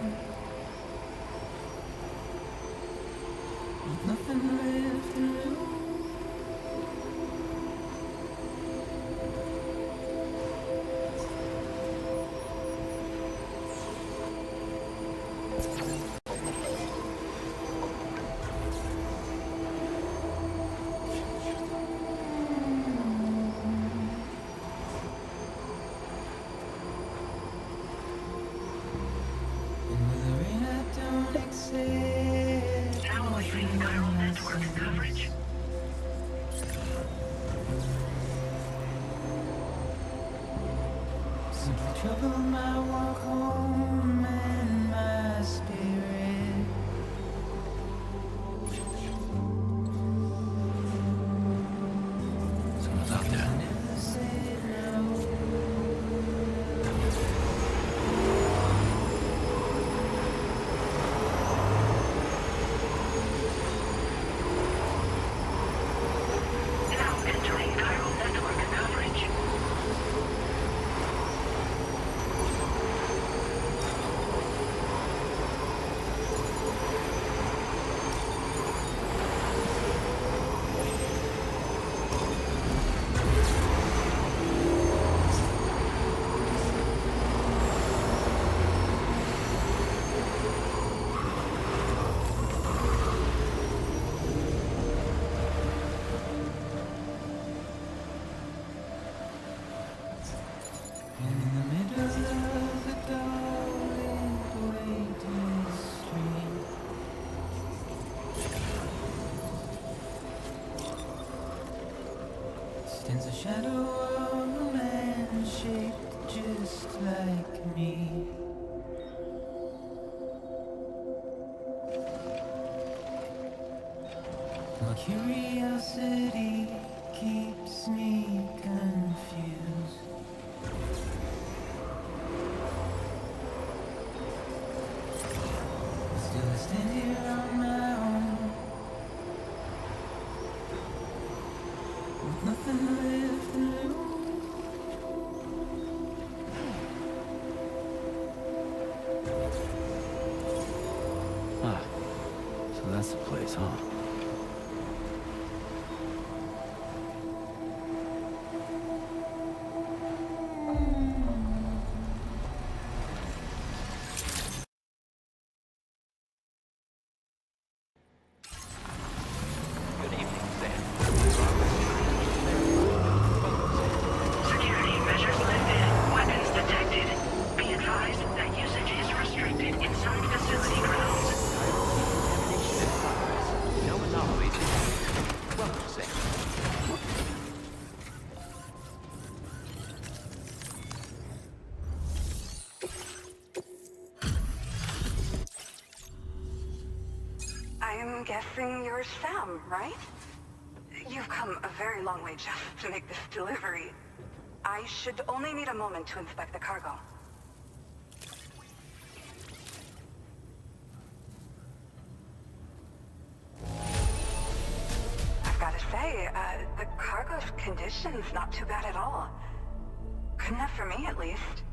with nothing left to lose. Trouble my walk home and my spirit. Someone's out there. Never said no. Now entering chiral network coverage. Stands a shadow of a man shaped just like me. My curiosity keeps me confused. Still I stand here on my own, with nothing left to lose. Ah, so that's the place, huh? Good evening, Sam. Security measures lifted. Weapons detected. Be advised that usage is restricted inside facility grounds. Contamination in progress. No anomalies detected. Welcome, Sam. I'm guessing you're Sam, right? You've come a very long way just to make this delivery. I should only need a moment to inspect the cargo. I've got to say, the cargo's condition's not too bad at all. Good enough for me, at least.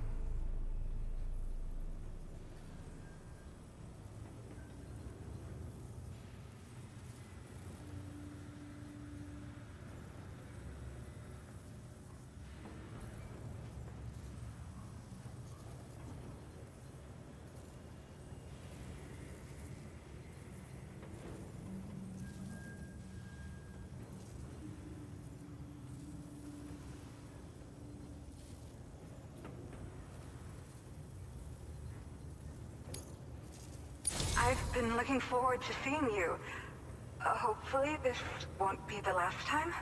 I've been looking forward to seeing you. Hopefully this won't be the last time.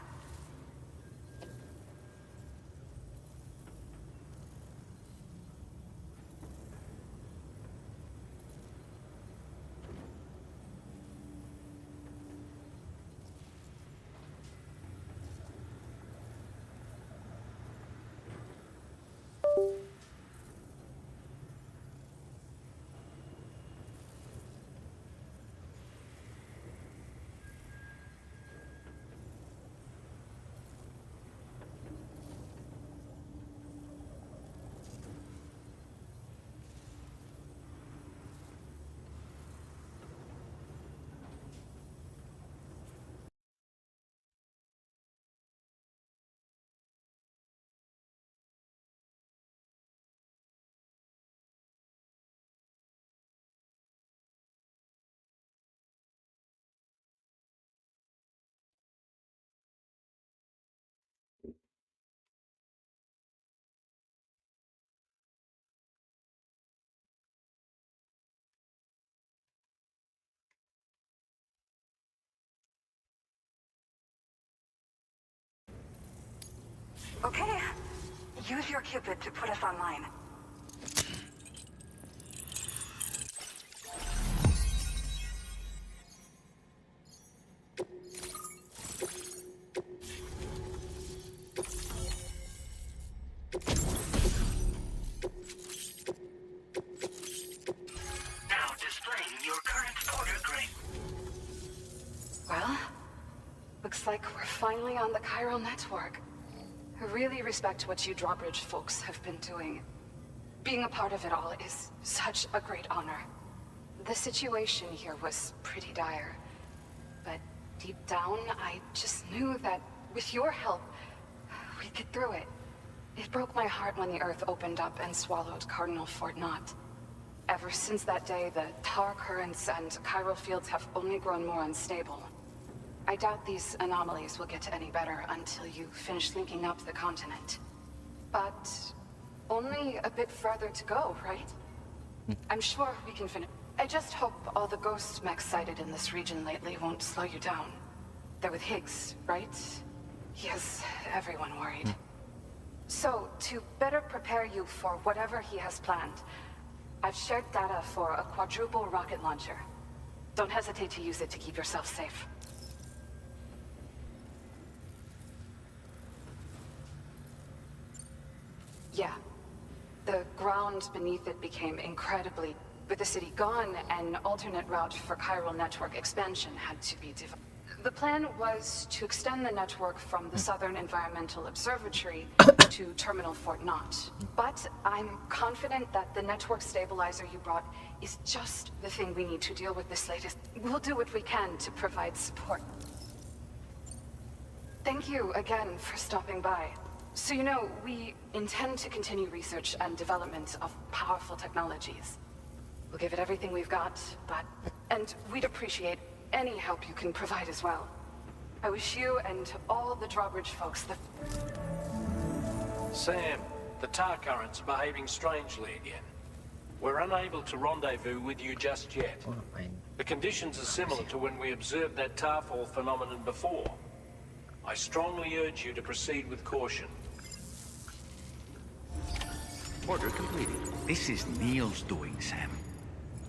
Okay. Use your Cupid to put us online. Now displaying your current order grade. Well, looks like we're finally on the chiral network. I really respect what you drawbridge folks have been doing. Being a part of it all is such a great honor. The situation here was pretty dire, but deep down, I just knew that with your help, we'd get through it. It broke my heart when the Earth opened up and swallowed Cardinal Fort Knot. Ever since that day, the tar currents and chiral fields have only grown more unstable. I doubt these anomalies will get any better until you finish linking up the continent. But only a bit further to go, right? I'm sure we can finish. I just hope all the ghost mechs sighted in this region lately won't slow you down. They're with Higgs, right? He has everyone worried. So, to better prepare you for whatever he has planned, I've shared data for a quadruple rocket launcher. Don't hesitate to use it to keep yourself safe. Yeah. The ground beneath it became incredibly... With the city gone, an alternate route for chiral network expansion had to be developed. The plan was to extend the network from the Southern Environmental Observatory to Terminal Fort Knot. But I'm confident that the network stabilizer you brought is just the thing we need to deal with this latest. We'll do what we can to provide support. Thank you again for stopping by. So you know, we intend to continue research and development of powerful technologies. We'll give it everything we've got, but... And we'd appreciate any help you can provide as well. I wish you and all the drawbridge folks the... Sam, the tar currents are behaving strangely again. We're unable to rendezvous with you just yet. The conditions are similar to when we observed that tarfall phenomenon before. I strongly urge you to proceed with caution. Order completed. This is Neil's doing, Sam.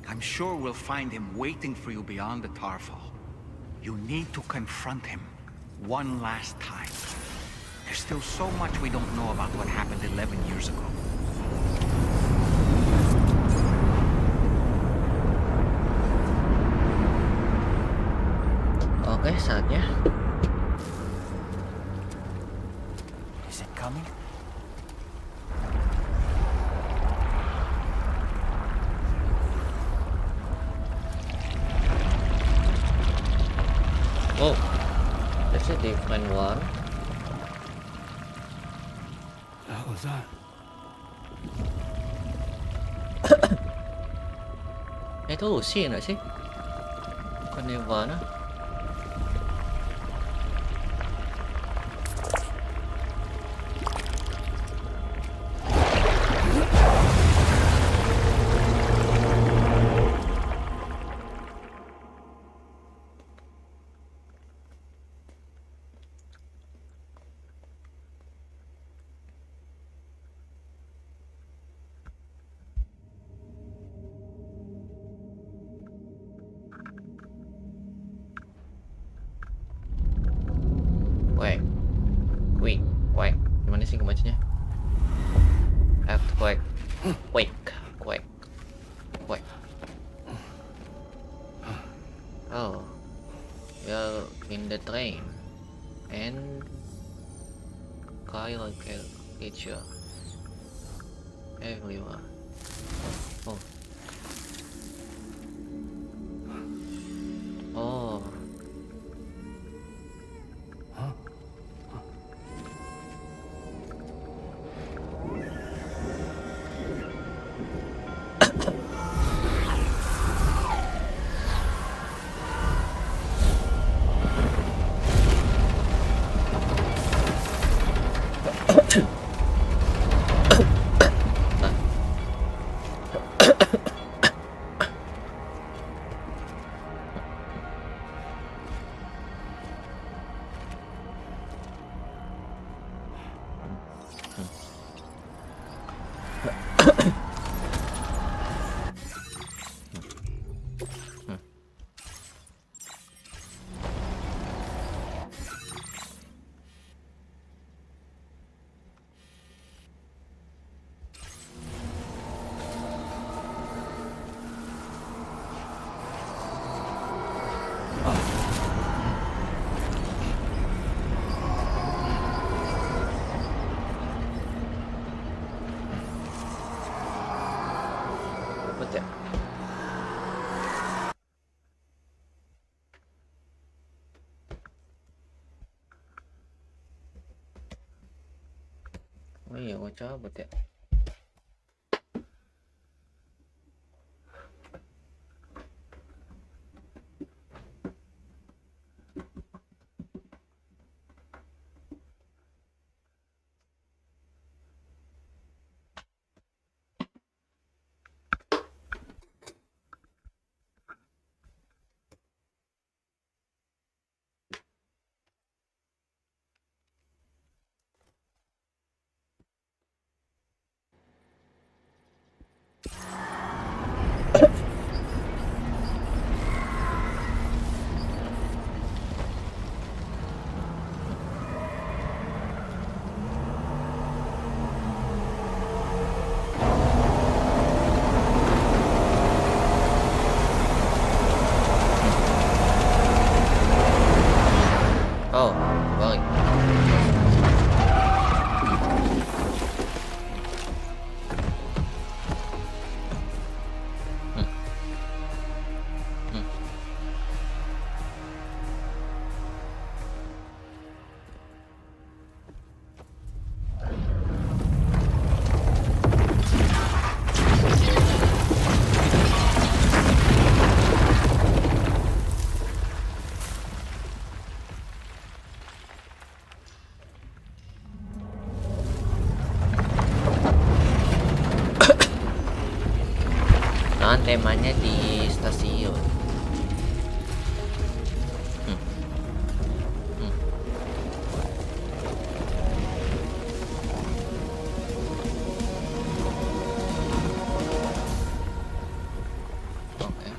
I'm sure we'll find him waiting for you beyond the tarfall. You need to confront him one last time. There's still so much we don't know about what happened 11 years ago. Oke, saatnya. Is it coming? Oh, that's a different one. What was that? Itu Lucy nggak sih? Bukan Nirvana. Quake. Gimana sih kebacanya? Earthquake. Quake. Oh, you're in the train, and Kyle can get you everywhere. Oh. Oh. Iya, gua cabut ya. Oh, balik. Kan temanya di stasiun. Oke.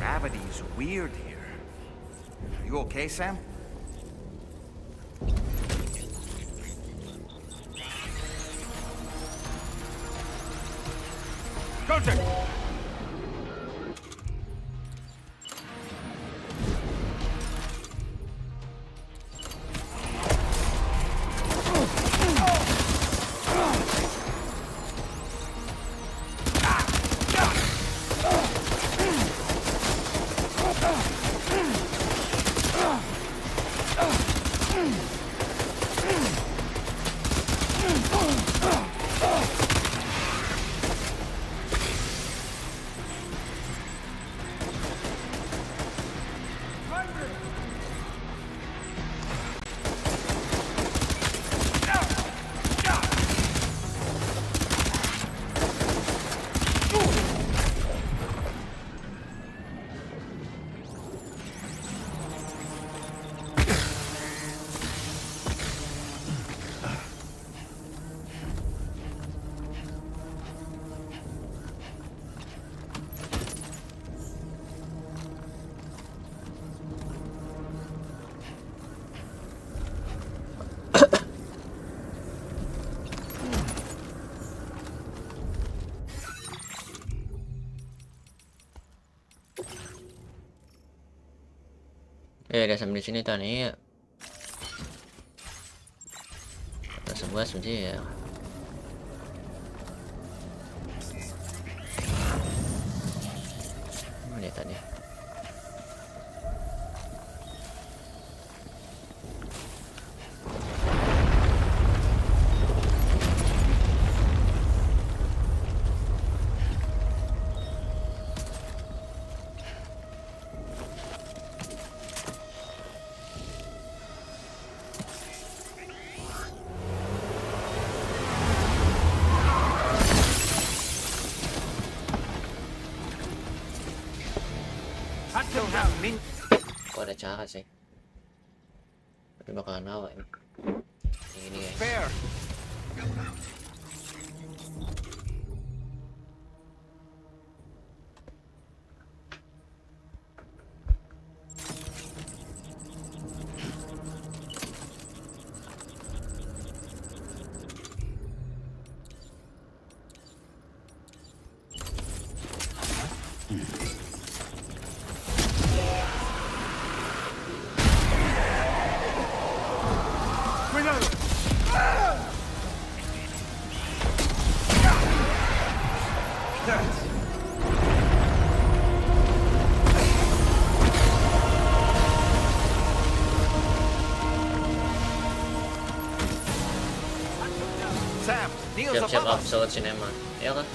Gravity is weird here. Are you okay, Sam? Contact! Udah sampai di sini tadi ya. Kita sebuah saja ya. Mana tadi? Oh, ada cara sih. Tapi bakalan nawa ini. Ini guys. Fair. Siap-siap absolute cinema, ya kan?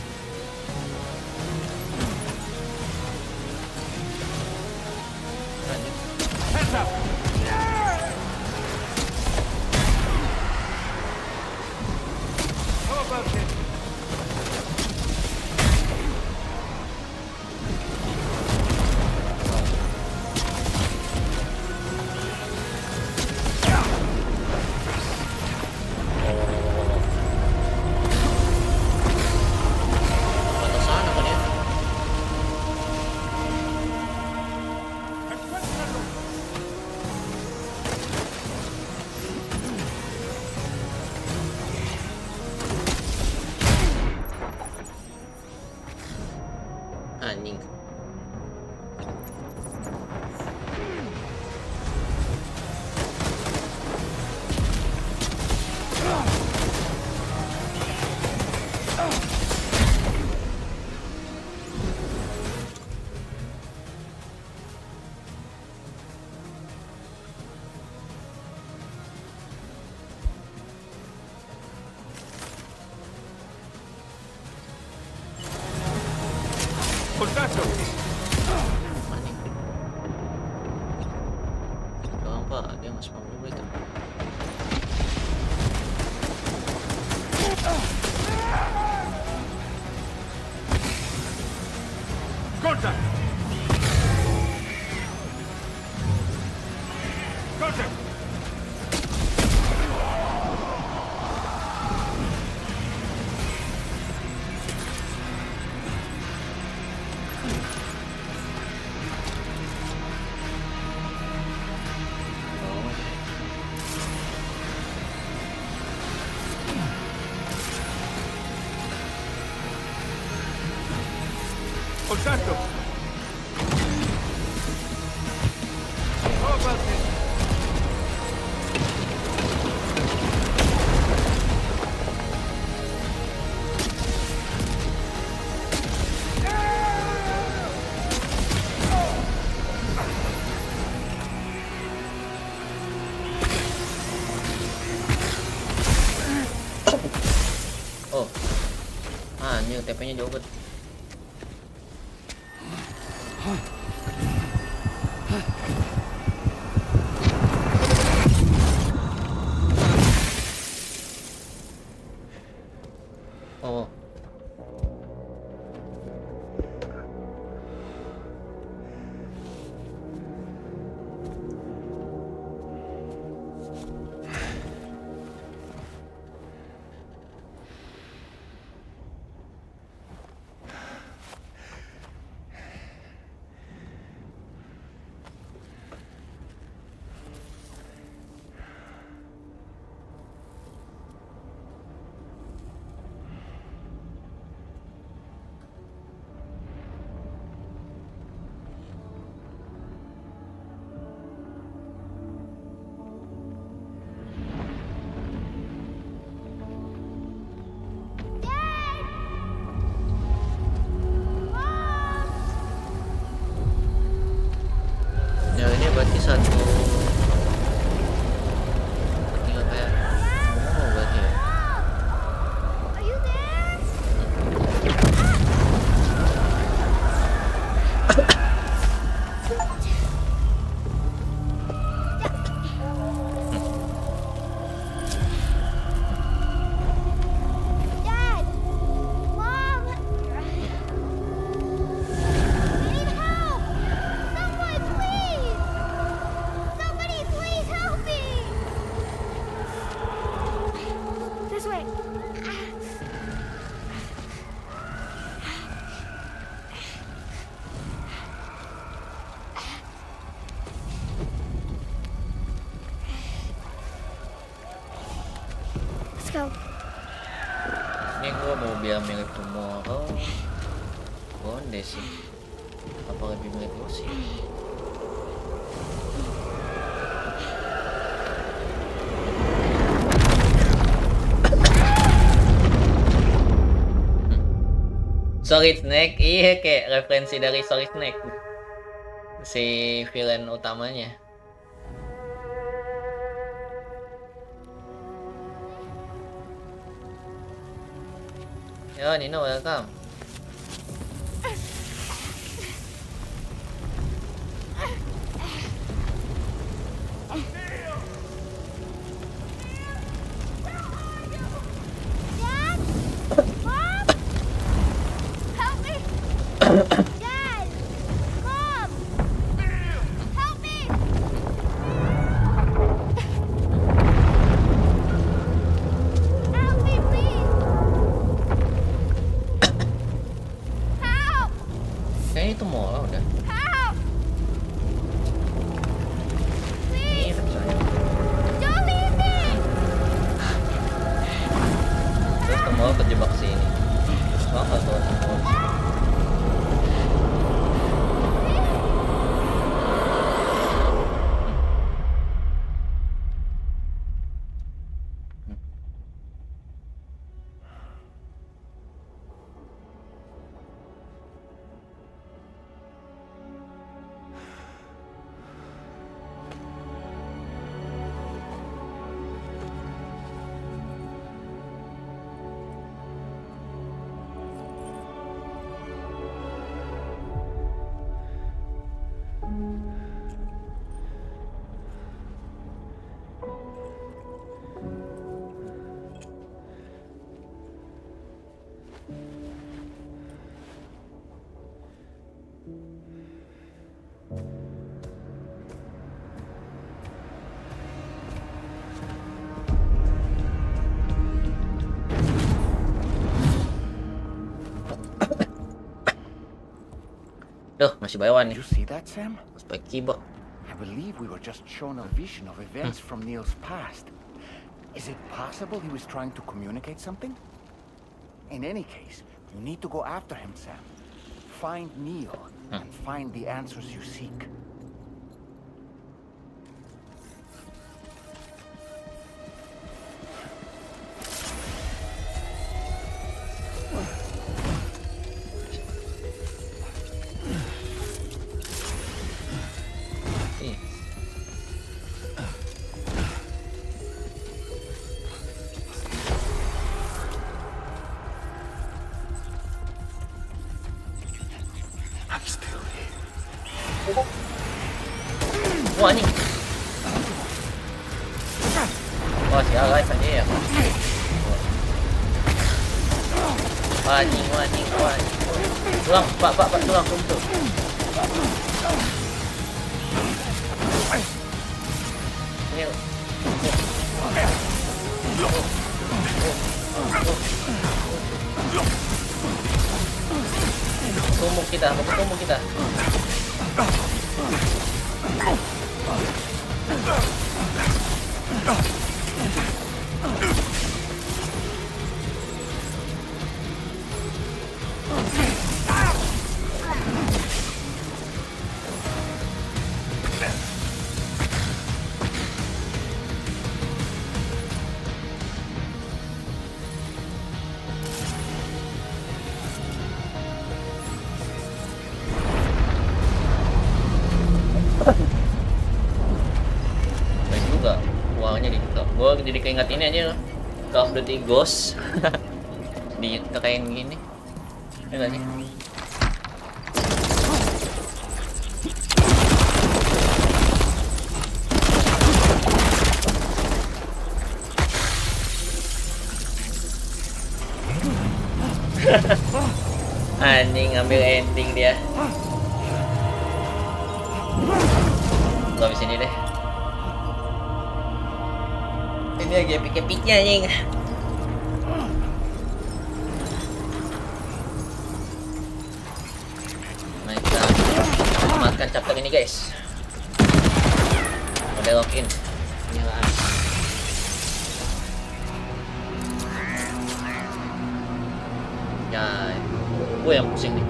Anjing. Doang pak, dia nggak spam juga itu. Contact! Contact! Contact! Oh, anjing TP-nya jauh banget. Oh. Ya ini berarti satu tinggal kayak berarti ya. Ini gua mau biar milik tomorrow Bonde sih. Apa lebih milik lu sih? Solid Snake, iya kayak referensi dari Solid Snake, si villain utamanya. Yo, Nino, welcome. Kayaknya itu mau udah. Ini saya. Terus ke mall kejebak sini. Wah, nggak tahu semua. Duh, masih bayawan nih. Did you see that, Sam? Spek keyboard. I believe we were just shown a vision of events from Neil's past. Is it possible he was trying to communicate something? In any case, you need to go after him, Sam. Find Neil and find the answers you seek. Wah, anjing. Wah, sial guys aja ya. Wah, anjing. Tulang, Pak, tulang, tuh. Ini. Tumbuk kita. Gue jadi keinget ini aja loh, Call of Duty Ghost di kayak gini, ya nggak sih? Anjing ngambil ending dia. Gua habis ini deh. Ini lagi epic-epicnya anjing. Nah, kita tamatkan chapter ini guys. Udah login. Penyalaan. Ya, gue yang pusing nih.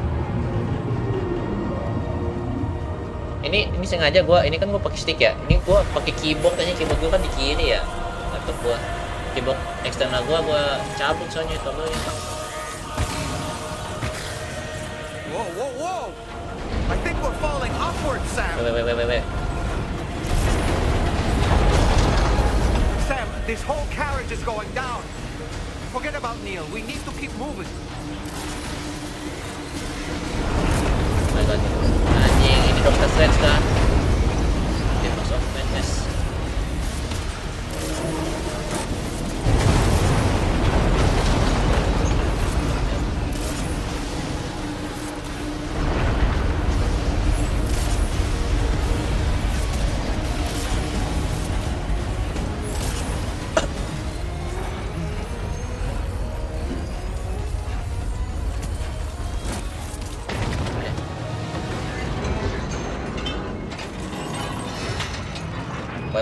Ini sengaja ini kan gue pakai stick ya. Ini gue pakai keyboard aja, keyboard gue kan di kiri ya. Laptop gue, keyboard eksternal gue cabut soalnya kabelnya. Whoa! I think we're falling upward, Sam. Wait. Sam, this whole carriage is going down. Forget about Neil. We need to keep moving. lagi. Anjing, ini Dr. Strange kan? GeForce of Madness.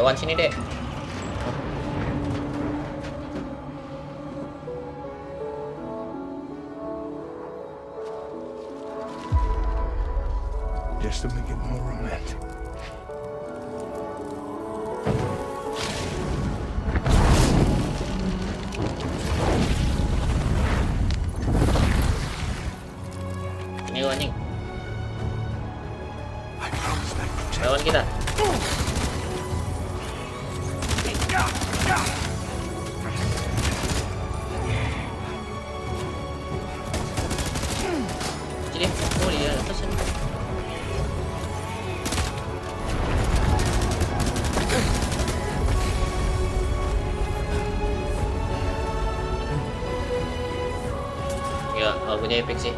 Wan sini dek. Just to make it more romantic. Ini anjing. Lawan kita. Jadi, oh iya, atas ini. Ya, lagunya epic sih.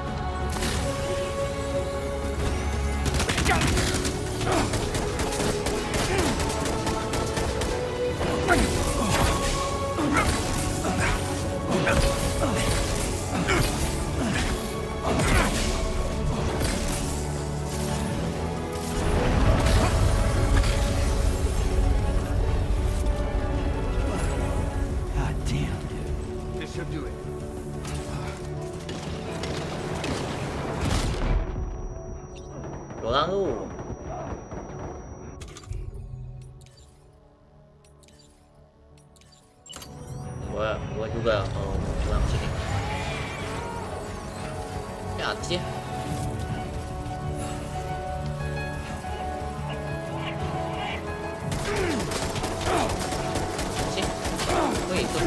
Doang lu. Gua juga kalau pulang sini. Ya atas ya. Sih. Oh itu.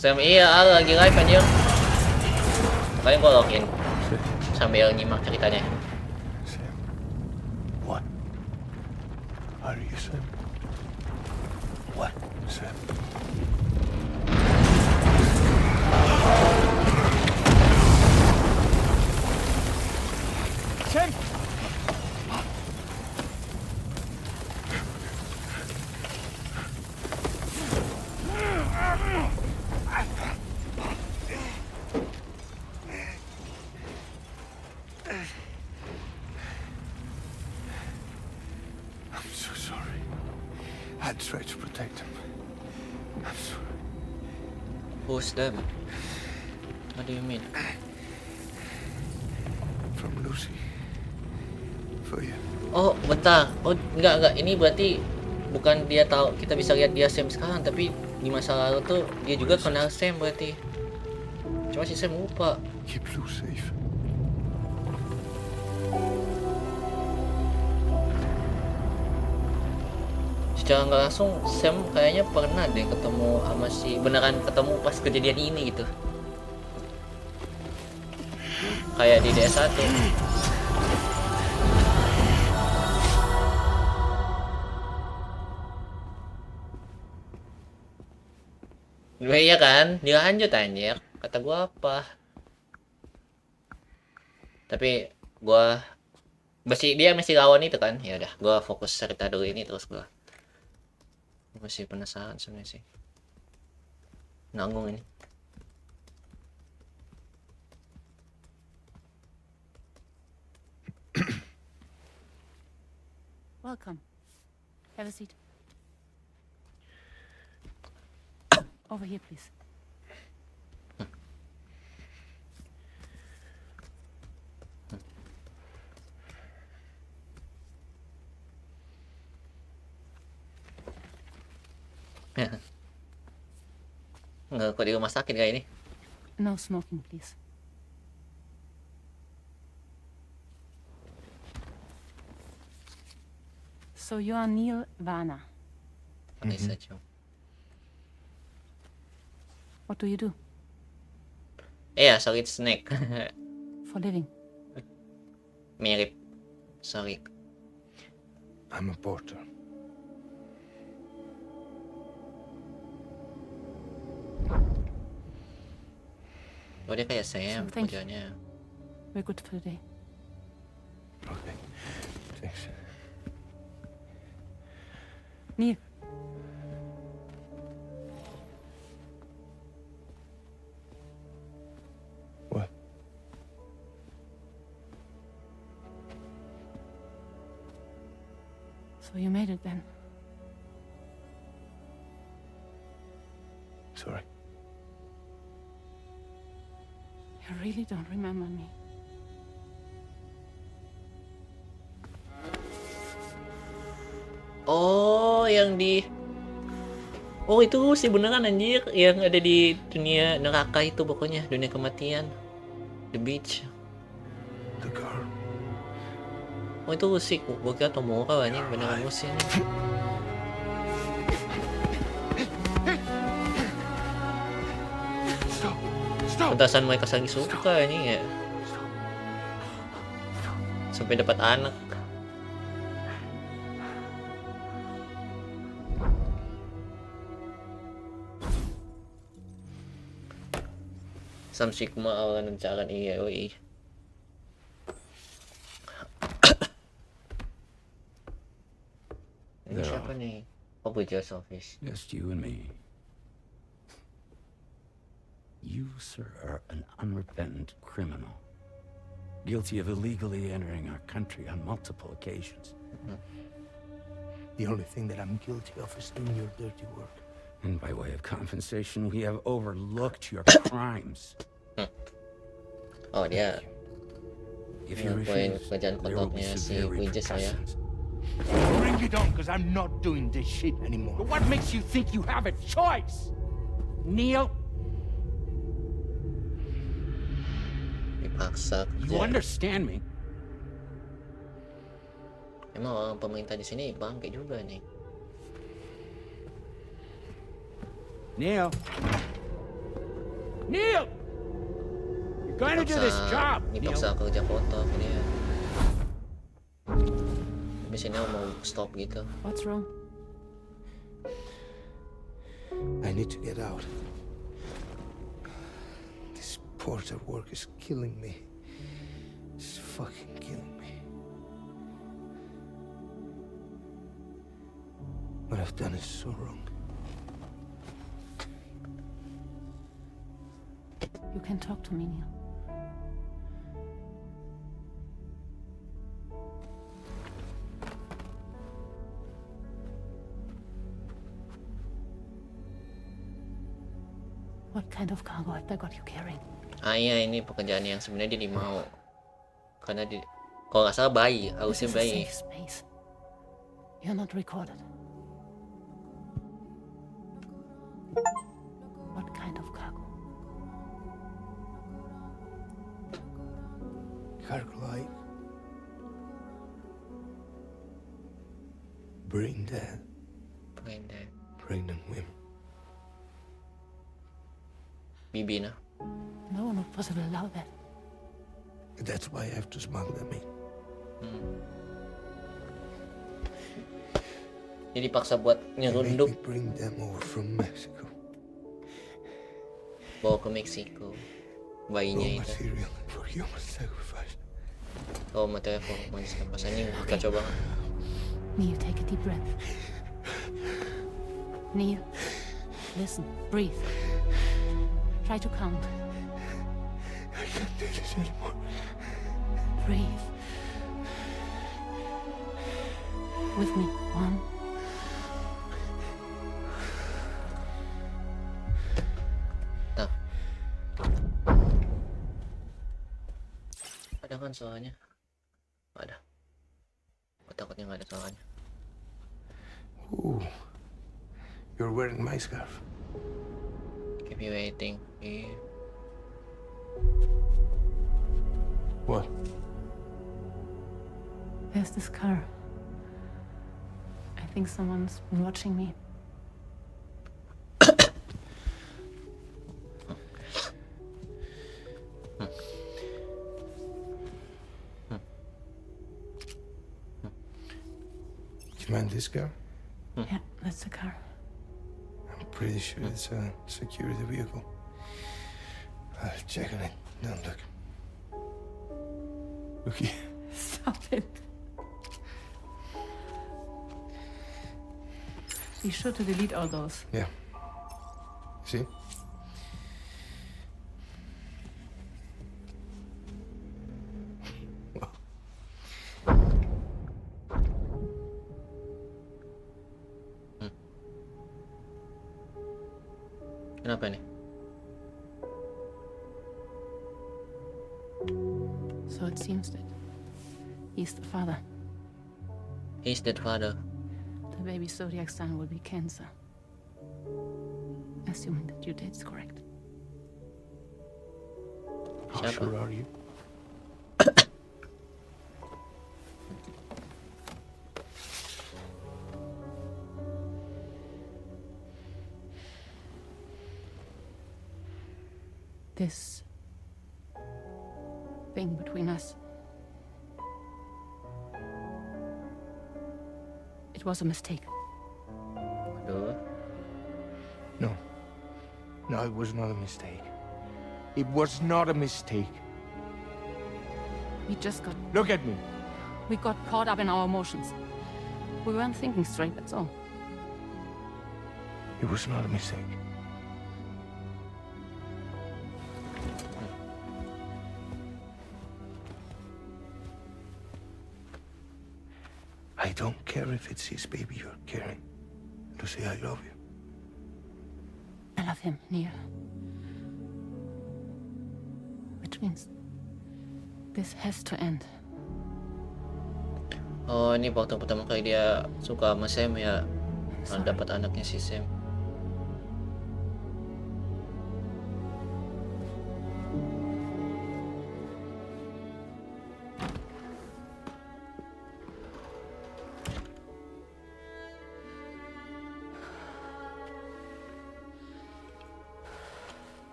Sam, iya, lagi live anjir. Makanya gua login sambil nyimak ceritanya. Sam, what? Are you Sam? What, Sam? Sam! I'd try to protect him. I'm sorry. Who's them? What do you mean? From Lucy. For you. Oh, bentar. Oh, enggak. Ini berarti bukan dia tahu kita bisa lihat dia Sam sekarang, tapi di masa lalu tuh dia juga kenal Sam berarti. Cuma si Sam lupa. Keep Lou safe. Secara nggak langsung Sam kayaknya pernah deh ketemu sama si beneran ketemu pas kejadian ini gitu, kayak di DS1. Iya kan, dia lanjut anjir, kata gua apa, tapi gua dia masih lawan itu kan, ya udah gua fokus cerita dulu ini terus gua masih penasaran sebenarnya sih, nanggung ini. Welcome. Have a seat. Over here, please. Nggak kok di rumah sakit kayak ini. No smoking, please. So you are Neil Vana. Research. What do you do Iya, Solid Snake. for living? Mirip. Sorry. I'm a porter. Oh, dia kayak Sam Thank you. kerjanya. We're good for the day. Okay. Thanks. Neil. What? So you made it then. Sorry. You really don't remember me. Oh, yang di... Oh, itu sih beneran anjir. Yang ada di dunia neraka itu pokoknya. Dunia kematian. The Beach. The car. Oh, itu Usik. Gue kira Tomura anjing. Beneran Usik. Pentasan mereka saling suka anjing ya. Sampai dapat anak. Sam Sigma awalan ng tsakan iya. Ini siapa nih? Publisher's Office. Just you and me. You, sir, are an unrepentant criminal. Guilty of illegally entering our country on multiple occasions. The only thing that I'm guilty of is doing your dirty work. And by way of compensation, we have overlooked your crimes. Oh, dia If you ngelakuin refuse, pekerjaan there will be kotornya si severe Widges ya. repercussions. Bring it on, because I'm not doing this shit anymore. But what makes you think you have a choice? Neil? Dipaksa You kerja. understand me? Emang orang pemerintah di sini bangke juga nih. Neil? Neil! You're going to do this job, Neil. Dipaksa kerja kotor dia. Biasanya mau stop gitu. What's wrong? I need to get out. This porter work is killing me. It's fucking killing me. What I've done is so wrong. You can talk to me, Neil. What kind of cargo have they got you carrying? Ah iya, ini pekerjaan yang sebenarnya dia mau. Karena di kalau nggak salah bayi, harusnya This is a bayi. safe space. You're not recorded. What kind of cargo? Cargo like brain dead, pregnant women. Bibi nah. No one would possibly allow that. That's why I have to smuggle them in. Jadi dipaksa buat nyerunduk. Bring them over from Mexico. Bawa ke Meksiko. Bayinya Raw itu. material for human sacrifice. Oh, material for manusia. Pas anjing kacau banget. Neil, take a deep breath. Neil, listen, breathe. Try to count. I can't do this anymore. Breathe. With me. 1, Ada kan soalnya? Ada. Aku takutnya nggak ada soalnya. Ooh, you're wearing my scarf. Keep you waiting. Yeah. What? There's this car. I think someone's been watching me. Do you mind this car? Yeah, that's the car. I'm pretty sure it's a security vehicle. I'll check on it. Now look. Look here. Stop it. Be sure to delete all those. Yeah. See? Kenapa nih? So it seems that he's the father. He's the father. The baby's zodiac sign will be Cancer. Assuming the due date's correct. How sure are you? This thing between us. It was a mistake. Aduh. No. No, it was not a mistake. It was not a mistake. We just got... Look at me. We got caught up in our emotions. We weren't thinking straight, that's all. It was not a mistake. I don't care if it's his baby you're carrying. Lucy, I love you. I love him, Neil. Which means this has to end. Oh, ini waktu pertama kali dia suka sama Sam ya. Dapat anaknya si Sam.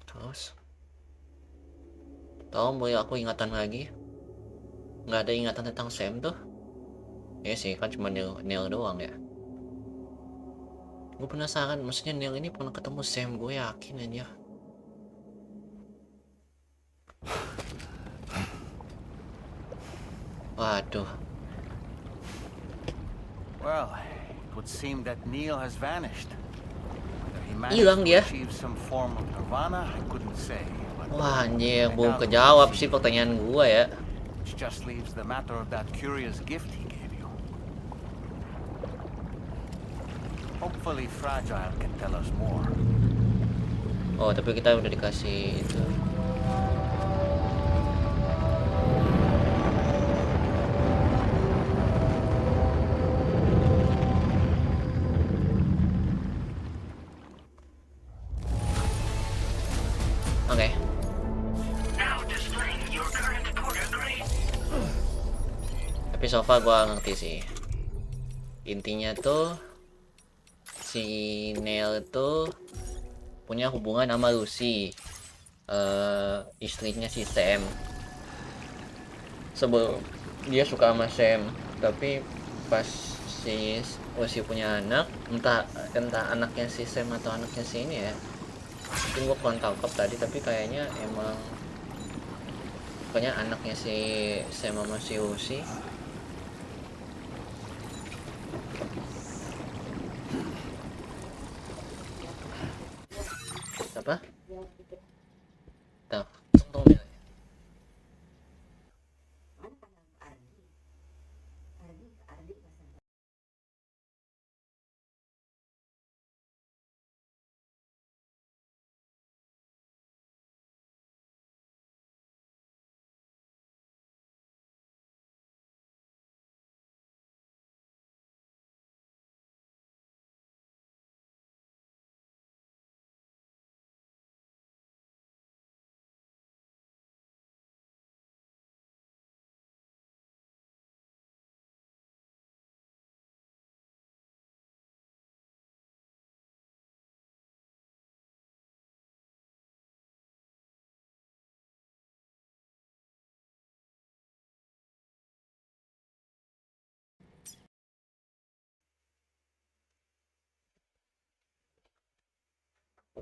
Terus tahu mulai aku ingatan lagi, nggak ada ingatan tentang Sam tuh. Ya sih kan cuma Neil doang ya. Gue penasaran, maksudnya Neil ini pernah ketemu Sam, gue yakin aja. Waduh. Well, it would seem that Neil has vanished. Hilang dia. Wah anjir, belum kejawab sih pertanyaan gua ya. Oh, tapi kita udah dikasih itu. Oke. Tapi so far gua ngerti sih. Intinya tuh si Neil itu punya hubungan sama Lucy, istrinya si Sam. Sebelum dia suka sama Sam, tapi pas si Lucy punya anak, entah anaknya si Sam atau anaknya si ini ya. Mungkin gue kurang tangkap tadi, tapi kayaknya emang pokoknya anaknya si Sam sama si Lucy.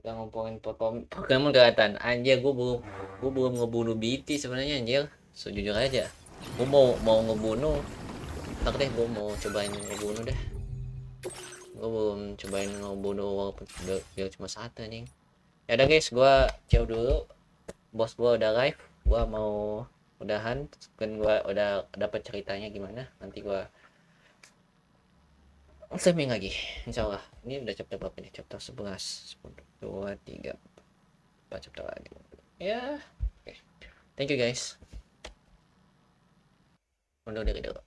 Udah ngomongin Pokemon kelihatan anjir, gue belum ngebunuh BT sebenarnya anjir, sejujur aja gue mau ngebunuh. Tak deh, gue mau cobain ngebunuh deh. Gue belum cobain ngebunuh walaupun biar cuma satu nih. Ya udah guys, gue jauh dulu, bos gue udah live, gue mau udahan kan, gue udah dapet ceritanya gimana. Nanti gue streaming lagi insyaallah. Ini udah chapter berapa nih? Chapter 11, 10, 2, 3, 4 chapter lagi ya. Oke, thank you guys. Undur diri dulu.